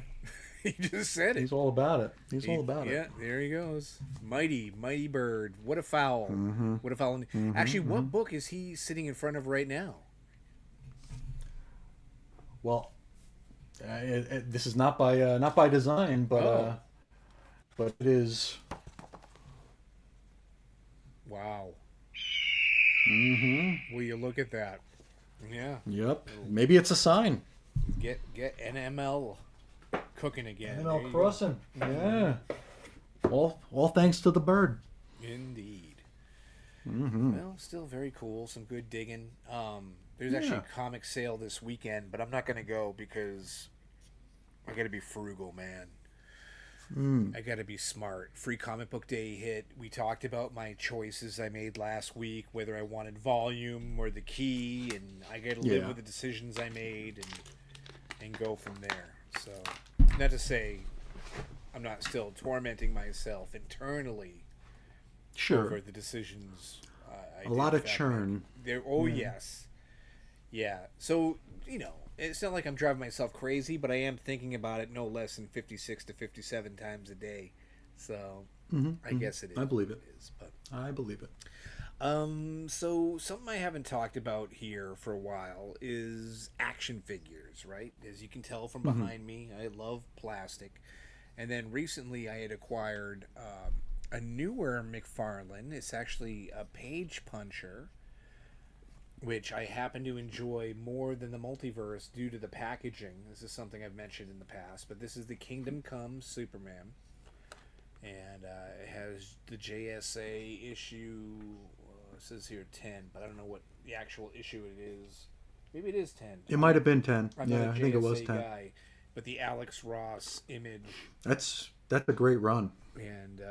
He just said it. He's all about it. He's all about Yeah, it. there he goes. Mighty bird. What a foul. What a foul. Actually, what book is he sitting in front of right now? Well, this is not by design, but but it is. Wow. Will you look at that? Yeah. Yep. Maybe it's a sign. Get NML cooking again. There Animal you go. Crossing. Yeah. All thanks to the bird. Indeed. Well, still very cool. Some good digging. There's actually a comic sale this weekend, but I'm not going to go because I got to be frugal, man. I got to be smart. Free Comic Book Day hit. We talked about my choices I made last week, whether I wanted volume or the key, and I got to live with the decisions I made and go from there. So, not to say I'm not still tormenting myself internally over the decisions I A did lot of back churn. then. Yes. Yeah. So, it's not like I'm driving myself crazy, but I am thinking about it no less than 56 to 57 times a day. So, I guess it is. I believe it. But I believe it. so something I haven't talked about here for a while is action figures, right? As you can tell from behind me, I love plastic. And then recently I had acquired a newer McFarlane. It's actually a page puncher, which I happen to enjoy more than the multiverse due to the packaging. This is something I've mentioned in the past, but this is the Kingdom Come Superman. And it has the JSA issue, it says here 10, but I don't know what the actual issue it is. Maybe it is 10. It might have been 10. I'm not a I think it was JSA 10. guy, but the Alex Ross image. That's a great run. And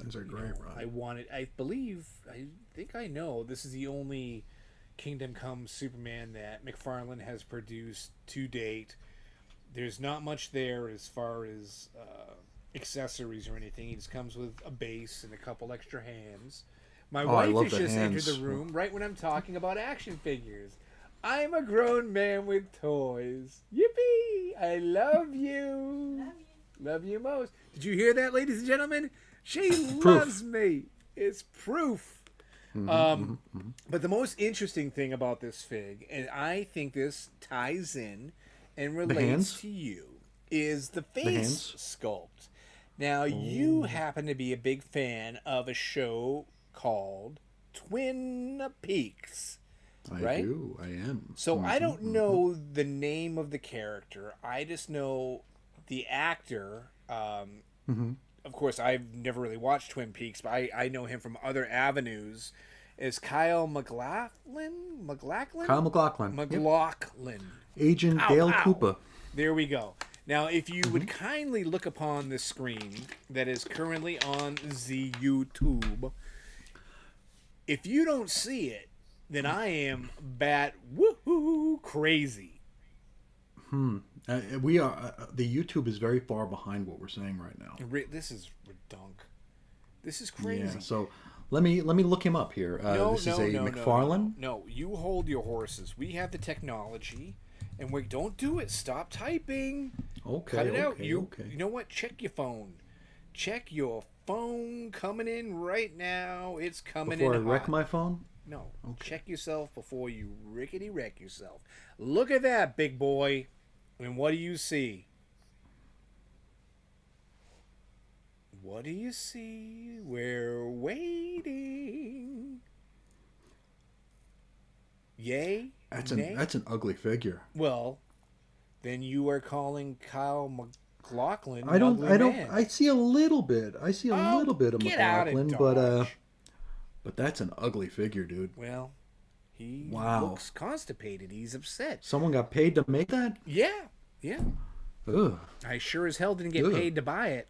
That's a great run. I think I know this is the only Kingdom Come Superman that McFarlane has produced to date. There's not much there as far as accessories or anything. He just comes with a base and a couple extra hands. My I wife love has the just entered hands. the room right when I'm talking about action figures. I'm a grown man with toys. Yippee! I love you. Love you most. Did you hear that, ladies and gentlemen? She loves me. It's proof. But the most interesting thing about this fig, and I think this ties in and relates hands? to you, is the face hands? sculpt. Now, you happen to be a big fan of a show called Twin Peaks. Right? I do. I am. So I don't know the name of the character. I just know the actor. Of course, I've never really watched Twin Peaks, but I know him from other avenues. Is Kyle MacLachlan? Kyle MacLachlan. Yep. MacLachlan. Agent Ow, Dale ow. Cooper. There we go. Now, if you would kindly look upon the screen that is currently on the YouTube, if you don't see it, then I am bat woohoo crazy. We are the YouTube is very far behind what we're saying right now. This is redunk. This is crazy. Yeah. So let me look him up here. This is a McFarlane. No, you hold your horses. We have the technology, and we don't do it. Stop typing. Okay. Cut it out. Okay, You okay. know what? Check your phone. Check your phone coming in right now. It's coming Before I in wreck hot. my phone. No. Check yourself before you rickety wreck yourself. Look at that, big boy. And what do you see? What do you see? We're waiting. Yay? That's Nay? an ugly figure. Well, then you are calling Kyle McLaughlin. I don't. Man. I see a little bit. I see a Oh, little bit of get out of McLaughlin, Dodge. but that's an ugly figure, dude. Well, he Wow. looks constipated. He's upset. Someone got paid to make that. Yeah. Ugh. I sure as hell didn't get Ugh. paid to buy it.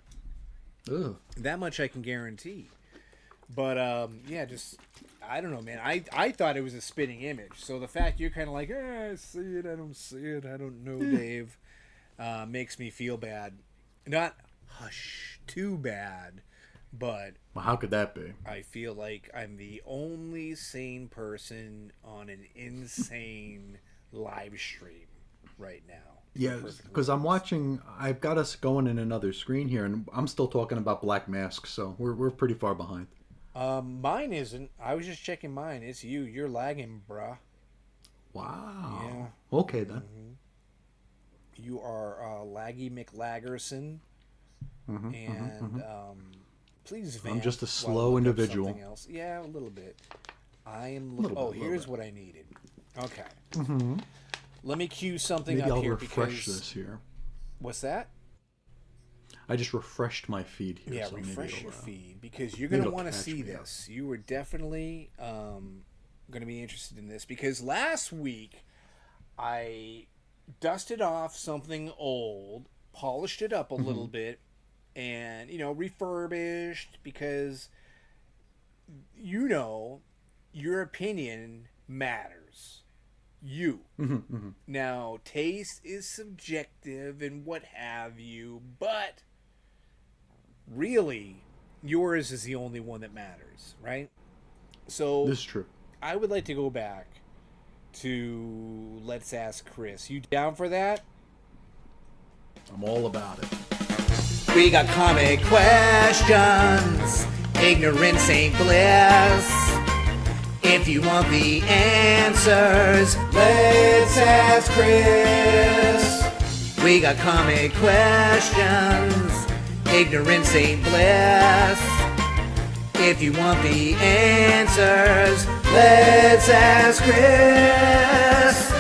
Ugh. That much I can guarantee. But yeah, just I don't know, man. I thought it was a spitting image. So the fact you're kind of like, I see it, I don't see it, I don't know, Dave, makes me feel bad. Not too bad, but Well, how could that be? I feel like I'm the only sane person on an insane live stream right now. Yeah, because I'm watching. I've got us going in another screen here, and I'm still talking about Black Mask, so we're pretty far behind. Mine isn't. I was just checking mine. It's you. You're lagging, bruh. Wow. Yeah. Okay then. You are Laggy McLaggerson. And please vamp I'm just a while I slow look up individual. something else. Yeah, a little bit. I am. Little bit, Here's bit. what I needed. Okay. Let me cue something Maybe up I'll here refresh because this here. what's that? I just refreshed my feed here. Yeah, so maybe refresh it'll, your feed because you're going to it'll want to catch see me up. this. You were definitely going to be interested in this because last week I dusted off something old, polished it up a little bit, and, refurbished because, your opinion matters. Now, taste is subjective and what have you, but really, yours is the only one that matters, right? So, This is true. I would like to go back to Let's Ask Chris. You down for that? I'm all about it. We got comic questions. Ignorance ain't bliss. If you want the answers, let's ask Chris. We got comic questions. Ignorance ain't bliss. If you want the answers, let's ask Chris.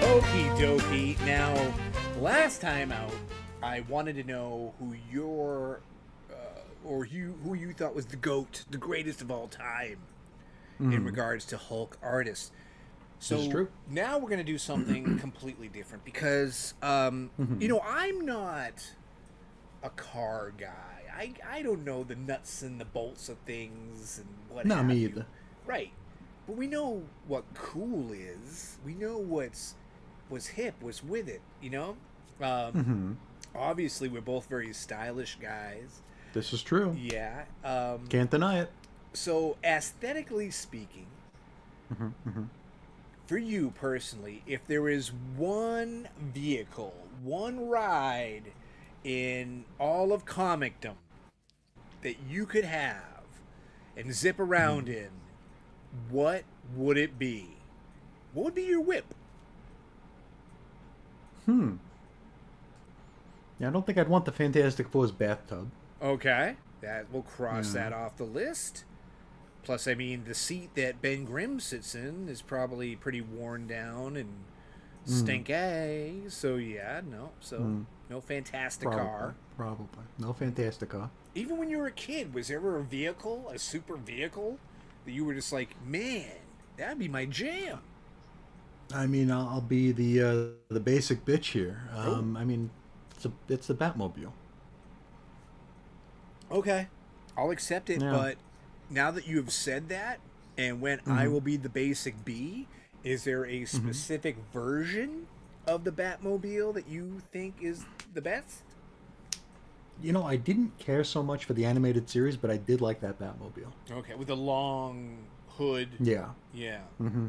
Okie dokie. Now, last time out, I wanted to know who who you thought was the GOAT, the greatest of all time, in regards to Hulk artists. So This is true. now we're going to do something completely different because, I'm not a car guy. I don't know the nuts and the bolts of things and what Not have me you. either. Right. But we know what cool is. We know what's hip, what's with it, Obviously, we're both very stylish guys. This is true. Yeah. Can't deny it. So, aesthetically speaking, for you personally, if there is one vehicle, one ride in all of comicdom that you could have and zip around in, what would it be? What would be your whip? Yeah, I don't think I'd want the Fantastic Four's bathtub. Okay, that we'll cross that off the list. Plus, I mean, the seat that Ben Grimm sits in is probably pretty worn down and stinky. So yeah, no Fantastic car. Probably. No Fantastic Car. Even when you were a kid, was there ever a vehicle, a super vehicle, that you were just like, man, that'd be my jam? I mean, I'll be the basic bitch here. I mean, it's the Batmobile. Okay, I'll accept it, Yeah. but now that you have said that, and when I will be the basic B, Is there a specific version of the Batmobile that you think is the best? You know, I didn't care so much for the animated series, but I did like that Batmobile. Okay, with the long hood. Yeah. Yeah. Mm-hmm.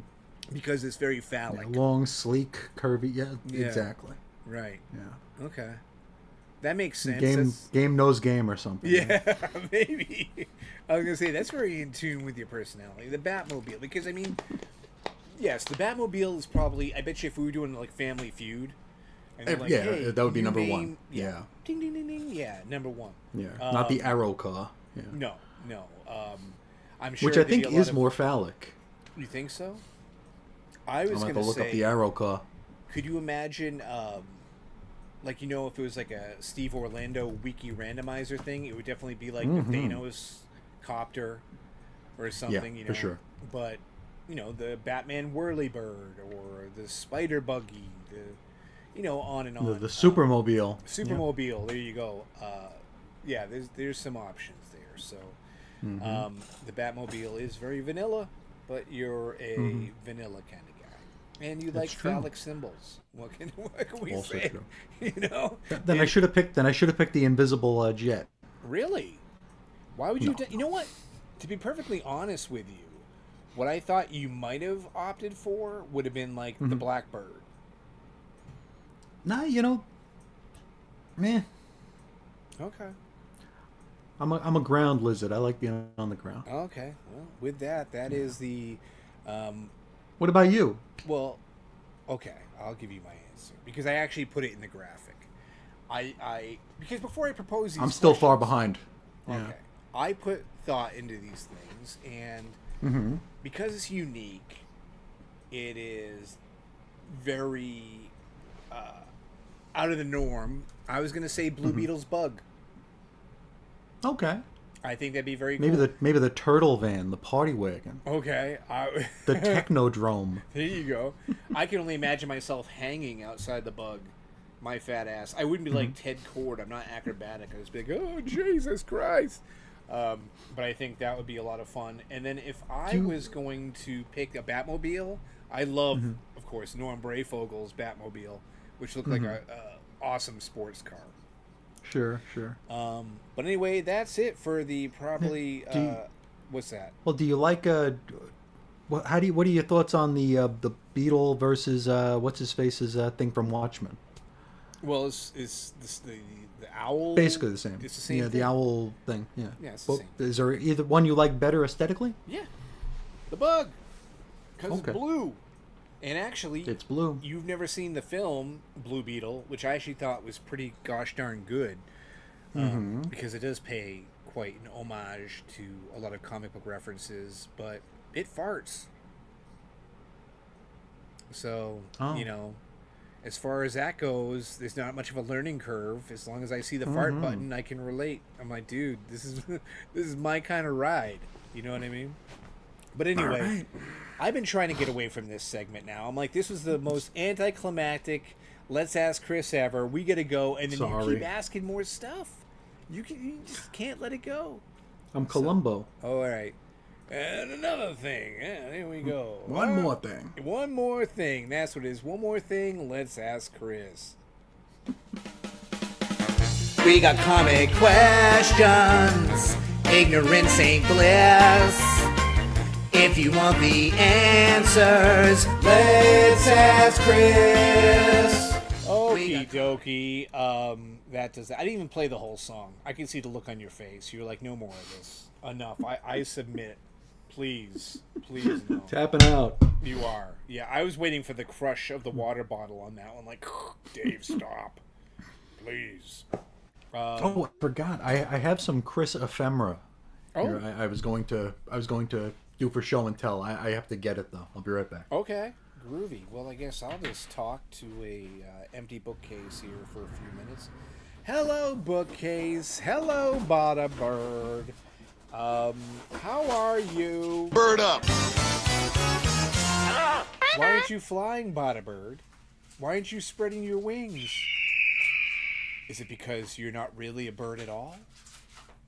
Because it's very phallic. Yeah, long, sleek, curvy. Yeah, Yeah. exactly. Right. Yeah. Okay. That makes sense. Game knows game or something. Yeah, maybe. I was going to say, that's very in tune with your personality. The Batmobile. Because, I mean, yes, the Batmobile is probably, I bet you if we were doing, like, Family Feud. And they're like, Yeah, hey, that would be you number name- one. Yeah. Yeah. Ding, ding, ding, ding. Yeah, number one. Yeah. Not the Arrow car. Yeah. No. I'm sure Which I there'd be think a lot is of- more phallic. You think so? I I'm was going going to to look say... up the Arrow car. Could you imagine, like, you know, if it was like a Steve Orlando wiki randomizer thing, it would definitely be like the Thanos copter or something, you know. for sure. But, you know, the Batman Whirlybird or the Spider Buggy, you know, on and on. The Supermobile. Supermobile, there you go. Yeah, there's some options there. So, the Batmobile is very vanilla, but you're a vanilla kind of guy. And you like true. phallic symbols. What can we Also say? true. You know? Then I should have picked the invisible jet. Really? Why would you? You know what? To be perfectly honest with you, what I thought you might have opted for would have been like the Blackbird. Nah, you know, meh. Okay. I'm a ground lizard. I like being on the ground. Okay. Well, with that is the. What about you? Well, okay. I'll give you my answer because I actually put it in the graphic. I because before I propose these, I'm still far questions- behind. Yeah. Okay. I put thought into these things, and because it's unique, it is very out of the norm. I was going to say Blue Beetle's Bug. Okay. I think that'd be very Maybe cool. maybe the turtle van, the party wagon, Okay. the technodrome. There you go. I can only imagine myself hanging outside the Bug. My fat ass. I wouldn't be like Ted Cord. I'm not acrobatic. I'd just be like, oh, Jesus Christ. But I think that would be a lot of fun. And then if I was going to pick a Batmobile, I love, of course, Norm Brayfogel's Batmobile, which looked like a awesome sports car. Sure. But anyway, that's it for the probably. What's that? Well, do you like what are your thoughts on the Beetle versus what's his face's thing from Watchmen? Well, is this the owl? Basically the same. It's the same. Yeah, thing? the owl thing. Yeah. Yeah, it's the Well, same. is there either one you like better aesthetically? Yeah, the Bug, because Okay. it's blue, and actually, It's blue. you've never seen the film Blue Beetle, which I actually thought was pretty gosh darn good, because it does pay quite an homage to a lot of comic book references, but it farts. So, Oh. you know, as far as that goes, there's not much of a learning curve. As long as I see the fart button, I can relate. I'm like, dude, this is this is my kind of ride. You know what I mean? But anyway, Alright. I've been trying to get away from this segment now. I'm like, this was the most anticlimactic. Let's ask Chris ever. We gotta go, and then you Sorry. keep asking more stuff. You just can't let it go. I'm Columbo. All right. And another thing. Yeah, there we go. One more thing. One more thing. That's what it is. One more thing. Let's ask Chris. We got comic questions. Ignorance ain't bliss. If you want the answers, let's ask Chris. Okie dokie. That does that. I didn't even play the whole song. I can see the look on your face. You're like, no more of this. Enough. I submit. Please no. Tapping out. You are. Yeah, I was waiting for the crush of the water bottle on that one. Like, Dave, stop. Please. Oh, I forgot. I have some Chris ephemera. Oh. Here. I was going to do for show and tell. I have to get it though. I'll be right back. Okay. Groovy. Well, I guess I'll just talk to a empty bookcase here for a few minutes. Hello, bookcase. Hello, Bada Bird. How are you? Bird up. Why aren't you flying, Bada Bird? Why aren't you spreading your wings? Is it because you're not really a bird at all?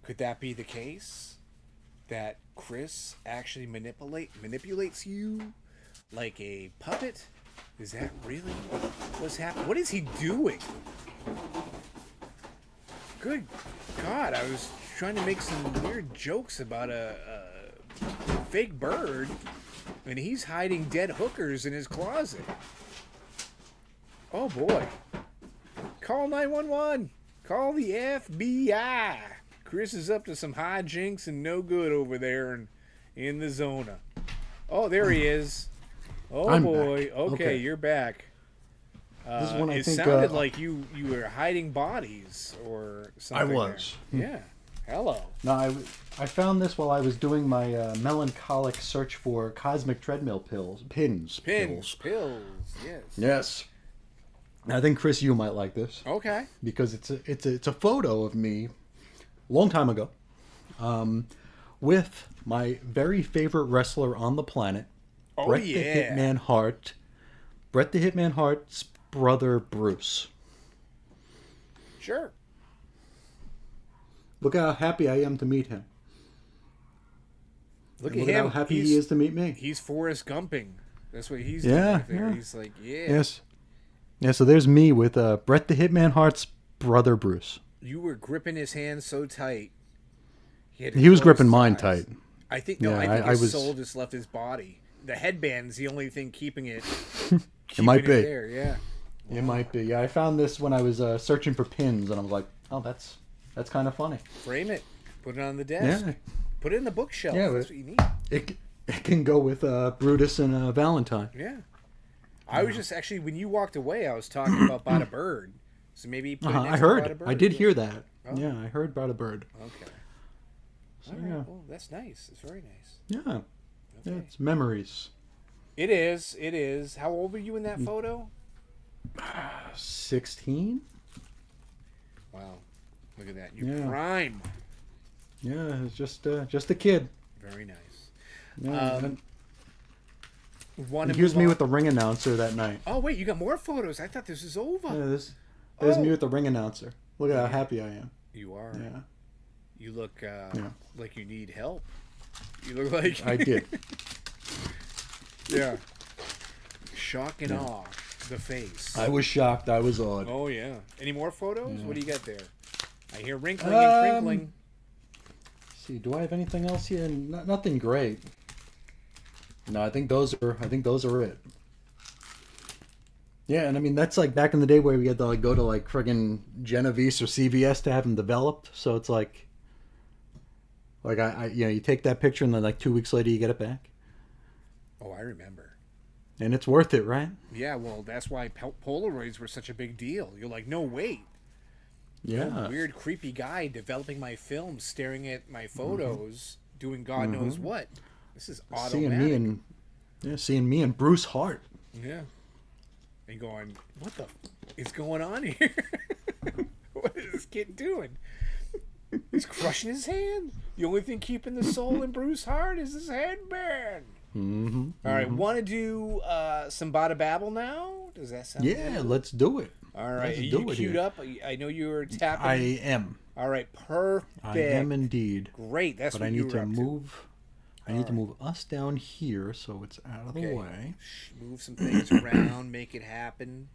Could that be the case? That Chris actually manipulates you like a puppet? Is that really what's happening? What is he doing? Good God, I was trying to make some weird jokes about a fake bird, and he's hiding dead hookers in his closet. Oh boy. Call 911. Call the FBI. Chris is up to some hijinks and no good over there in the Zona. Oh, there he is. Oh, I'm boy. back. Okay, Okay. you're back. This is when I It think sounded like you were hiding bodies or something. I was. there. Yeah. Hello. No, I found this while I was doing my melancholic search for cosmic treadmill pins. Pills. Yes. Yes. I think Chris, you might like this Okay. because it's a photo of me, long time ago, with my very favorite wrestler on the planet, Oh, Bret yeah. the Hitman Hart. Bret the Hitman Hart's brother Bruce. Sure. Look how happy I am to meet him. Look And at look him. how happy He's- he is to meet me. He's Forrest Gumping. That's what he's Yeah, doing right there. yeah. He's like, yeah. Yes. Yeah, so there's me with Bret the Hitman Hart's brother Bruce. You were gripping his hand so tight. Had to He was close gripping his mine eyes. tight. I think Yeah, I think I his was- soul just left his body. The headband's the only thing keeping it. might be. there. Yeah. It might be. Yeah, I found this when I was searching for pins, and I was like, oh, that's kind of funny. Frame it. Put it on the desk. Yeah. Put it in the bookshelf. Yeah, That's but- what you need. It can go with Brutus and Valentine. Yeah. I was just actually when you walked away, I was talking about Bada Bird. So maybe put it next I to heard. Bada Bird. I did Yeah. hear that. Oh. Yeah, I heard about a bird. Okay. So, All right. yeah. Well, that's nice. It's very nice. Yeah. Okay. Yeah, it's memories. It is. It is. How old were you in that Mm. photo? 16? Wow. Look at that. Your Yeah. prime. Yeah, it's just a kid. Very nice. Yeah, Want and to here's move me on? with the ring announcer that night. Oh wait, you got more photos. I thought this was over. Yeah, there's Oh. me with the ring announcer. Look at how happy I am. You are. Yeah, You look Yeah. like you need help. You look like I did. yeah. Shock and awe. The face. I was shocked. I was awed. Oh yeah. Any more photos? What do you got there? I hear wrinkling Um, and crinkling. See, do I have anything else here? Nothing great. No, I think those are it. Yeah, and I mean that's like back in the day where we had to like go to like friggin' Genovese or CVS to have them developed. So it's like I you take that picture and then like 2 weeks later you get it back, Oh, I remember. and it's worth it, right? Yeah, well, that's why Polaroids were such a big deal. You're like, no, wait. Yeah. Weird, creepy guy developing my film, staring at my photos, doing God knows what. This is automatic. Seeing me and Bruce Hart. Yeah. And going, what the is going on here? What is this kid doing? He's crushing his hand. The only thing keeping the soul in Bruce Hart is his headband. Mm-hmm. All right, want to do some Bada Babble now? Does that sound Yeah, good? let's do it. All right, let's are do you it queued here. up? I know you were tapping. I am. All right, perfect. I am indeed. Great, that's But what I you need were to up move. I need to move us down here so it's out of Okay. the way. Move some things around, make it happen.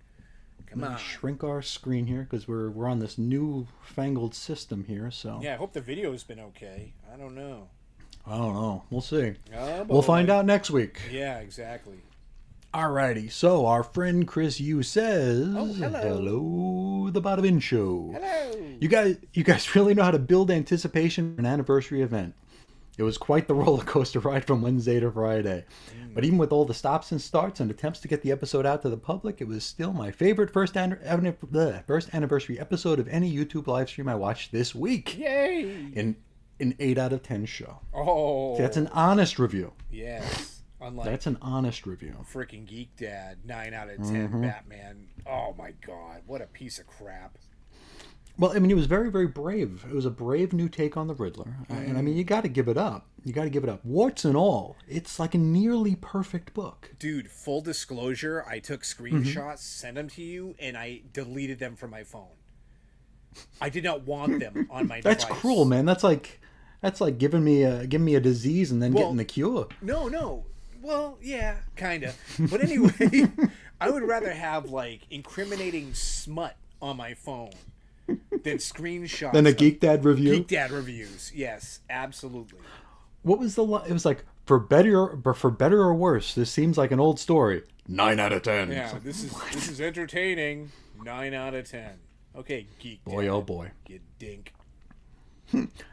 Come Let me on. shrink our screen here because we're on this new fangled system here. So Yeah, I hope the video's been okay. I don't know. I don't know. We'll see. Oh, We'll find boy. out next week. Yeah, exactly. Alrighty. So our friend Chris Yu says, Oh, hello. "Hello, the Bada Bin Show. Hello. You guys really know how to build anticipation for an anniversary event. It was quite the roller coaster ride from Wednesday to Friday. But even with all the stops and starts and attempts to get the episode out to the public, it was still my favorite first anniversary episode of any YouTube live stream I watched this week. Yay. An 8 out of 10 show. Oh. That's an honest review. Yes. Unlike That's an honest review. freaking Geek Dad, 9 out of 10 Batman. Oh my god, what a piece of crap. Well, I mean, it was very, very brave. It was a brave new take on the Riddler. And I mean, you got to give it up. You got to give it up. Warts and all, it's like a nearly perfect book. Dude, full disclosure, I took screenshots, sent them to you, and I deleted them from my phone. I did not want them on my That's device. cruel, man. That's like giving me a disease and then Well, getting the cure. No. Well, yeah, kind of. But anyway, I would rather have like incriminating smut on my phone than screenshots. Then a of Geek Dad review. Geek Dad reviews. Yes, absolutely. What was the line? It was like, for better or worse, this seems like an old story. 9 out of 10. Yeah, this is entertaining. 9 out of 10. Okay, Geek Dad. Boy, oh boy. You dink.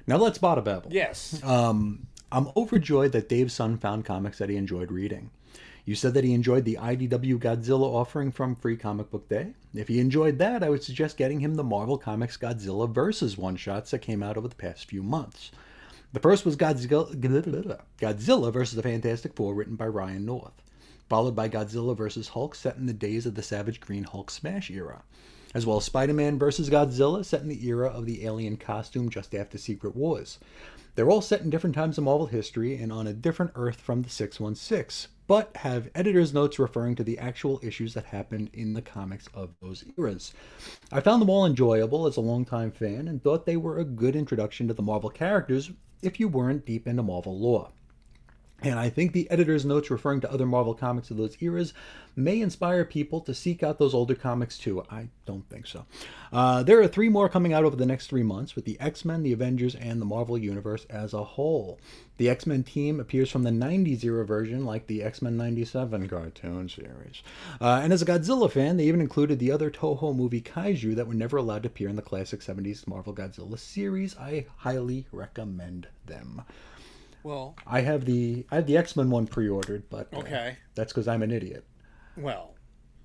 Now let's bada babble. Yes. I'm overjoyed that Dave's son found comics that he enjoyed reading. You said that he enjoyed the IDW Godzilla offering from Free Comic Book Day. If he enjoyed that, I would suggest getting him the Marvel Comics Godzilla vs. one-shots that came out over the past few months. The first was Godzilla vs. the Fantastic Four, written by Ryan North, followed by Godzilla vs. Hulk, set in the days of the Savage Green Hulk smash era, as well as Spider-Man vs. Godzilla, set in the era of the alien costume just after Secret Wars. They're all set in different times of Marvel history and on a different Earth from the 616, but have editor's notes referring to the actual issues that happened in the comics of those eras. I found them all enjoyable as a longtime fan and thought they were a good introduction to the Marvel characters if you weren't deep into Marvel lore. And I think the editor's notes referring to other Marvel comics of those eras may inspire people to seek out those older comics too. I don't think so. There are 3 more coming out over the next 3 months with the X-Men, the Avengers, and the Marvel Universe as a whole. The X-Men team appears from the 90s era version, like the X-Men 97 cartoon series. And as a Godzilla fan, they even included the other Toho movie Kaiju that were never allowed to appear in the classic 70s Marvel Godzilla series. I highly recommend them. Well, I have the X-Men one pre-ordered, but okay. That's because I'm an idiot. Well,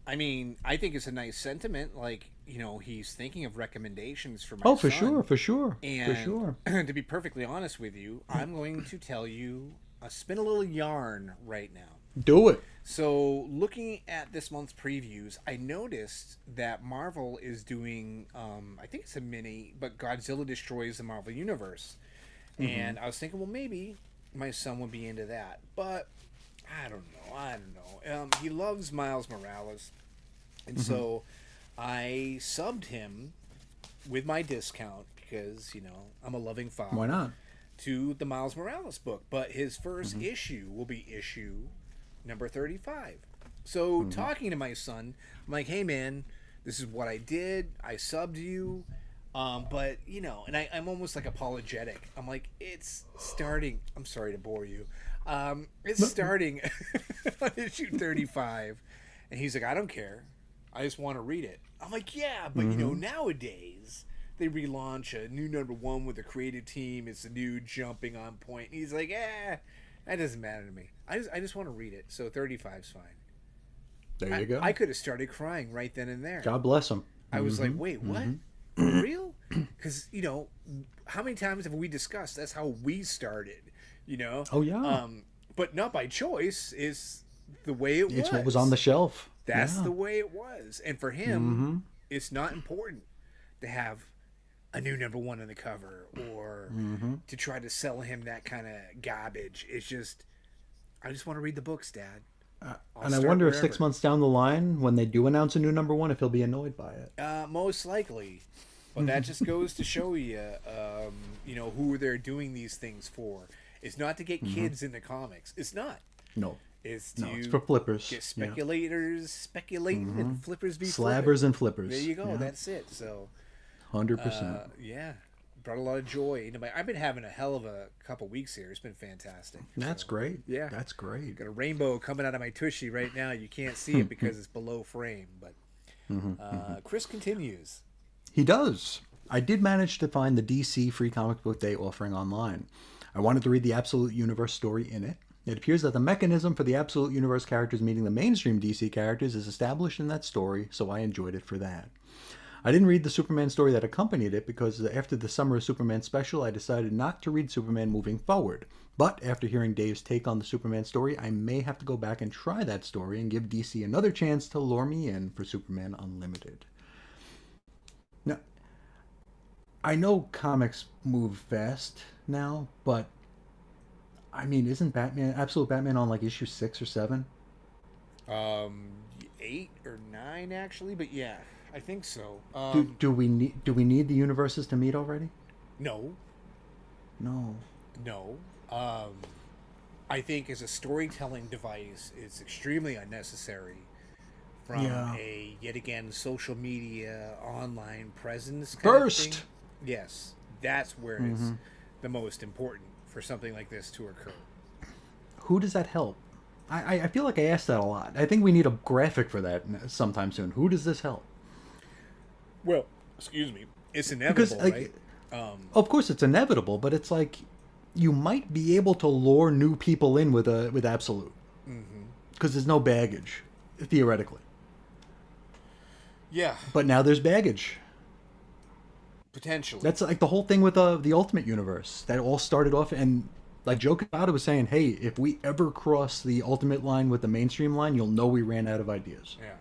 I mean, I think it's a nice sentiment. Like, you know, he's thinking of recommendations for my son. For sure. And to be perfectly honest with you, I'm going to tell you, spin a little yarn right now. Do it. So, looking at this month's previews, I noticed that Marvel is doing, I think it's a mini, but Godzilla Destroys the Marvel Universe. Mm-hmm. And I was thinking, well, maybe my son would be into that, but I don't know. He loves Miles Morales, and so I subbed him with my discount because, you know, I'm a loving father. Why not? To the Miles Morales book, but his first issue will be issue number 35. So talking to my son, I'm like, hey man, this is what I did. I subbed you. But, you know, and I'm almost like apologetic. I'm like, it's starting. I'm sorry to bore you. It's starting on issue 35. And he's like, I don't care. I just want to read it. I'm like, yeah, but, you know, nowadays they relaunch a new number 1 with a creative team. It's a new jumping on point. And he's like, that doesn't matter to me. I just want to read it. So 35's fine. There you go. I could have started crying right then and there. God bless him. I was like, wait, what? For real? Because, you know, how many times have we discussed that's how we started, you know? Oh, yeah. But not by choice. It's the way it was. It's what was on the shelf. That's the way it was. And for him, it's not important to have a new number 1 on the cover or to try to sell him that kind of garbage. It's just, I just want to read the books, Dad. And I wonder if 6 months down the line, when they do announce a new number 1, if he'll be annoyed by it. Most likely. But that just goes to show you, you know, who they're doing these things for. It's not to get kids into comics. It's not. No. It's to it's for flippers. Get speculators speculating and flippers be slabbers flipping. and flippers. There you go. That's it. So 100%. Yeah. Brought a lot of joy. You know, I've been having a hell of a couple weeks here. It's been fantastic. That's great. Yeah. That's great. Got a rainbow coming out of my tushy right now. You can't see it because it's below frame. But Chris continues. He does. I did manage to find the DC Free Comic Book Day offering online. I wanted to read the Absolute Universe story in it. It appears that the mechanism for the Absolute Universe characters meeting the mainstream DC characters is established in that story, so I enjoyed it for that. I didn't read the Superman story that accompanied it because after the Summer of Superman special, I decided not to read Superman moving forward. But after hearing Dave's take on the Superman story, I may have to go back and try that story and give DC another chance to lure me in for Superman Unlimited. Now, I know comics move fast now, but I mean, isn't Absolute Batman on like issue 6 or 7? 8 or 9 actually, but yeah, I think so. Do we need the universes to meet already? No. No. No. I think as a storytelling device, it's extremely unnecessary from Yeah. a yet again social media online presence kind Burst! of thing. Yes, that's where it's the most important for something like this to occur. Who does that help? I feel like I ask that a lot. I think we need a graphic for that sometime soon. Who does this help? Well, excuse me, it's Because inevitable, like, right? of course it's inevitable, but it's like you might be able to lure new people in with Absolute because there's no baggage theoretically. Yeah, But now there's baggage. potentially. That's like the whole thing with the Ultimate Universe. That all started off, and like Joe Bada was saying, hey, if we ever cross the Ultimate line with the mainstream line, you'll know we ran out of ideas. Yeah.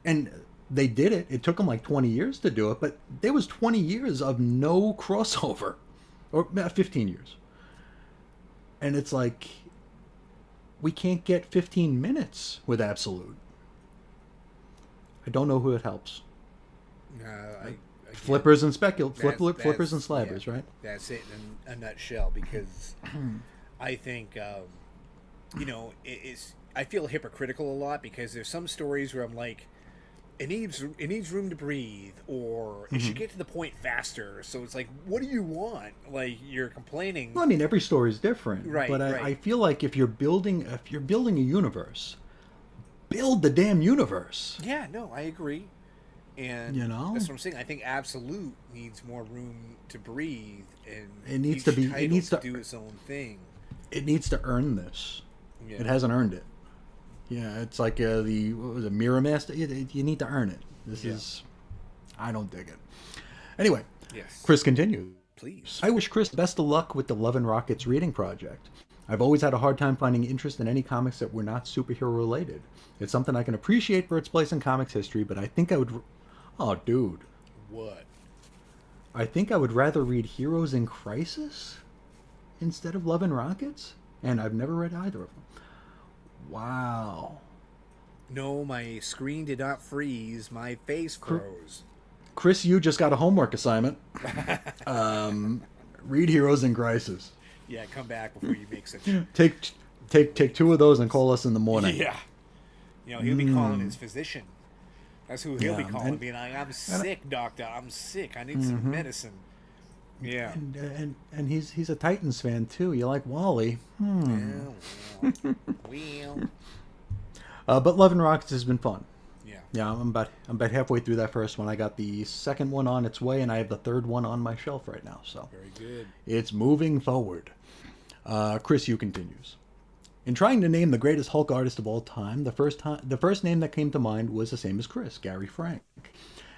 And they did it. It took them like 20 years to do it, but there was 20 years of no crossover. Or 15 years. And it's like, we can't get 15 minutes with Absolute. I don't know who it helps. Again, Flippers and flippers and that's- slabbers, yeah, right? That's it in a nutshell. Because I think it's. I feel hypocritical a lot because there's some stories where I'm like, it needs room to breathe, or it should get to the point faster. So it's like, what do you want? Like, you're complaining. Well, I mean, every story is different, Right, but right. I feel like if you're building a universe, build the damn universe. Yeah, no, I agree. And You know? that's what I'm saying. I think Absolute needs more room to breathe, and It needs each to be- it title needs to- do its own thing. It needs to earn this. Yeah. It hasn't earned it. Yeah, it's like the what was it, Mirror Master. You need to earn it. This Yeah. is, I don't dig it. Anyway, Yes. Chris continues. Please. I wish Chris best of luck with the Love and Rockets reading project. I've always had a hard time finding interest in any comics that were not superhero related. It's something I can appreciate for its place in comics history, but I think I would. Oh, dude. What? I think I would rather read Heroes in Crisis instead of Love and Rockets, and I've never read either of them. Wow. No, my screen did not freeze. My face froze. Chris, you just got a homework assignment. Read Heroes in Crisis. Yeah, come back before you make such. Take two of those and call us in the morning. Yeah. He'll be calling his physician. That's who he'll be Yeah, calling, and- being like, "I'm sick, doctor. I'm sick. I need some medicine." Yeah. And he's a Titans fan too. You like Wally? Well. But Love and Rockets has been fun. Yeah. Yeah, I'm about halfway through that first one. I got the second one on its way, and I have the third one on my shelf right now. So Very good. it's moving forward. Chris, you continues. In trying to name the greatest Hulk artist of all time, the first name that came to mind was the same as Chris, Gary Frank.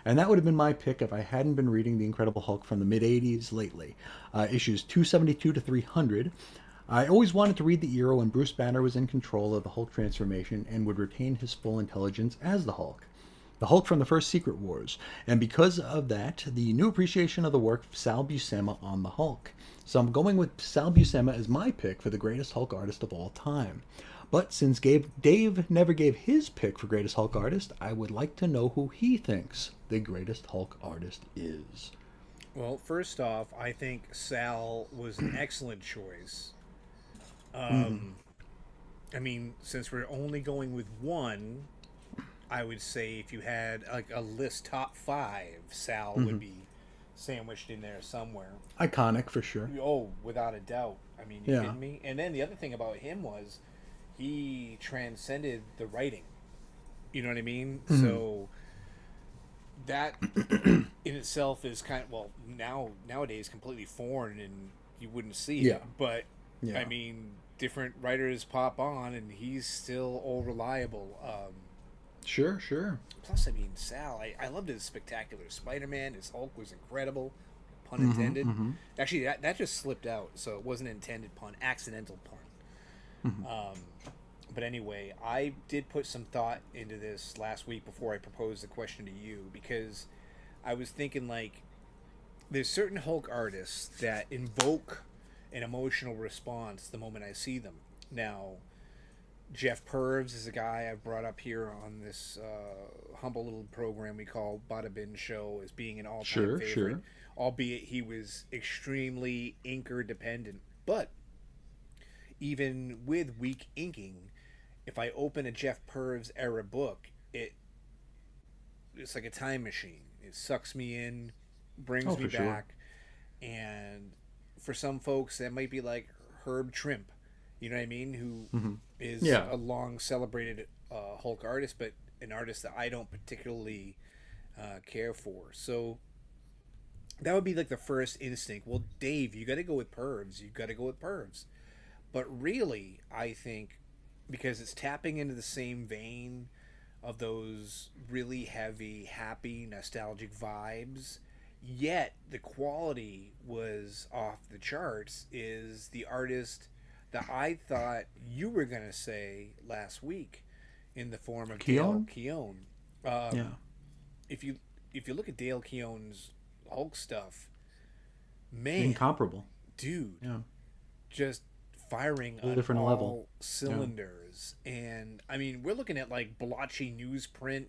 And that would have been my pick if I hadn't been reading The Incredible Hulk from the mid-'80s lately. Issues 272 to 300. I always wanted to read the era when Bruce Banner was in control of the Hulk transformation and would retain his full intelligence as the Hulk. The Hulk from the first Secret Wars. And because of that, the new appreciation of the work of Sal Buscema on the Hulk. So I'm going with Sal Buscema as my pick for the greatest Hulk artist of all time. But since Dave never gave his pick for greatest Hulk artist, I would like to know who he thinks the greatest Hulk artist is. Well, first off, I think Sal was an excellent choice. I mean, since we're only going with one, I would say if you had like a list top 5, Sal would be sandwiched in there somewhere. Iconic for sure. Oh, without a doubt. I mean, you Yeah. kidding me? And then the other thing about him was he transcended the writing. You know what I mean? So that in itself is kind of, well, nowadays completely foreign and you wouldn't see it. Yeah. But Yeah. I mean, different writers pop on and he's still all reliable. Sure. Plus, I mean, Sal, I loved his Spectacular Spider-Man. His Hulk was incredible. Pun intended. Actually, that just slipped out, so it wasn't intended pun, accidental pun. But anyway, I did put some thought into this last week before I proposed the question to you, because I was thinking, like, there's certain Hulk artists that invoke an emotional response the moment I see them. Now, Jeff Purves is a guy I've brought up here on this humble little program we call Badabinshow as being an all-time favorite. Albeit he was extremely inker dependent. But even with weak inking, if I open a Jeff Purves era book, it's like a time machine. It sucks me in, brings me for sure. back, and for some folks that might be like Herb Trimp, you know what I mean, who is Yeah. a long celebrated Hulk artist, but an artist that I don't particularly care for. So that would be like the first instinct. Well, Dave, you got to go with Purves. You got to go with Purves. But really, I think because it's tapping into the same vein of those really heavy, happy, nostalgic vibes, yet the quality was off the charts, is the artist that I thought you were going to say last week in the form of Keown? Dale Keown. Yeah. If you look at Dale Keown's Hulk stuff, man, Incomparable. dude, Yeah. just firing Whole on different all level. cylinders. And I mean, we're looking at like blotchy newsprint.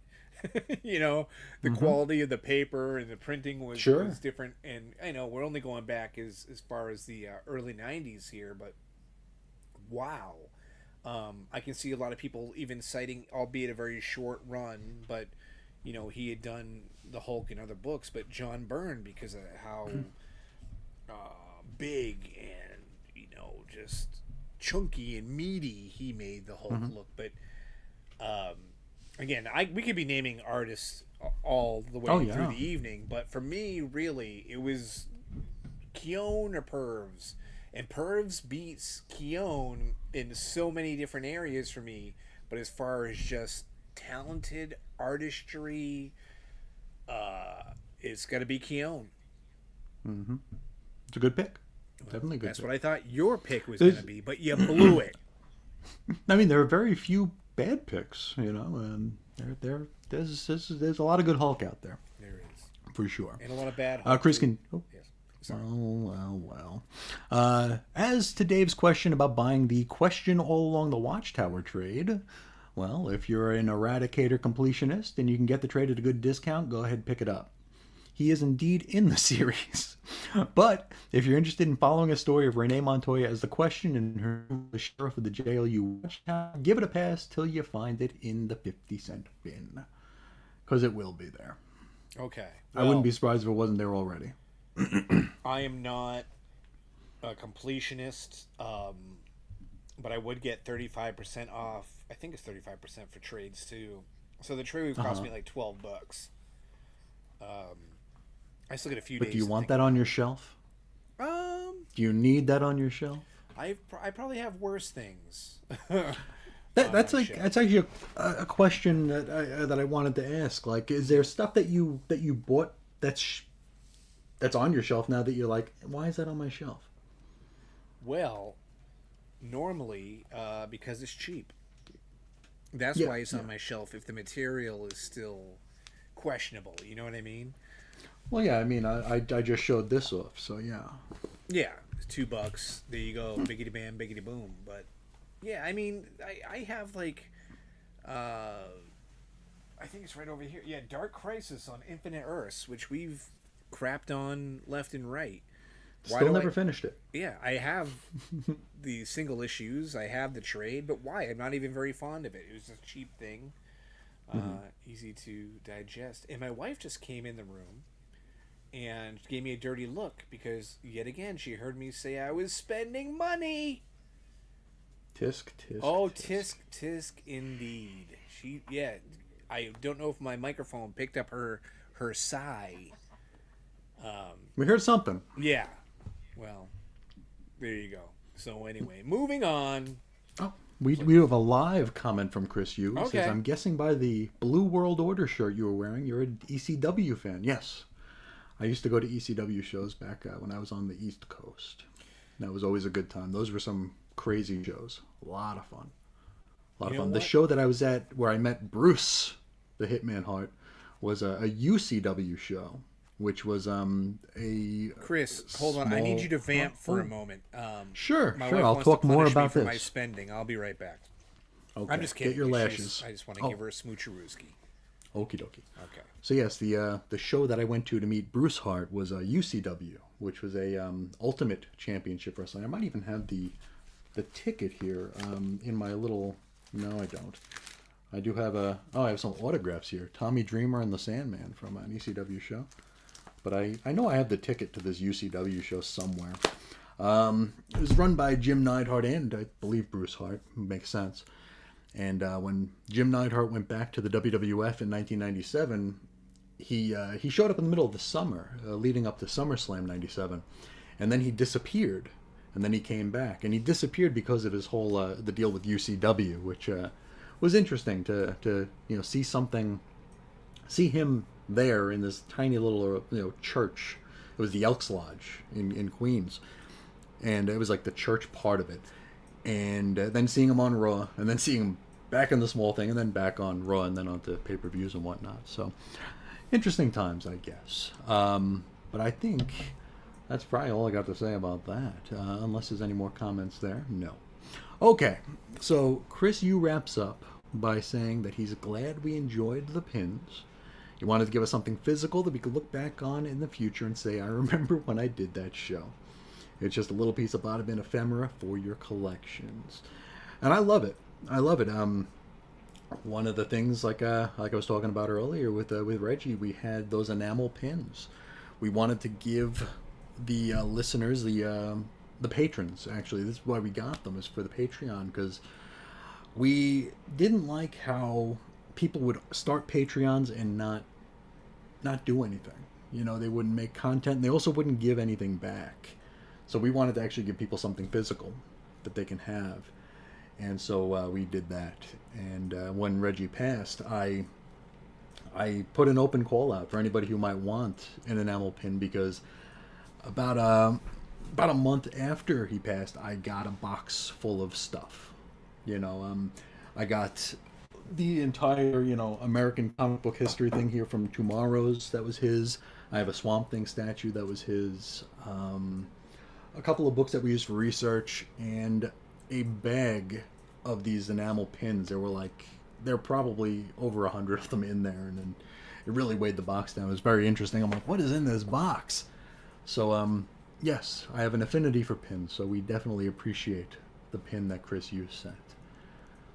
You know, the quality of the paper and the printing was, Sure. was different. And I know we're only going back as far as the early 90s here, but wow. I can see a lot of people even citing, albeit a very short run, but you know, he had done the Hulk in other books, but John Byrne, because of how big and, you know, just chunky and meaty he made the Hulk look. But again, we could be naming artists all the way through the evening, but for me, really, it was Keown or Purves. And Purves beats Keown in so many different areas for me, but as far as just talented artistry, it's got to be Keown. It's a good pick. Definitely a good That's pick. what I thought your pick was going to be, but you blew it. I mean, there are very few bad picks, you know, and there's a lot of good Hulk out there, There is. for sure. And a lot of bad. Chris can... Oh. Yes. Sorry. Well. As to Dave's question about buying the Question All Along the Watchtower trade, well, if you're an Eradicator completionist and you can get the trade at a good discount, go ahead and pick it up. He is indeed in the series. But if you're interested in following a story of Renee Montoya as the Question and her the sheriff of the JLU Watchtower, give it a pass till you find it in the 50-cent bin. Because it will be there. Okay. I wouldn't be surprised if it wasn't there already. I am not a completionist, but I would get 35% off. I think it's 35% for trades too. So the trade would cost me like $12. I still get a few days. But do you to want think that on your shelf? about it. Do you need that on your shelf? I probably have worse things. That's my shelf. actually a question that I wanted to ask. Like, is there stuff that you bought that's on your shelf now that you're like, why is that on my shelf? Well, normally, because it's cheap. That's Yeah, why it's yeah. on my shelf. If the material is still questionable, you know what I mean? Well, yeah, I mean, I just showed this off, so yeah. Yeah, it's $2. There you go, biggity bam, biggity boom. But yeah, I mean, I have like, I think it's right over here. Yeah, Dark Crisis on Infinite Earths, which we've crapped on left and right. Still never finished it. Yeah, I have the single issues. I have the trade, but why? I'm not even very fond of it. It was a cheap thing, easy to digest. And my wife just came in the room and gave me a dirty look because, yet again, she heard me say I was spending money. Tisk. Oh, tisk, indeed. I don't know if my microphone picked up her sigh. We heard something. Yeah. Well, there you go. So anyway, moving on. Oh, we have a live comment from Chris Yu. It Okay. says, I'm guessing by the Blue World Order shirt you were wearing, you're an ECW fan. Yes. I used to go to ECW shows back when I was on the East Coast. That was always a good time. Those were some crazy shows. A lot of fun. A lot You of know fun. The what? show that I was at where I met Bruce, the Hitman Hart, was a UCW show, which was a Chris, hold on. I need you to vamp for a moment. Sure. My wife I'll wants talk to more punish me about for my this. spending. I'll be right back. Okay. I'm just kidding. Get your She's- lashes. I just want to give her a smoocherooski. Okie dokie. Okay. So yes, the show that I went to meet Bruce Hart was a UCW, which was a Ultimate Championship Wrestling. I might even have the the ticket here in my little. No, I don't. I do have a. Oh, I have some autographs here. Tommy Dreamer and the Sandman from an ECW show. But I know I have the ticket to this UCW show somewhere. It was run by Jim Neidhart and I believe Bruce Hart. Makes sense. And when Jim Neidhart went back to the WWF in 1997, he showed up in the middle of the summer, leading up to SummerSlam '97, and then he disappeared. And then he came back, and he disappeared because of his whole the deal with UCW, which was interesting to see him there in this tiny little church. It was the Elks Lodge in Queens, and it was like the church part of it. And then seeing him on Raw, and then seeing him back in the small thing, and then back on Raw, and then onto pay-per-views and whatnot. So interesting times, I guess. But I think that's probably all I got to say about that. Unless there's any more comments there, no. Okay, so Chris Yu wraps up by saying that he's glad we enjoyed the pins. He wanted to give us something physical that we could look back on in the future and say, I remember when I did that show. It's just a little piece of Bada Bin ephemera for your collections. And I love it. I love it. One of the things, like I was talking about earlier with Reggie, we had those enamel pins. We wanted to give the listeners, the patrons, actually, this is why we got them, is for the Patreon, because we didn't like how people would start Patreons and not do anything. They wouldn't make content, and they also wouldn't give anything back. So we wanted to actually give people something physical that they can have. And so we did that. And when Reggie passed, I put an open call out for anybody who might want an enamel pin, because about a month after he passed, I got a box full of stuff. I got the entire, American comic book history thing here from Tomorrow's. That was his. I have a Swamp Thing statue that was his. A couple of books that we used for research, and a bag of these enamel pins. There are probably over 100 of them in there, and then it really weighed the box down. It was very interesting. I'm like, what is in this box? So, yes, I have an affinity for pins, so we definitely appreciate the pin that Chris Hughes sent.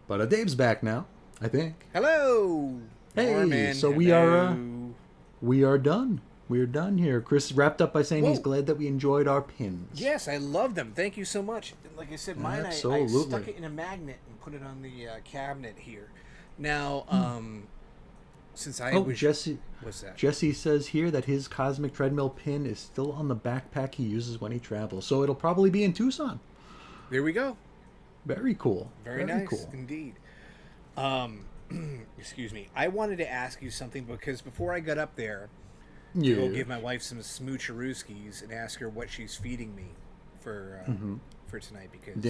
But Dave's back now, I think. Hello. Hey, Norman. so we are done. We're done here. Chris wrapped up by saying he's glad that we enjoyed our pins. Yes, I love them. Thank you so much. Like I said, mine, I stuck it in a magnet and put it on the cabinet here. Now, since I Jesse, what's that? Jesse says here that his Cosmic Treadmill pin is still on the backpack he uses when he travels. So it'll probably be in Tucson. There we go. Very cool. Very nice, cool. Indeed. Excuse me. I wanted to ask you something, because before I got up there, go give my wife some smoocherooskies and ask her what she's feeding me for tonight, because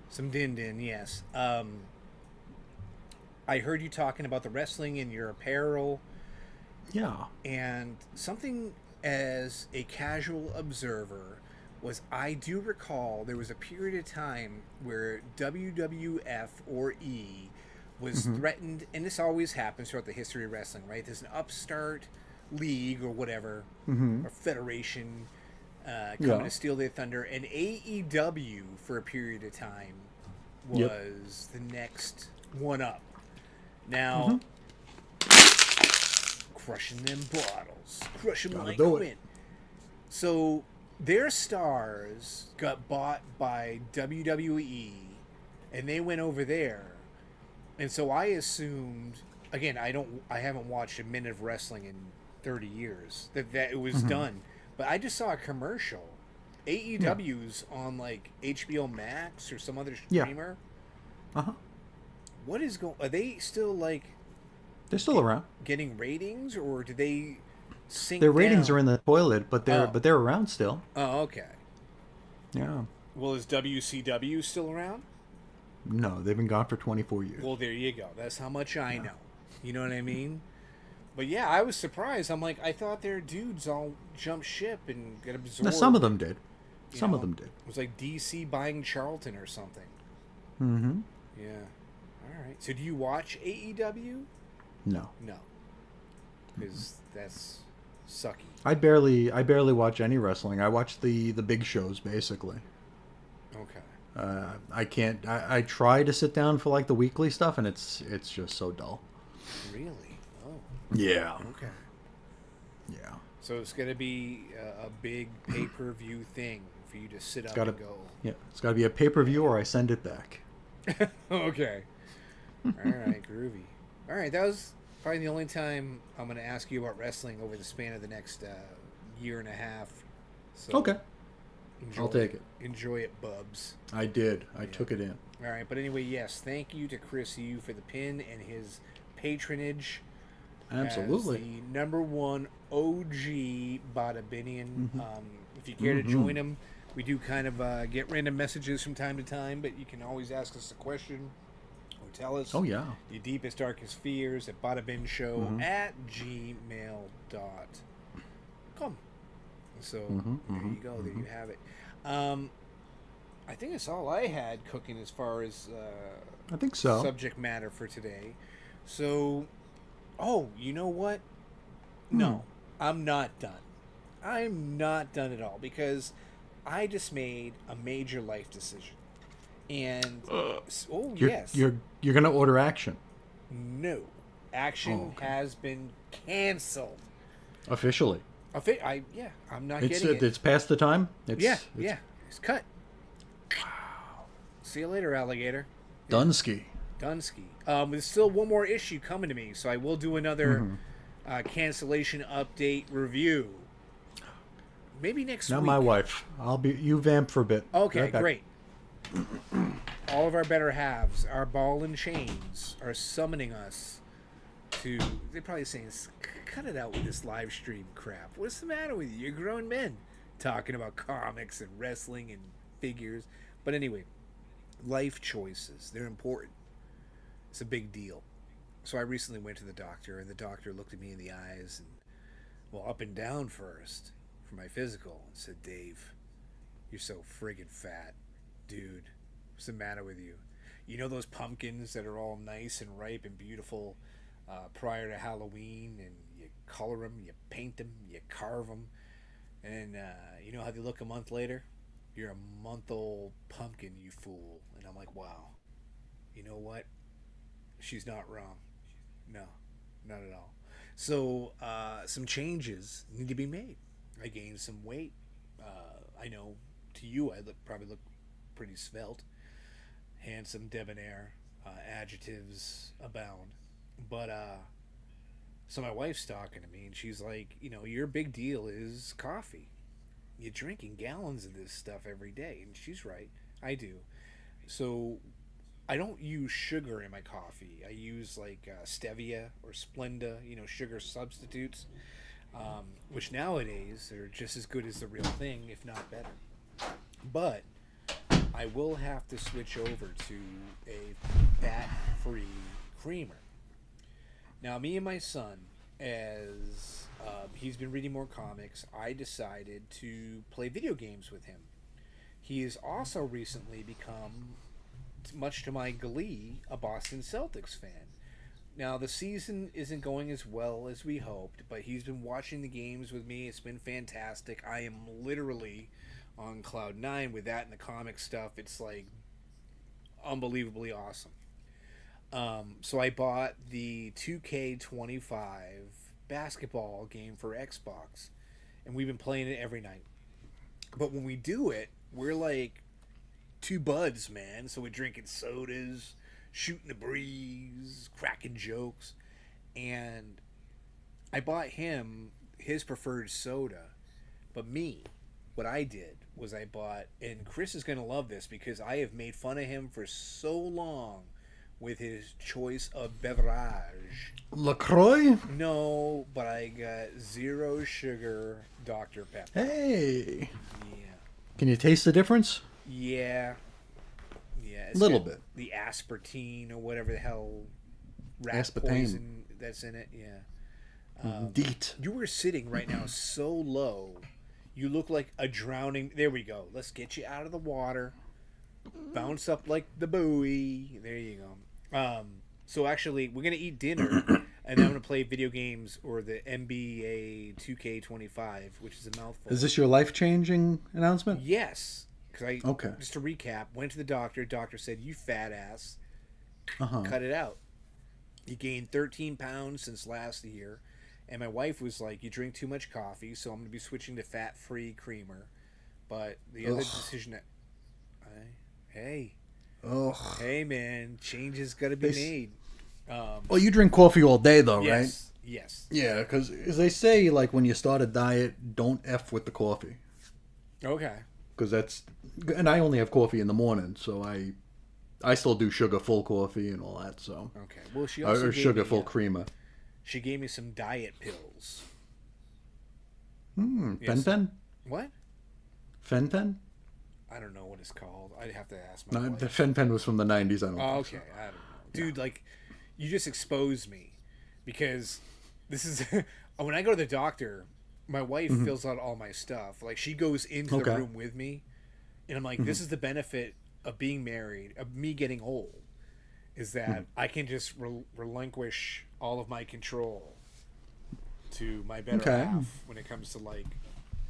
some din, yes. I heard you talking about the wrestling and your apparel. Yeah. And something as a casual observer was, I do recall there was a period of time where WWF or E was threatened, and this always happens throughout the history of wrestling, right? There's an upstart league or whatever, or federation coming to steal their thunder, and AEW for a period of time was the next one up. Now, crushing them bottles, crush them like Quinn. So their stars got bought by WWE, and they went over there, and so I assumed, again, I haven't watched a minute of wrestling in 30 years, that it was done. But I just saw a commercial. AEW's on like HBO Max or some other streamer. What is going? Are they still like? They're still around. Getting ratings, or do they sink Their ratings down? are in the toilet, but they're around still. Oh, okay. Yeah. Well, is WCW still around? No, they've been gone for 24 years. Well, there you go. That's how much I know. You know what I mean? But yeah, I was surprised. I'm like, I thought their dudes all jumped ship and got absorbed. Now, some of them did. Some of them did. It was like DC buying Charlton or something. Mm-hmm. Yeah. All right. So do you watch AEW? No. No. Because that's sucky. I barely watch any wrestling. I watch the big shows, basically. Okay. I can't. I try to sit down for like the weekly stuff, and it's just so dull. Really? Oh, Yeah. okay. Yeah. So it's going to be a big pay-per-view thing for you to sit up Gotta, and go. yeah. It's got to be a pay-per-view, or I send it back. Okay. All right, groovy. All right, that was probably the only time I'm going to ask you about wrestling over the span of the next year and a half. So Okay. I'll take it. Enjoy it, bubs. I did. I took it in. All right, but anyway, yes, thank you to Chris Yu for the pin and his patronage. Absolutely. As the number one OG Badabinian. Mm-hmm. If you care to join him, we do kind of get random messages from time to time, but you can always ask us a question or tell us Oh yeah. your deepest, darkest fears at badabinshow at gmail.com. So there you go. There you have it. I think that's all I had cooking as far as I think so. subject matter for today. So, oh, you know what? No, I'm not done. I'm not done at all because I just made a major life decision. And yes, You're gonna order action no, action has been canceled. officially. I'm not It's getting it. it's past the time. It's It's cut. See you later, alligator. Dunsky. Dunsky. There's still one more issue coming to me, so I will do another cancellation update review. Maybe next Not week. my wife. You vamp for a bit. Okay, Right back. great. All of our better halves, our ball and chains, are summoning us to. They're probably saying, "Cut it out with this live stream crap. What's the matter with you? You're grown men talking about comics and wrestling and figures." But anyway, life choices—they're important. It's a big deal. So I recently went to the doctor, and the doctor looked at me in the eyes and, well, up and down first for my physical, and said, "Dave, you're so friggin' fat, dude. What's the matter with you? You know those pumpkins that are all nice and ripe and beautiful prior to Halloween, and you color them, you paint them, you carve them, and you know how they look a month later? You're a month-old pumpkin, you fool." And I'm like, wow. You know what? She's not wrong. No, not at all. So some changes need to be made. I gained some weight. I know to you I probably look pretty svelte, handsome, debonair, adjectives abound. But so my wife's talking to me, and she's like, you know, your big deal is coffee. You're drinking gallons of this stuff every day, and she's right. I do. So I don't use sugar in my coffee. I use like stevia or Splenda, you know, sugar substitutes, which nowadays are just as good as the real thing, if not better. But I will have to switch over to a fat-free creamer. Now, me and my son, as he's been reading more comics, I decided to play video games with him. He has also recently become, much to my glee, a Boston Celtics fan. Now, the season isn't going as well as we hoped, but he's been watching the games with me. It's been fantastic. I am literally on cloud nine with that and the comic stuff. It's like unbelievably awesome. So I bought the 2K25 basketball game for Xbox, and we've been playing it every night. But when we do it, we're like two buds, man. So we're drinking sodas, shooting the breeze, cracking jokes. And I bought him his preferred soda. But me, what I did was I bought, and Chris is going to love this because I have made fun of him for so long with his choice of beverage. LaCroix? No, but I got zero sugar Dr. Pepper. Hey. Yeah. Can you taste the difference? Yeah. Yeah. A little got bit. The aspartame or whatever the hell rat Aspartame. poison that's in it. Yeah. Deet. You were sitting right now so low. You look like a drowning. There we go. Let's get you out of the water. Bounce up like the buoy. There you go. So actually, we're gonna eat dinner, and I'm gonna play video games or the NBA 2K25, which is a mouthful. Is this your life-changing announcement? Yes. Because Okay. just to recap, went to the doctor. Doctor said, "You fat ass, Uh-huh. cut it out." You gained 13 pounds since last year. And my wife was like, "You drink too much coffee, so I'm going to be switching to fat-free creamer." But the other decision that, hey, Ugh. hey, man, change has got to be made. Well, you drink coffee all day, though, right? Yes, yes. Yeah, because as they say, like when you start a diet, don't F with the coffee. Okay. Because that's, and I only have coffee in the morning, so I still do sugar full coffee and all that. So Okay. Well, she also or gave sugar me, full creamer. She gave me some diet pills. Hmm. Yes. Fen-Phen? What? Fen-Phen? I don't know what it's called. I'd have to ask my No, wife. the Fen-Phen was from the 90s. I don't Oh, think okay. I don't know. Dude, like, you just exposed me because this is when I go to the doctor, my wife fills out all my stuff. Like, she goes into the Okay. room with me, and I'm like, this is the benefit of being married, of me getting old, is that I can just relinquish all of my control to my better Okay. half when it comes to, like,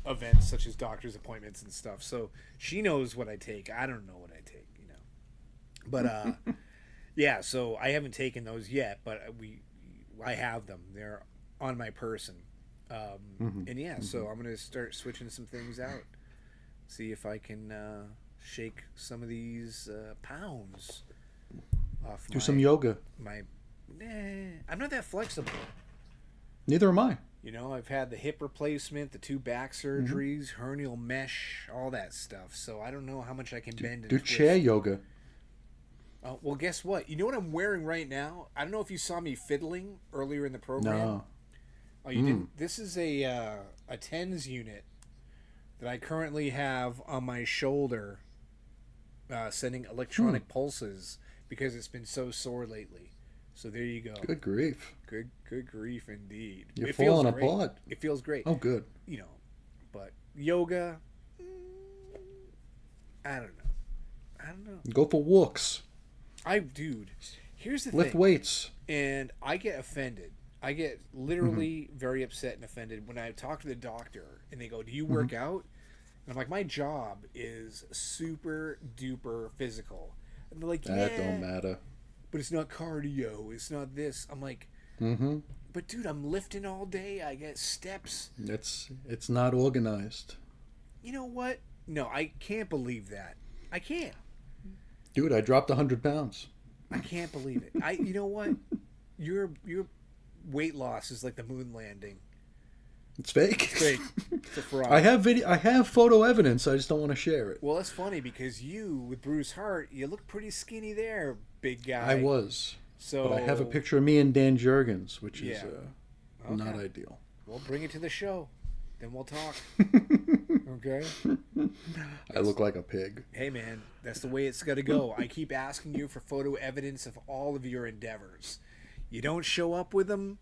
events such as doctor's appointments and stuff. So she knows what I take. I don't know what I take, you know. But yeah, so I haven't taken those yet, but I have them. They're on my person. And yeah, so I'm gonna start switching some things out. See if I can shake some of these pounds off. Do some yoga. I'm not that flexible. Neither am I. You know, I've had the hip replacement, the 2 back surgeries, hernial mesh, all that stuff. So I don't know how much I can bend and Do twist. chair yoga. Well, guess what? You know what I'm wearing right now? I don't know if you saw me fiddling earlier in the program. No. Oh, you didn't? This is a TENS unit that I currently have on my shoulder, sending electronic pulses because it's been so sore lately. So there you go. Good grief. Good grief indeed. You're It feels falling great. apart. It feels great. Oh, good. You know, but yoga, I don't know. Go for walks. Dude, here's the Lift thing. weights. And I get offended. I get literally very upset and offended when I talk to the doctor and they go, "Do you work out?" And I'm like, "My job is super duper physical." And they're like, "Yeah, That don't matter. but it's not cardio. It's not this." I'm like, "But dude, I'm lifting all day. I get steps." It's not organized. You know what? No, I can't believe that. I can't. Dude, I dropped 100 pounds. I can't believe it. You know what? Your weight loss is like the moon landing. It's fake. It's fake. It's a fraud. I have video. I have photo evidence. I just don't want to share it. Well, it's funny because you, with Bruce Hart, you look pretty skinny there, big guy. I was. So, But I have a picture of me and Dan Jurgens, which is Yeah. not Okay. ideal. Well, bring it to the show. Then we'll talk. Okay? I look like a pig. Hey, man, that's the way it's got to go. I keep asking you for photo evidence of all of your endeavors. You don't show up with them,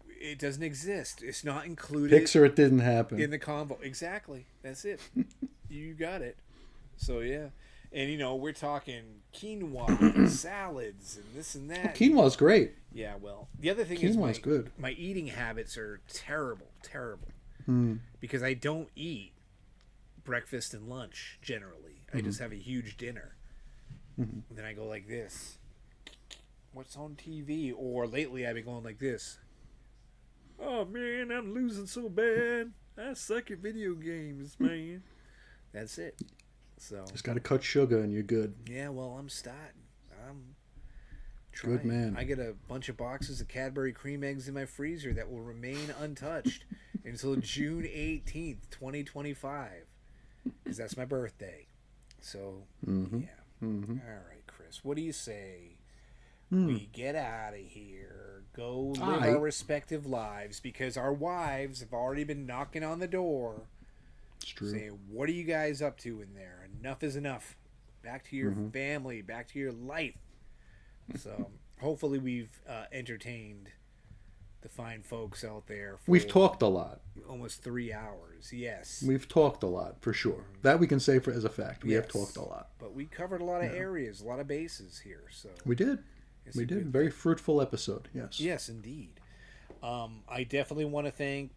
it doesn't exist. It's not included Picture it didn't happen. in the convo. Exactly. That's it. You got it. So, yeah. And, you know, we're talking quinoa and salads and this and that. Quinoa's great. Yeah, well, the other thing is Quinoa's good. my eating habits are terrible. Because I don't eat breakfast and lunch generally. I just have a huge dinner. And then I go like this. What's on TV? Or lately I've been going like this. Oh, man, I'm losing so bad. I suck at video games, man. That's it. So, Just got to cut sugar and you're good. yeah, well, I'm starting. I'm trying. Good man. I get a bunch of boxes of Cadbury cream eggs in my freezer that will remain untouched until June 18th, 2025. Because that's my birthday. So, yeah. All right, Chris. What do you say? We get out of here, go live our respective lives, because our wives have already been knocking on the door. It's true. Saying, what are you guys up to in there? Enough is enough. Back to your family, back to your life. So hopefully we've entertained the fine folks out there for We've talked a lot. almost 3 hours. Yes. We've talked a lot, for sure. That we can say as a fact. We have Yes. talked a lot. But we covered a lot of areas, a lot of bases here. So We did. it's We a did. good Very fruitful episode. Yes. Yes, indeed. I definitely want to thank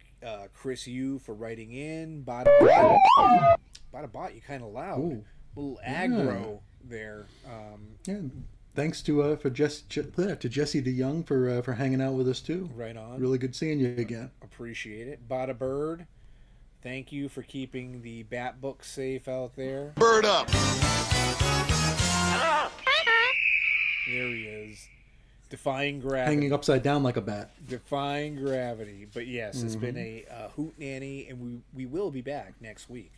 Chris Yu for writing in. Bada, Bada bought you kind of loud. Ooh. A little aggro there. Yeah. Thanks to Jesse DeYoung for hanging out with us too. Right on. Really good seeing you again. Appreciate it. Bada Bird, thank you for keeping the bat book safe out there. Bird up. There he is. Defying gravity. Hanging upside down like a bat. Defying gravity. But yes, it's been a hoot nanny, and we will be back next week.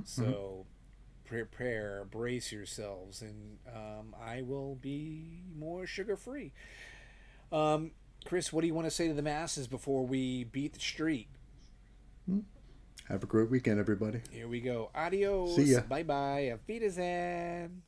So prepare, brace yourselves, and I will be more sugar-free. Chris, what do you want to say to the masses before we beat the street? Have a great weekend, everybody. Here we go. Adios. See ya. Bye-bye. Auf Wiedersehen.